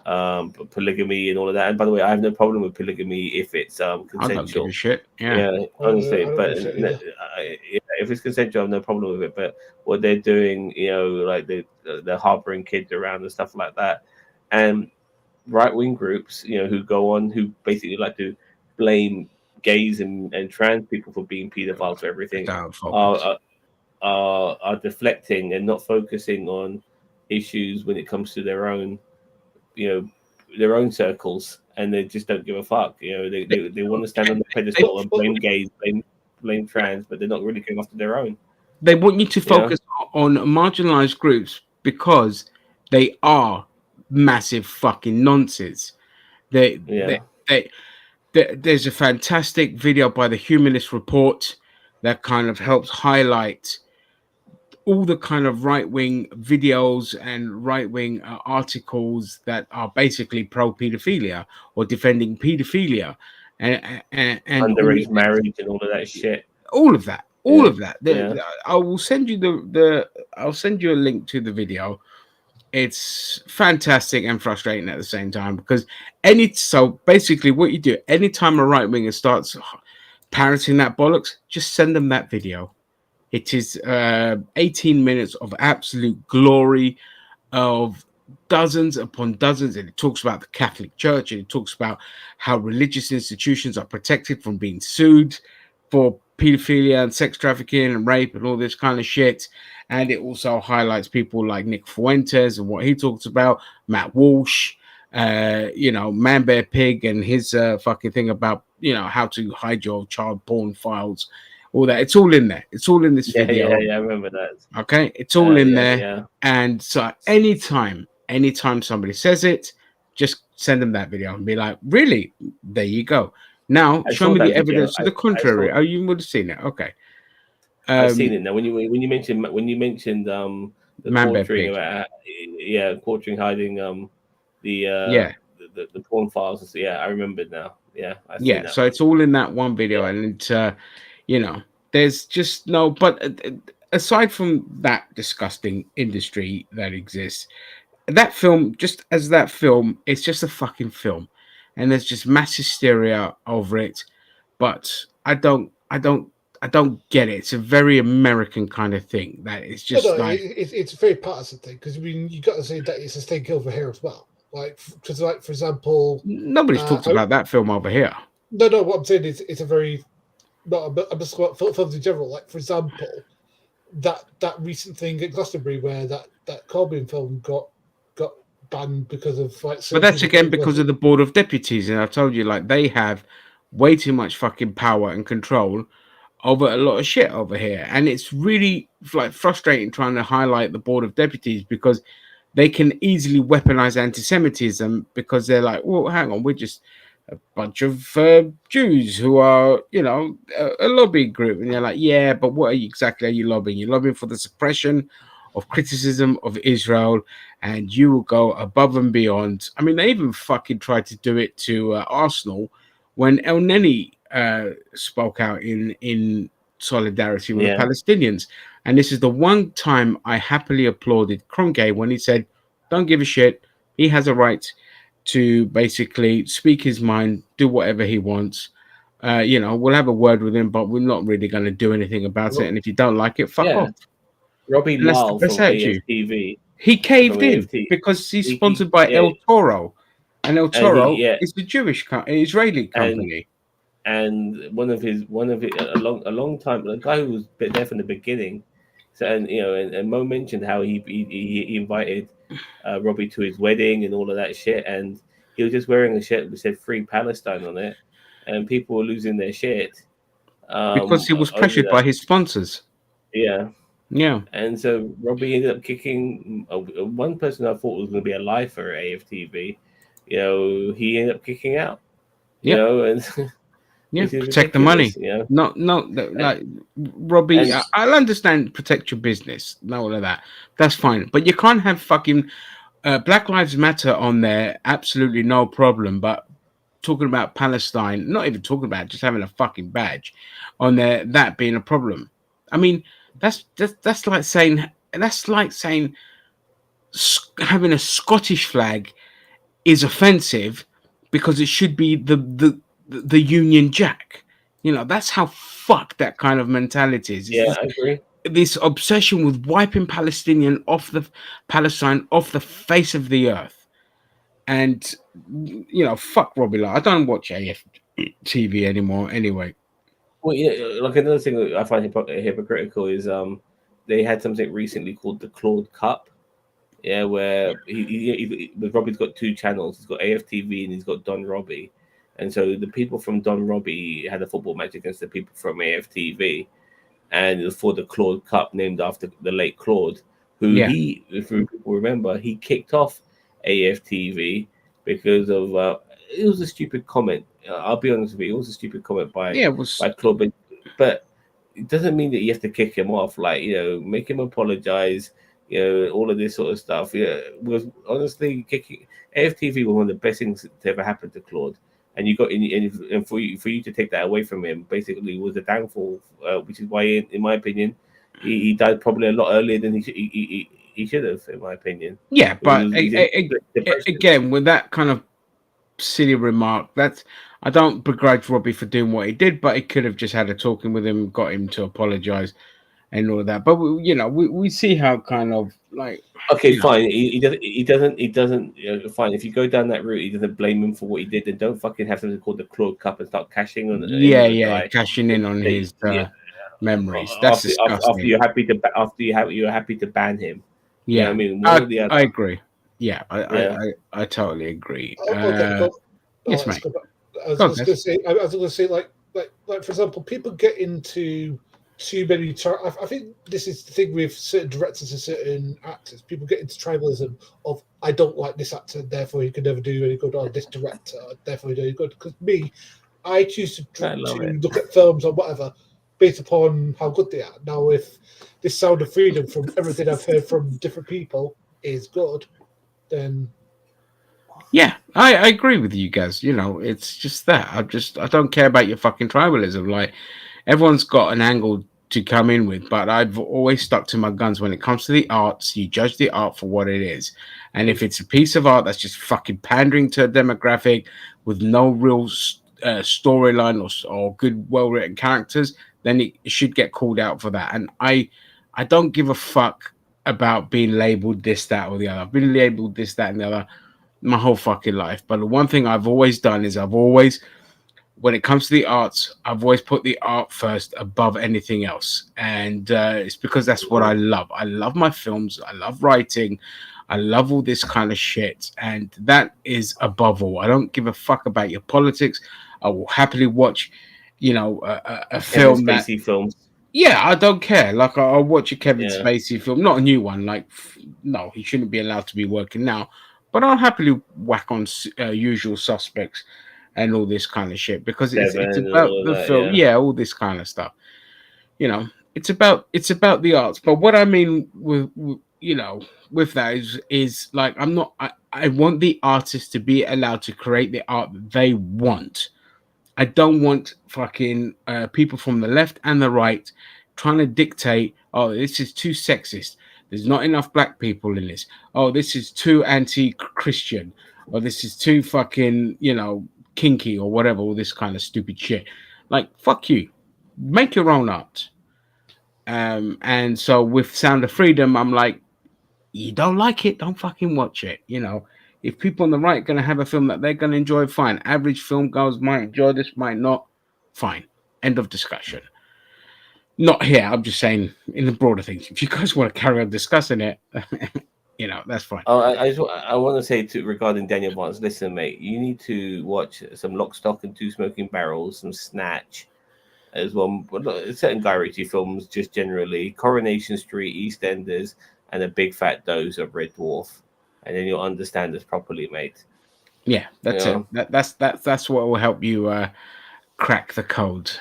[SPEAKER 2] polygamy and all of that. And by the way, I have no problem with polygamy if it's consensual.
[SPEAKER 1] I don't give a shit.
[SPEAKER 2] Honestly, but if it's consensual, I have no problem with it. But what they're doing, like they're harboring kids around and stuff like that, and right-wing groups, who go on, who basically like to blame gays and trans people for being pedophiles for everything, are deflecting and not focusing on issues when it comes to their own circles, and they just don't give a fuck. They want to stand on the pedestal and blame gays, blame trans, but they're not really going after their own.
[SPEAKER 1] They want you to focus on marginalized groups because they are massive fucking nonsense. There's a fantastic video by the Humanist Report that kind of helps highlight all the kind of right-wing videos and right-wing articles that are basically pro-pedophilia or defending pedophilia and
[SPEAKER 2] underage marriage and all of that shit.
[SPEAKER 1] All of that. I will send you I'll send you a link to the video. It's fantastic and frustrating at the same time, because so basically what you do anytime a right-winger starts parroting that bollocks, just send them that video. It is 18 minutes of absolute glory, of dozens upon dozens, and it talks about the Catholic Church, and it talks about how religious institutions are protected from being sued for pedophilia and sex trafficking and rape and all this kind of shit. And it also highlights people like Nick Fuentes and what he talks about, Matt Walsh, Man Bear Pig and his fucking thing about how to hide your child porn files, all that. It's all in there. It's all in this video.
[SPEAKER 2] Yeah, I remember that.
[SPEAKER 1] Okay, it's all in there. Yeah. And so anytime somebody says it, just send them that video and be like, really? There you go. Now, show me the evidence to the contrary. Oh, you would have seen it. Okay.
[SPEAKER 2] I've seen it now. When you mentioned the quartering about quartering hiding the porn files. Yeah, I remember now. Yeah.
[SPEAKER 1] So it's all in that one video, and there's just no. But aside from that disgusting industry that exists, that film, just as that film, it's just a fucking film, and there's just mass hysteria over it. But I don't get it. It's a very American kind of thing. That it's just
[SPEAKER 3] it's a very partisan thing, because you got to say that it's a stink over here as well. Because for example,
[SPEAKER 1] nobody's talked about that film over here.
[SPEAKER 3] No. What I'm saying is, it's a very I'm just about films in general. Like, for example, that recent thing at Glastonbury where that Corbyn film got banned because of but
[SPEAKER 1] that's again because of the Board of Deputies, and I told you, they have way too much fucking power and control over a lot of shit over here, and it's really frustrating trying to highlight the Board of Deputies, because they can easily weaponize anti-Semitism, because they're like, well, hang on, we're just a bunch of Jews who are, a lobbying group, and they're like, yeah, but what exactly are you lobbying? You're lobbying for the suppression of criticism of Israel, and you will go above and beyond. I mean, they even fucking tried to do it to Arsenal when El Neni spoke out in solidarity with the Palestinians. And this is the one time I happily applauded Kroenke when he said, don't give a shit. He has a right to basically speak his mind, do whatever he wants. We'll have a word with him, but we're not really going to do anything about it. And if you don't like it, fuck off.
[SPEAKER 2] Robbie Lyle from AFTV.
[SPEAKER 1] He caved in because he's sponsored by El Toro. And El Toro is the Israeli company.
[SPEAKER 2] And one of a long time, the guy who was there from the beginning. So, and Mo mentioned how he invited Robbie to his wedding and all of that shit, and he was just wearing a shirt that said "Free Palestine" on it, and people were losing their shit
[SPEAKER 1] because he was pressured by his sponsors.
[SPEAKER 2] Yeah,
[SPEAKER 1] Yeah.
[SPEAKER 2] And so Robbie ended up kicking one person I thought was going to be a lifer at AFTV. You know, he ended up kicking out. You
[SPEAKER 1] Yep.
[SPEAKER 2] know, and
[SPEAKER 1] Yeah,
[SPEAKER 2] which is
[SPEAKER 1] protect the money.
[SPEAKER 2] ridiculous. You
[SPEAKER 1] No,
[SPEAKER 2] know,
[SPEAKER 1] like Robbie,
[SPEAKER 2] and
[SPEAKER 1] I'll understand protect your business, no all of that. That's fine, but you can't have fucking Black Lives Matter on there. Absolutely no problem. But talking about Palestine, not even talking about it, just having a fucking badge on there, that being a problem. I mean, that's like saying having a Scottish flag is offensive because it should be the Union Jack. You know, that's how fucked that kind of mentality is. It's
[SPEAKER 2] yeah, I agree.
[SPEAKER 1] this obsession with wiping Palestine off the face of the earth. And you know, fuck Robbie Lyle. I don't watch AFTV anymore anyway.
[SPEAKER 2] Well, yeah, like another thing that I find hypocritical is they had something recently called the Claude Cup. Yeah, where Robbie's got two channels. He's got AFTV and he's got Don Robbie. And so the people from Don Robbie had a football match against the people from AFTV, and it was for the Claude Cup, named after the late Claude, who if people remember, he kicked off AFTV because of it was a stupid comment. I'll be honest with you, it was a stupid comment by Claude, but it doesn't mean that you have to kick him off. Like, you know, make him apologize. You know, all of this sort of stuff. Yeah, was honestly kicking AFTV was one of the best things to ever happen to Claude. And you got and for you to take that away from him, basically was a downfall. Which is why, in my opinion, he died probably a lot earlier than he should have, in my opinion.
[SPEAKER 1] Yeah, but again, with that kind of silly remark, I don't begrudge Robbie for doing what he did, but he could have just had a talking with him, got him to apologize and all that. But we see how kind of like
[SPEAKER 2] okay, fine. He doesn't. Fine. If you go down that route, he doesn't blame him for what he did. Then don't fucking have something called the Claude Cup and start cashing on.
[SPEAKER 1] Cashing in on his memories. That's disgusting.
[SPEAKER 2] After you're happy to ban him.
[SPEAKER 1] Yeah,
[SPEAKER 2] I mean,
[SPEAKER 1] I agree. Yeah, I totally agree. Yes, mate.
[SPEAKER 3] I was going to say, like for example, people get into too many. I think this is the thing with certain directors and certain actors. People get into tribalism of I don't like this actor, therefore he could never do any good, or this director, therefore he do any good. Because I choose to look at films or whatever based upon how good they are. Now, if this Sound of Freedom, from everything I've heard from different people, is good, then
[SPEAKER 1] yeah, I agree with you guys. You know, it's just that I don't care about your fucking tribalism. Like, everyone's got an angle to come in with, but I've always stuck to my guns when it comes to the arts. You judge the art for what it is, and if it's a piece of art that's just fucking pandering to a demographic with no real storyline or good, well-written characters, then it should get called out for that. And I don't give a fuck about being labeled this, that, or the other. I've been labeled this, that, and the other my whole fucking life. But the one thing I've always done is when it comes to the arts, I've always put the art first above anything else. And it's because that's what I love. I love my films. I love writing. I love all this kind of shit. And that is above all. I don't give a fuck about your politics. I will happily watch, a film.
[SPEAKER 2] Films.
[SPEAKER 1] Yeah, I don't care. Like, I'll watch a Kevin Spacey film, not a new one. Like, no, he shouldn't be allowed to be working now. But I'll happily whack on Usual Suspects and all this kind of shit because it's about the film. Yeah, all this kind of stuff. It's about the arts. But what I mean with that is like, I want the artists to be allowed to create the art that they want. I don't want fucking people from the left and the right trying to dictate, oh, this is too sexist. There's not enough black people in this. Oh, this is too anti-Christian. Or this is too fucking, kinky or whatever, all this kind of stupid shit. Like, fuck you. Make your own art. And so with Sound of Freedom, I'm like, you don't like it, don't fucking watch it. If people on the right are going to have a film that they're going to enjoy, fine. Average film goers might enjoy this, might not. Fine. End of discussion. Not here. I'm just saying in the broader things. If you guys want to carry on discussing it, that's fine.
[SPEAKER 2] I want to say regarding Daniel Barnes, listen, mate, you need to watch some Lock, Stock, and Two Smoking Barrels, some Snatch, as well. But certain Guy Ritchie films, just generally, Coronation Street, EastEnders, and a big fat dose of Red Dwarf, and then you'll understand it's properly made.
[SPEAKER 1] Yeah, that's it. That's what will help you crack the code.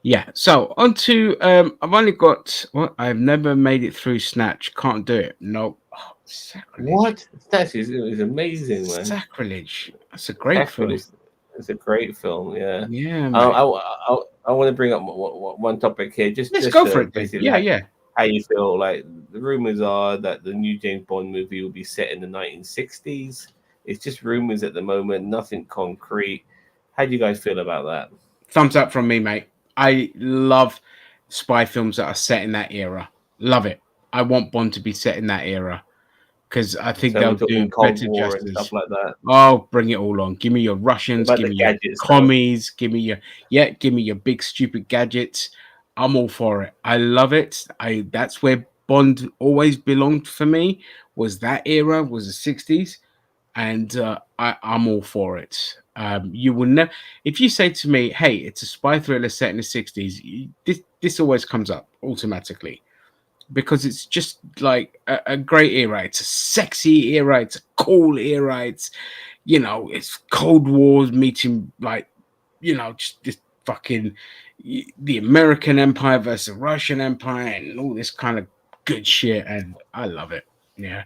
[SPEAKER 1] Yeah. So on to I've only got I've never made it through Snatch. Can't do it. Nope. Oh, sacrilege.
[SPEAKER 2] What? Snatch is amazing, man.
[SPEAKER 1] Sacrilege. That's a great film.
[SPEAKER 2] It's a great film. Yeah.
[SPEAKER 1] Yeah.
[SPEAKER 2] I want to bring up one topic here. Let's
[SPEAKER 1] go for it.
[SPEAKER 2] Basically,
[SPEAKER 1] yeah.
[SPEAKER 2] How you feel? Like the rumors are that the new James Bond movie will be set in the 1960s. It's just rumors at the moment, nothing concrete. How do you guys feel about that?
[SPEAKER 1] Thumbs up from me, mate. I love spy films that are set in that era. Love it. I want Bond to be set in that era because I think they'll do better justice.
[SPEAKER 2] And stuff like that.
[SPEAKER 1] Oh, bring it all on. Give me your Russians, give me your commies, give me your big stupid gadgets. I'm all for it. I love it. That's where Bond always belonged for me. Was that era? Was the 60s? And I'm all for it. You will never, if you say to me, "Hey, it's a spy thriller set in the 60s," this always comes up automatically because it's just like a great era. It's a sexy era. It's a cool era. It's it's Cold War meeting just this fucking the American Empire versus Russian Empire and all this kind of good shit, and I love it. Yeah.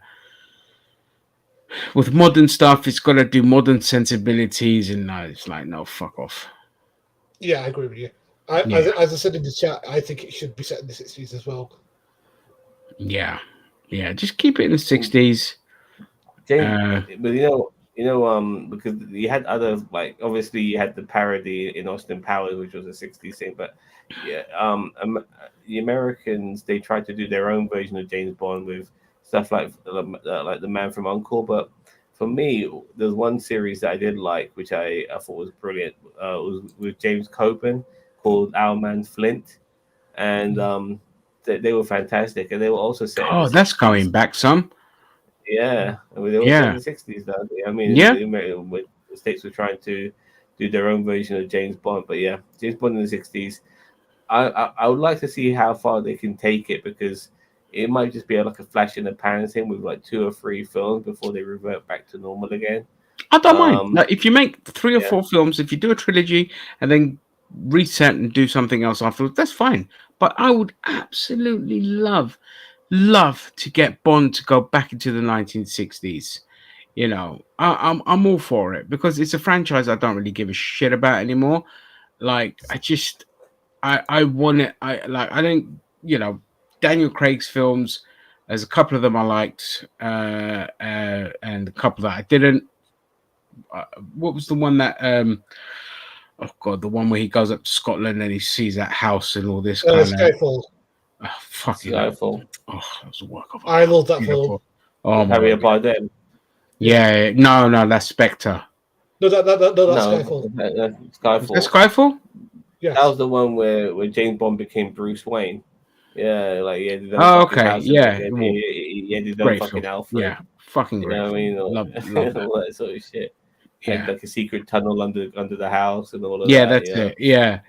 [SPEAKER 1] With modern stuff, it's got to do modern sensibilities, and it's like, no, fuck off.
[SPEAKER 3] Yeah, I agree with you. As I said in the chat, I think it should be set in the 60s as well.
[SPEAKER 1] Yeah, just keep it in the 60s.
[SPEAKER 2] But because you had other, like, obviously you had the parody in Austin Powers, which was a 60s thing, but yeah, the Americans, they tried to do their own version of James Bond with stuff like The Man from U.N.C.L.E. But for me, there's one series that I did like, which I thought was brilliant. It was with James Coburn called Our Man Flint, and they were fantastic, and they were also set.
[SPEAKER 1] Oh, that's going back some.
[SPEAKER 2] Yeah, I mean, they were set in the 60s. Though. I mean, the States were trying to do their own version of James Bond, but yeah, James Bond in the 60s. I would like to see how far they can take it, because it might just be like a flash in the pan thing with like 2 or 3 films before they revert back to normal again.
[SPEAKER 1] I don't mind. Like, if you make 3 or 4 films, if you do a trilogy and then reset and do something else afterwards, that's fine. But I would absolutely love to get Bond to go back into the 1960s. I'm all for it, because it's a franchise I don't really give a shit about anymore. Like, I want it. I don't. Daniel Craig's films, there's a couple of them I liked, and a couple that I didn't. What was the one that? Oh God, the one where he goes up to Scotland and he sees that house and all this.
[SPEAKER 3] Skyfall.
[SPEAKER 1] Fucking
[SPEAKER 2] Skyfall.
[SPEAKER 1] Oh, that was a work of.
[SPEAKER 3] I love that film.
[SPEAKER 2] Oh, Javier Bardem.
[SPEAKER 1] Yeah, no, that's Spectre.
[SPEAKER 3] No, that's Skyfall.
[SPEAKER 2] Skyfall.
[SPEAKER 1] That's Skyfall.
[SPEAKER 3] Yeah,
[SPEAKER 2] that was the one where James Bond became Bruce Wayne. Yeah, like
[SPEAKER 1] okay, yeah.
[SPEAKER 2] He ended up fucking Alfred.
[SPEAKER 1] Yeah, fucking great.
[SPEAKER 2] I mean, love all that sort of shit. Yeah, and like a secret tunnel under the house and all of that.
[SPEAKER 1] Yeah, that's it. Yeah.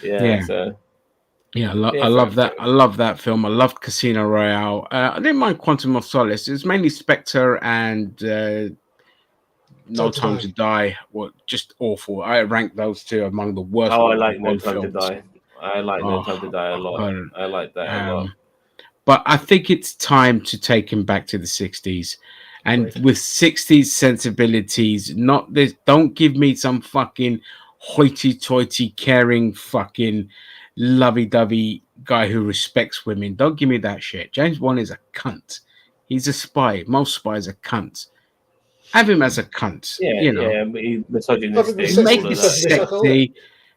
[SPEAKER 2] yeah. So.
[SPEAKER 1] Yeah, I love that. I love that film. I loved Casino Royale. I didn't mind Quantum of Solace. It's mainly Spectre and No Time to Die. Well, just awful. I rank those 2 among the worst.
[SPEAKER 2] Oh, I like No Time to Die. I like No Time to Die a lot. I like that a lot.
[SPEAKER 1] But I think it's time to take him back to the 60s. And with 60s sensibilities, not this. Don't give me some fucking hoity-toity, caring fucking lovey-dovey guy who respects women. Don't give me that shit. James Bond is a cunt. He's a spy. Most spies are cunts. Have him as a cunt.
[SPEAKER 2] Yeah, but he's misogynistic.
[SPEAKER 1] Make it sexy.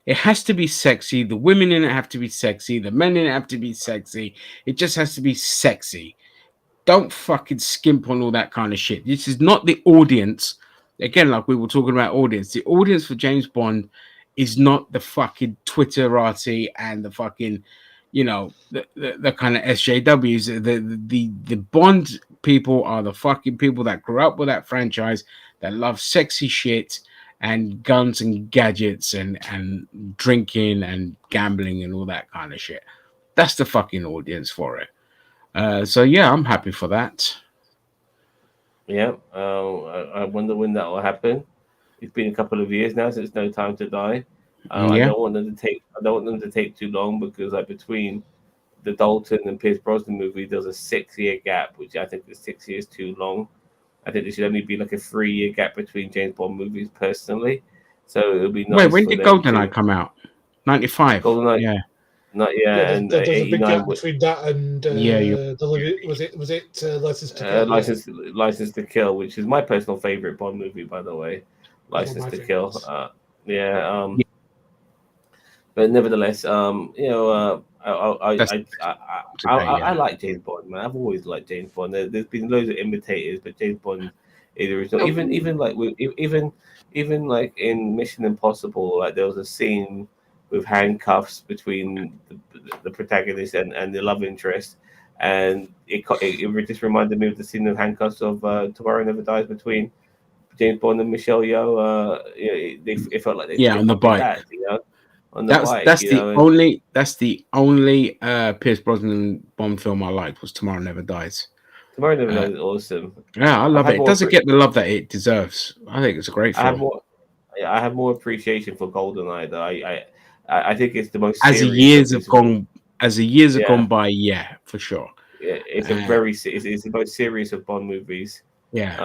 [SPEAKER 1] It has to be sexy. The women in it have to be sexy. The men in it have to be sexy. It just has to be sexy. Don't fucking skimp on all that kind of shit. This is not the audience. Again, like we were talking about audience. The audience for James Bond is not the fucking Twitterati and the fucking, the kind of SJWs. The Bond people are the fucking people that grew up with that franchise, that love sexy shit, and guns and gadgets and drinking and gambling and all that kind of shit. That's the fucking audience for it. So yeah, I'm happy for that.
[SPEAKER 2] Yeah, I wonder when that will happen. It's been a couple of years now since No Time to Die. I don't want them to take. I don't want them to take too long because like between the Dalton and Pierce Brosnan movie, there's a 6-year gap, which I think the 6 years too long. I think there should only be like a 3-year gap between James Bond movies, personally. So it'll be nice.
[SPEAKER 1] Wait, when did GoldenEye come out? 95.
[SPEAKER 2] GoldenEye,
[SPEAKER 1] yeah.
[SPEAKER 2] Not yeah,
[SPEAKER 3] yeah,
[SPEAKER 2] and
[SPEAKER 3] there's a big gap
[SPEAKER 2] was
[SPEAKER 3] between that and was it License to Kill?
[SPEAKER 2] License to Kill, which is my personal favorite Bond movie, by the way. License to Kill. But nevertheless, I like James Bond, man. I've always liked James Bond. There's been loads of imitators, but James Bond is the original. Even like in Mission Impossible, like there was a scene with handcuffs between the protagonist and the love interest, and it just reminded me of the scene of handcuffs of Tomorrow Never Dies between James Bond and Michelle Yeoh. It felt like they
[SPEAKER 1] on the bike.
[SPEAKER 2] That, on
[SPEAKER 1] the bike. That's the only Pierce Brosnan Bond film I liked was Tomorrow Never Dies.
[SPEAKER 2] Tomorrow Never Dies is awesome.
[SPEAKER 1] Yeah, I love it. It doesn't get the love that it deserves. I think it's a great film.
[SPEAKER 2] I have more appreciation for GoldenEye though. I think it's the most
[SPEAKER 1] as the years have gone by. Yeah, for sure.
[SPEAKER 2] Yeah, it's it's the most serious of Bond movies.
[SPEAKER 1] Yeah,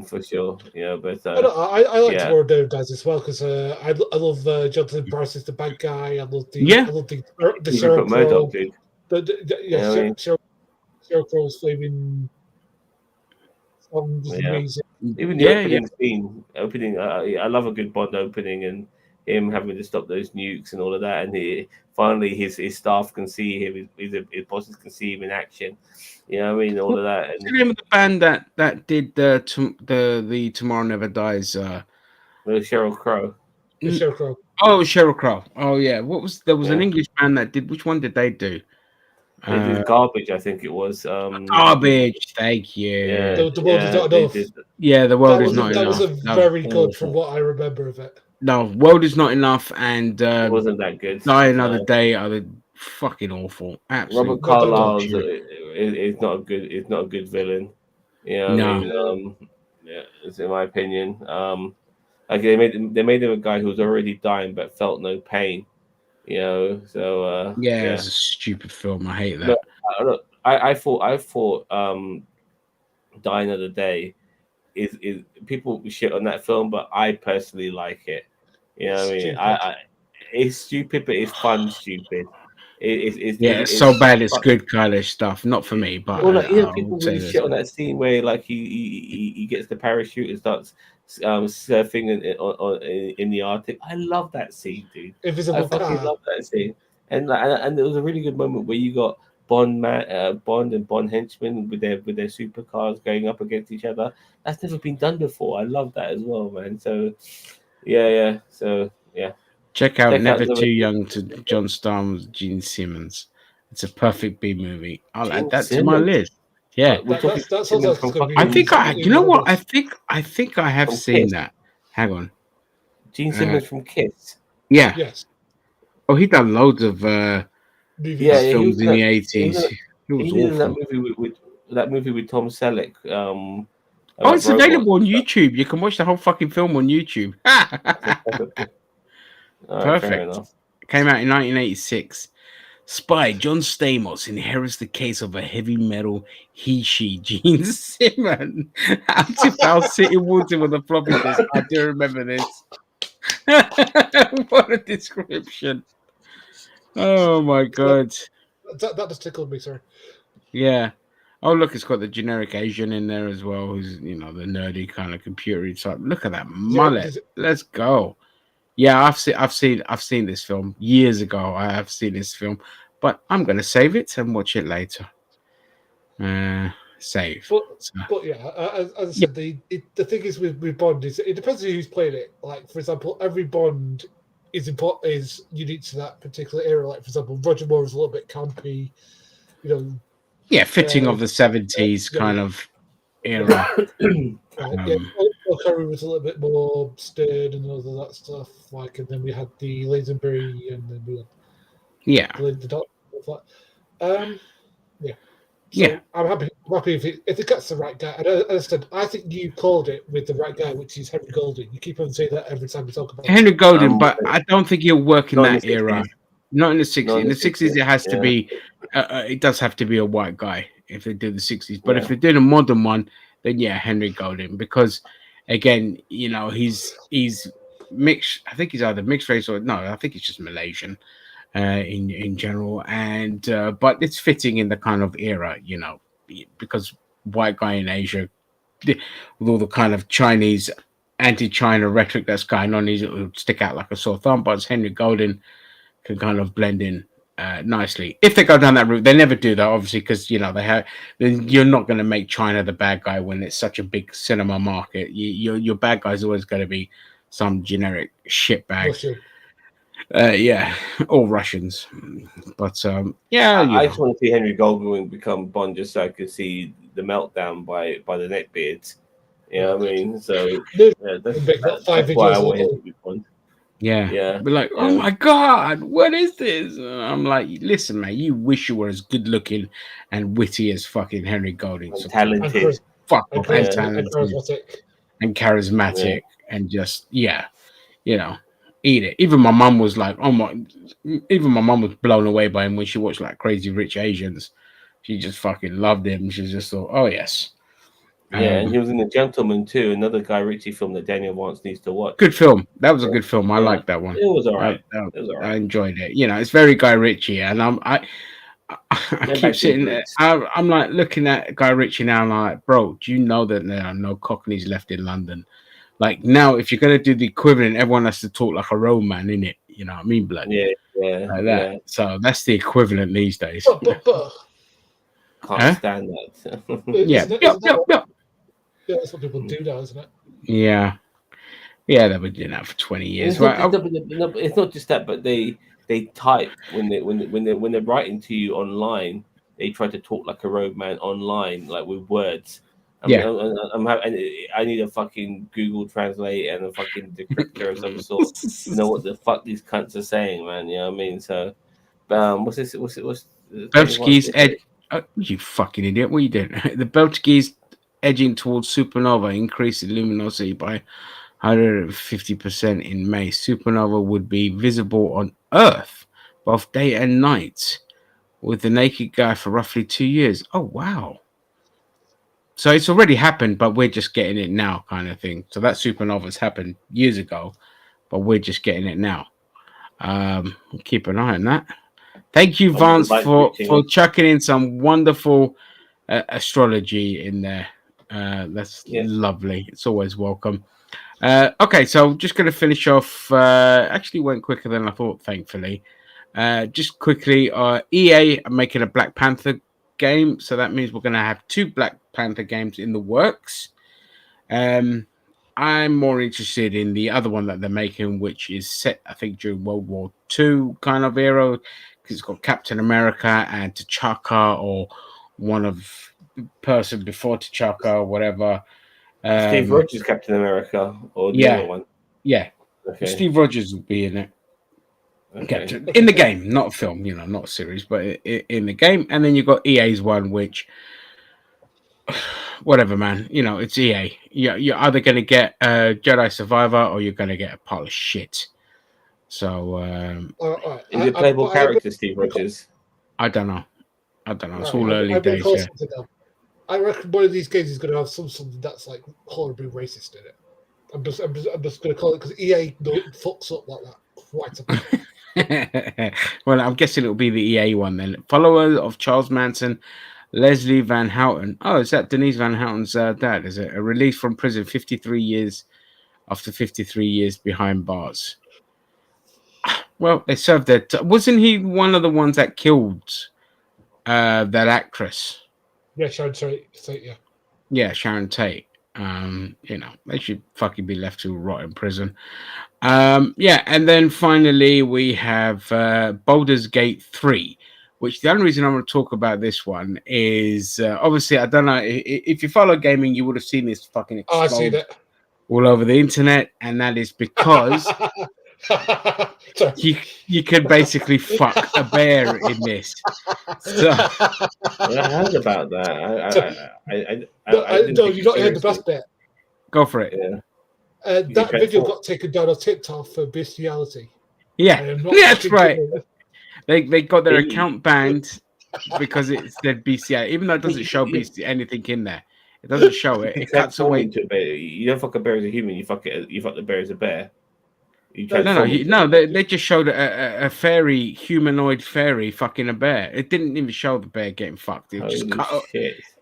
[SPEAKER 2] for sure. Yeah, but
[SPEAKER 3] I like Tomorrow Never Dies as well because I love Jonathan Pryce as the bad guy. I love the Sheryl Crow. Sheryl Crow's flaming song is amazing.
[SPEAKER 2] Even the opening scene, I love a good Bond opening and him having to stop those nukes and all of that, and finally his staff can see him, his bosses can see him in action. You know what I mean? All of that.
[SPEAKER 1] What's the name of the band that did the Tomorrow Never Dies?
[SPEAKER 2] Sheryl Crow.
[SPEAKER 3] Sheryl Crow.
[SPEAKER 1] Oh, Sheryl Crow. Oh yeah. There was an English band that did. Which one did they do?
[SPEAKER 2] They did Garbage, I think it was.
[SPEAKER 1] Garbage. Thank you.
[SPEAKER 3] Yeah, the world is not enough.
[SPEAKER 1] The world is not enough.
[SPEAKER 3] That was very good from what I remember of it.
[SPEAKER 1] No, World is Not Enough, and
[SPEAKER 2] it wasn't that good.
[SPEAKER 1] Die Another Day are the fucking awful. Absolutely.
[SPEAKER 2] Robert Carlyle is not a good. It's not a good villain. You know what I mean? It's in my opinion. Like they made him a guy who was already dying but felt no pain. You know, so
[SPEAKER 1] it's a stupid film. I hate that.
[SPEAKER 2] Look, I thought Die Another Day is people shit on that film, but I personally like it. You know what I mean? It's stupid, but it's fun. Stupid. It's
[SPEAKER 1] so bad. It's good kind of stuff. Not for me, but
[SPEAKER 2] people really shit on that scene where like he gets the parachute and starts surfing in the Arctic. I love that scene, dude. I fucking love that scene. And there was a really good moment where you got Bond and Bond henchmen with their supercars going up against each other. That's never been done before. I love that as well, man. So
[SPEAKER 1] check out Never Too Young to John Stamos, Gene Simmons. It's a perfect B movie. I'll add that to my list. Yeah, I think you know what? I think I have seen that. Hang on,
[SPEAKER 2] Gene Simmons from Kiss.
[SPEAKER 1] Yeah.
[SPEAKER 3] Yes.
[SPEAKER 1] Oh, he done loads of films in the 80s.
[SPEAKER 2] He did that movie with Tom Selleck.
[SPEAKER 1] It's available on YouTube. You can watch the whole fucking film on YouTube. Perfect. It came out in 1986. Spy John Stamos inherits the case of a heavy metal he-she Gene Simmons. Out City Water with a floppy disk. I do remember this. What a description. Oh my god.
[SPEAKER 3] That just tickled me, sir.
[SPEAKER 1] Yeah. Oh look, it's got the generic Asian in there as well, who's the nerdy kind of computery type. Look at that mullet. Let's go. Yeah, I've seen this film years ago. I have seen this film, but I'm gonna save it and watch it later. Save.
[SPEAKER 3] But yeah, as I said, the thing is with Bond is it depends on who's playing it. Like for example, every Bond is unique to that particular era. Like for example, Roger Moore is a little bit campy,
[SPEAKER 1] fitting of the 70s kind of era.
[SPEAKER 3] Paul Curry was a little bit more stern and all of that stuff. Like, and then we had the Lazenby, and then we had the Doctor. So I'm happy if it gets the right guy. And as I said, I think you called it with the right guy, which is Henry Golding. You keep on saying that every time we talk about
[SPEAKER 1] Henry Golding, but I don't think he'll work in that era. Not in the 60s. In the 60s, it has to be. It does have to be a white guy if they do the 60s. But if they do the modern one, then Henry Golding, because again, he's mixed. I think he's either mixed race or no. I think he's just Malaysian. In general, and but it's fitting in the kind of era, because white guy in Asia, with all the kind of Chinese anti-China rhetoric that's going on, it will stick out like a sore thumb. But Henry Golding can kind of blend in nicely if they go down that route. They never do that, obviously, because then you're not going to make China the bad guy when it's such a big cinema market. Your bad guy's always going to be some generic shitbag. All Russians, but
[SPEAKER 2] I just want to see Henry Golding become Bond just so I could see the meltdown by the neckbeards. You know what I mean? So that's why I want him to be Bond.
[SPEAKER 1] Be like, oh my god, what is this? I'm like, listen, man, you wish you were as good looking and witty as fucking Henry Golding,
[SPEAKER 2] so talented,
[SPEAKER 1] and charismatic, and just eat it. Even my mum was like, even my mum was blown away by him when she watched like Crazy Rich Asians. She just fucking loved him. She just thought, oh yes.
[SPEAKER 2] And he was in The Gentleman too, another Guy Ritchie film that Daniel Vance needs to watch.
[SPEAKER 1] Good film. That was a good film. I liked that one.
[SPEAKER 2] It was all right.
[SPEAKER 1] I enjoyed it. It's very Guy Ritchie, and I keep sitting there. I'm like looking at Guy Ritchie now, and I'm like, bro, do you know that there are no Cockneys left in London? Like now, if you're gonna do the equivalent, everyone has to talk like a Roman, innit? You know what I mean, blood?
[SPEAKER 2] Yeah.
[SPEAKER 1] Like that. Yeah. So that's the equivalent these days.
[SPEAKER 2] Can't stand that.
[SPEAKER 3] Yeah, that's what people do now, isn't it?
[SPEAKER 1] Yeah, they've been doing that for 20 years. Right?
[SPEAKER 2] It's not just that, but they type when they're writing to you online. They try to talk like a roadman online, like with words. I need a fucking Google Translate and a fucking decryptor of some sort to know what the fuck these cunts are saying, man. You know what I mean? So, what's
[SPEAKER 1] Belchke's edge. Oh, you fucking idiot! What are you doing? The Belchke's edging towards supernova, increasing luminosity by 150% in May. Supernova would be visible on Earth both day and night with the naked guy for roughly 2 years. Oh wow! So it's already happened, but we're just getting it now, kind of thing. So that supernova's happened years ago, but we're just getting it now. Keep an eye on that. Thank you, Vance, for chucking in some wonderful astrology in there. That's lovely. It's always welcome. Okay, so just going to finish off. Actually went quicker than I thought, thankfully. Just quickly, EA are making a Black Panther game, so that means we're going to have 2 Black Panther games in the works. I'm more interested in the other one that they're making, which is set, I think, during World War II kind of era, because it's got Captain America and T'Chaka, or one of the person before T'Chaka, or whatever.
[SPEAKER 2] Steve Rogers, Captain America, or the other one?
[SPEAKER 1] Yeah. Okay. Steve Rogers will be in it. Okay. In the game, not a film, not a series, but in the game. And then you've got EA's one, which, whatever, man, it's EA. You're either going to get a Jedi Survivor or you're going to get a pile of shit. So,
[SPEAKER 2] is it playable character, Steve Rogers?
[SPEAKER 1] I don't know. It's all early days.
[SPEAKER 3] I reckon one of these games is going to have something that's like horribly racist in it. I'm just going to call it, because EA fucks up like that quite a bit.
[SPEAKER 1] Well, I'm guessing it'll be the EA one then. Follower of Charles Manson, Leslie Van Houten. Oh, is that Denise Van Houten's dad? Is it a release from prison 53 years after 53 years behind bars? Well, they served their. Wasn't he one of the ones that killed that actress?
[SPEAKER 3] Yeah, Sharon Tate. Yeah.
[SPEAKER 1] Yeah, Sharon Tate. They should fucking be left to rot in prison. And then finally we have Baldur's Gate 3, which the only reason I want to talk about this one is obviously, I don't know if you follow gaming, you would have seen this fucking explode
[SPEAKER 3] I seen it
[SPEAKER 1] all over the internet, and that is because you can basically fuck a bear in this. So,
[SPEAKER 2] I heard about that.
[SPEAKER 3] No, you not heard the best bit.
[SPEAKER 1] Go for it.
[SPEAKER 2] Yeah.
[SPEAKER 3] That video got taken down on TikTok for bestiality.
[SPEAKER 1] Yeah, that's right. They got their account banned because it said BCI, even though it doesn't show BCI anything in there. It doesn't show it. It cuts away.
[SPEAKER 2] You don't fuck a bear as a human. You fuck the bear as a bear.
[SPEAKER 1] No. They just showed a fairy, humanoid fairy fucking a bear. It didn't even show the bear getting fucked. It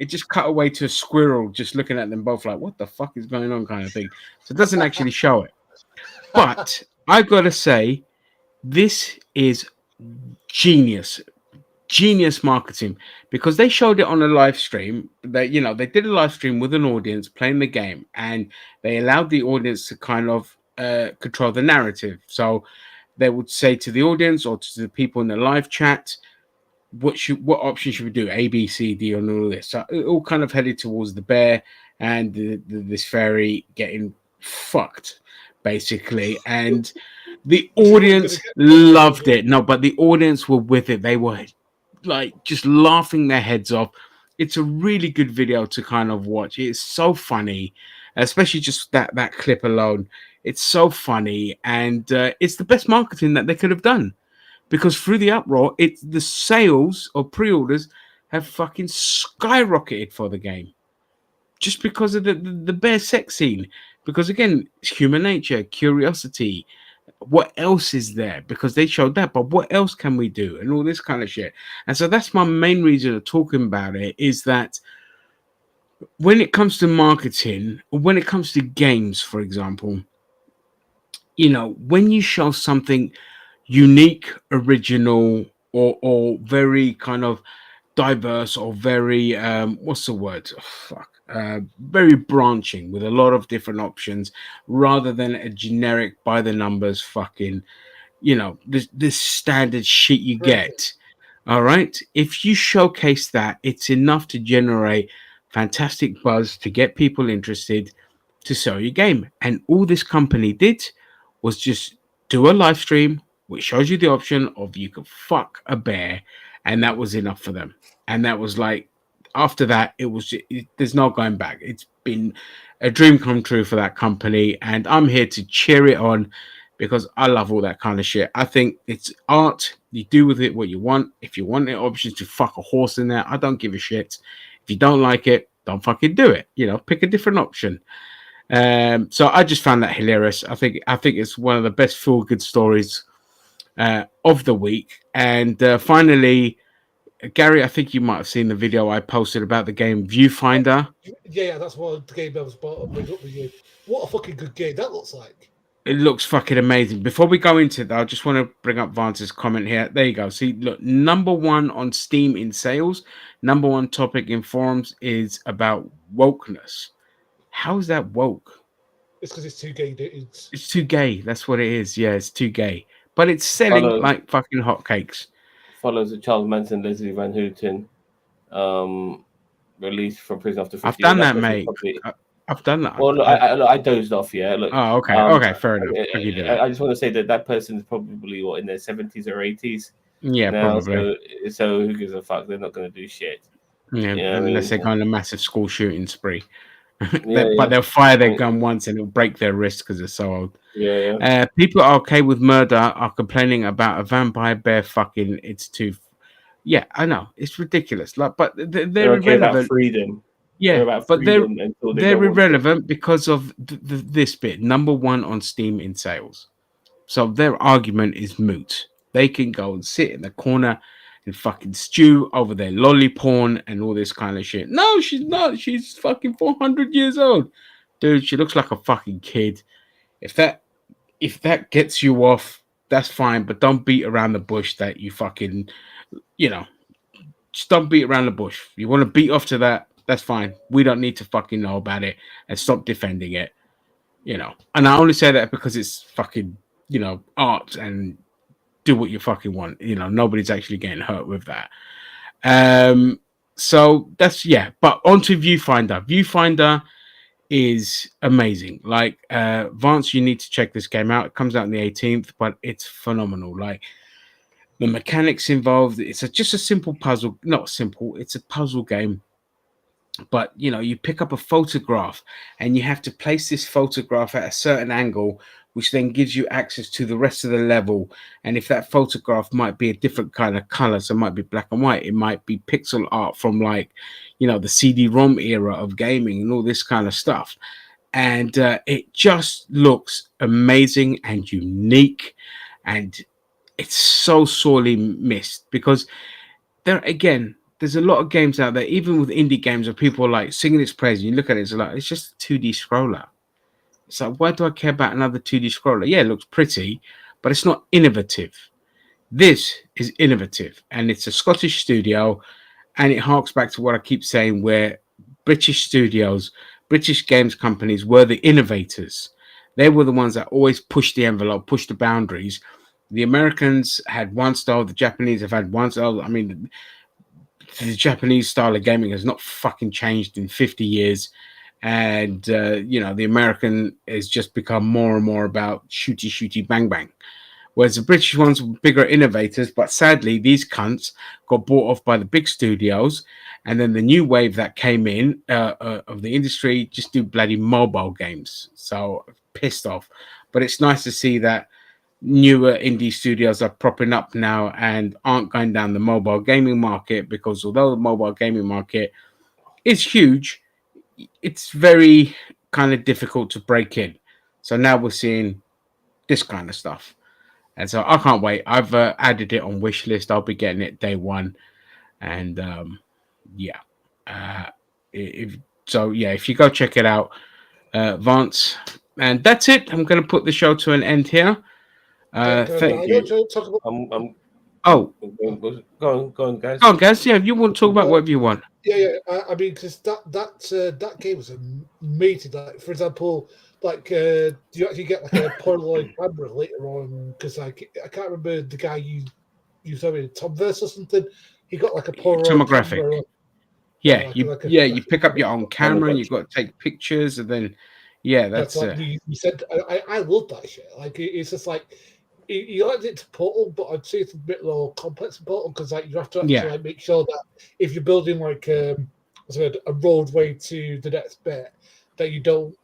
[SPEAKER 1] just cut away to a squirrel just looking at them both like, what the fuck is going on, kind of thing. So it doesn't actually show it. But I gotta say, this is genius marketing, because they showed it on a live stream. They did a live stream with an audience playing the game, and they allowed the audience to kind of control the narrative. So they would say to the audience or to the people in the live chat, what option should we do? A, B, C, D, and all this. So it all kind of headed towards the bear and this fairy getting fucked, basically. And the audience loved it. No, but the audience were with it. They were like just laughing their heads off. It's a really good video to kind of watch. It's so funny, especially just that clip alone. It's so funny, and it's the best marketing that they could have done, because through the uproar, the sales or pre-orders have fucking skyrocketed for the game, just because of the bear sex scene. Because again, it's human nature, curiosity. What else is there? Because they showed that, but what else can we do? And all this kind of shit. And so that's my main reason of talking about it, is that when it comes to marketing, or when it comes to games, for example, when you show something unique, original, or very kind of diverse, or very what's the word? Very branching, with a lot of different options, rather than a generic by the numbers fucking, this standard shit you get. All right, if you showcase that, it's enough to generate fantastic buzz, to get people interested, to sell your game. And all this company did was just do a live stream which shows you the option of you could fuck a bear, and that was enough for them. And that was like, after that, there's no going back. It's been a dream come true for that company, and I'm here to cheer it on, because I love all that kind of shit. I think it's art. You do with it what you want. If you want the options to fuck a horse in there, I don't give a shit. If you don't like it, don't fucking do it. Pick a different option. So I just found that hilarious. I think it's one of the best feel-good stories of the week. And finally, Gary, I think you might have seen the video I posted about the game Viewfinder.
[SPEAKER 3] Yeah, that's one the game I was brought up with you. What a fucking good game that looks like.
[SPEAKER 1] It looks fucking amazing. Before we go into it, though, I just want to bring up Vance's comment here. There you go. See, look, #1 on Steam in sales, #1 topic in forums is about wokeness. How is that woke?
[SPEAKER 3] It's because it's too gay, dude.
[SPEAKER 1] It's too gay. That's what it is. Yeah, it's too gay. But it's selling like fucking hotcakes.
[SPEAKER 2] Follows the Charles Manson, Leslie Van Houten, released from prison after 50
[SPEAKER 1] I've done that, mate. I've done that.
[SPEAKER 2] Well, look, I dozed off. Yeah. Look.
[SPEAKER 1] Oh, okay. Okay, fair enough.
[SPEAKER 2] I just want to say that person is probably in their 70s or 80s.
[SPEAKER 1] Yeah,
[SPEAKER 2] now,
[SPEAKER 1] probably.
[SPEAKER 2] So who gives a fuck? They're not going to do shit.
[SPEAKER 1] Yeah, unless they're going on a massive school shooting spree.
[SPEAKER 2] Yeah,
[SPEAKER 1] but they'll fire their gun once and it'll break their wrist because they're so old.
[SPEAKER 2] Yeah.
[SPEAKER 1] People are okay with murder are complaining about a vampire bear fucking. It's too. Yeah, I know it's ridiculous. Like, but they're
[SPEAKER 2] okay
[SPEAKER 1] irrelevant.
[SPEAKER 2] About freedom.
[SPEAKER 1] Yeah, but they're irrelevant because of this bit. #1 on Steam in sales. So their argument is moot. They can go and sit in the corner and fucking stew over their lolly porn and all this kind of shit. No, she's not. She's fucking 400 years old. Dude, she looks like a fucking kid. If that gets you off, that's fine. But don't beat around the bush that you fucking, just don't beat around the bush. You want to beat off to that, that's fine. We don't need to fucking know about it and stop defending it. And I only say that because it's fucking, art and do what you fucking want. Nobody's actually getting hurt with that. So that's but onto Viewfinder. Viewfinder is amazing. Like Vance, you need to check this game out. It comes out on the 18th, but it's phenomenal. Like the mechanics involved, it's just a simple puzzle. Not simple, it's a puzzle game. But you pick up a photograph and you have to place this photograph at a certain angle, which then gives you access to the rest of the level. And if that photograph might be a different kind of color, so it might be black and white, it might be pixel art from like, the CD-ROM era of gaming and all this kind of stuff. And it just looks amazing and unique. And it's so sorely missed because there's a lot of games out there, even with indie games, where people are like singing its praise. And you look at it, it's just a 2D scroller. It's like, why do I care about another 2D scroller? Yeah, it looks pretty, but it's not innovative. This is innovative, and it's a Scottish studio, and it harks back to what I keep saying, where British studios, British games companies were the innovators. They were the ones that always pushed the envelope, pushed the boundaries. The Americans had one style, the Japanese have had one style. I mean, the Japanese style of gaming has not fucking changed in 50 years. And, the American has just become more and more about shooty, bang, bang. Whereas the British ones were bigger innovators. But sadly, these cunts got bought off by the big studios. And then the new wave that came in of the industry just do bloody mobile games. So pissed off. But it's nice to see that newer indie studios are propping up now and aren't going down the mobile gaming market, because although the mobile gaming market is huge, it's very kind of difficult to break in. So now we're seeing this kind of stuff, and so I can't wait. I've added it on wish list. I'll be getting it day one, and if you go check it out, Vance, and that's it. I'm going to put the show to an end here. Thank you. Go on, guys. Go on, guys. Yeah, if you want to talk about whatever you want.
[SPEAKER 3] Yeah. I mean, because that game was amazing. Like, for example, do you actually get like a Polaroid camera later on? Because I can't remember the guy you saw in Tomverse or something. He got like a Polaroid
[SPEAKER 1] tomographic. Camera. Yeah, you pick up your own camera and you've got to take pictures, and then that's
[SPEAKER 3] like you said. I love that shit. Like it's just like. You liked it to Portal, but I'd say it's a bit more complex in Portal, because you have to actually make sure that if you're building a roadway to the next bit, that you don't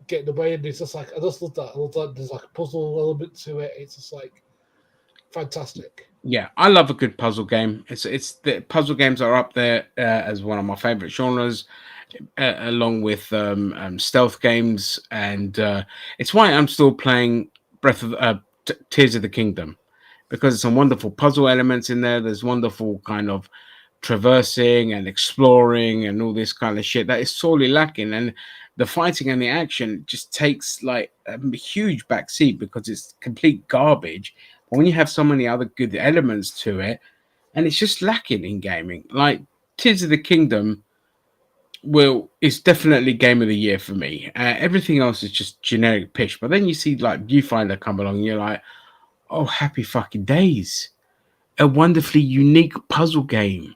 [SPEAKER 3] get in the way. And it's just I just love that. I love that there's a puzzle element to it. It's just fantastic.
[SPEAKER 1] Yeah, I love a good puzzle game. It's the puzzle games are up there as one of my favorite genres, along with stealth games, and it's why I'm still playing Tears of the Kingdom, because there's some wonderful puzzle elements in there. There's wonderful kind of traversing and exploring and all this kind of shit that is sorely lacking, and the fighting and the action just takes a huge backseat because it's complete garbage. But when you have so many other good elements to it, and it's just lacking in gaming, like Tears of the Kingdom is definitely game of the year for me. Everything else is just generic pish. But then you see Viewfinder come along, and you're like, oh, happy fucking days! A wonderfully unique puzzle game.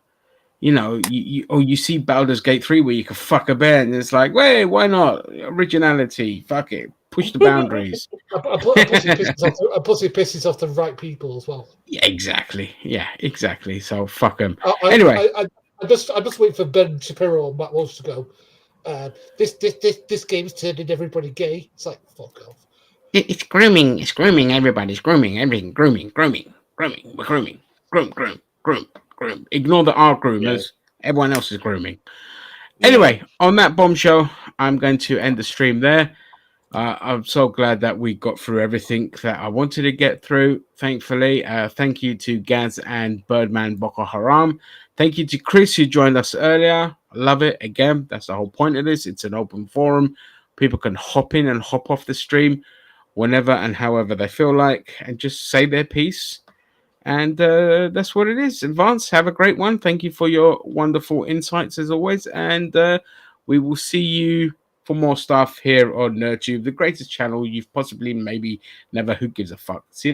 [SPEAKER 1] You see Baldur's Gate 3 where you can fuck a bear, and it's like, wait, why not? Originality, fuck it, push the boundaries.
[SPEAKER 3] Plus it pisses off the right people as well.
[SPEAKER 1] Yeah, exactly. So fuck them.
[SPEAKER 3] Anyway. I just wait for Ben Shapiro and Matt Walsh to go. This game's turning everybody gay. It's like, fuck off.
[SPEAKER 1] It's grooming. It's grooming. Everybody's grooming. Everything grooming. We're grooming. Groom. Ignore the R groomers. Yeah. Everyone else is grooming. Yeah. Anyway, on that bombshell, I'm going to end the stream there. I'm so glad that we got through everything that I wanted to get through, thankfully. Thank you to Gaz and Birdman Boko Haram. Thank you to Chris, who joined us earlier. I love it. Again, that's the whole point of this. It's an open forum. People can hop in and hop off the stream whenever and however they feel like, and just say their piece. And that's what it is. Vance, have a great one. Thank you for your wonderful insights as always. And we will see you for more stuff here on NerdTube, the greatest channel you've possibly maybe never. Who gives a fuck? See you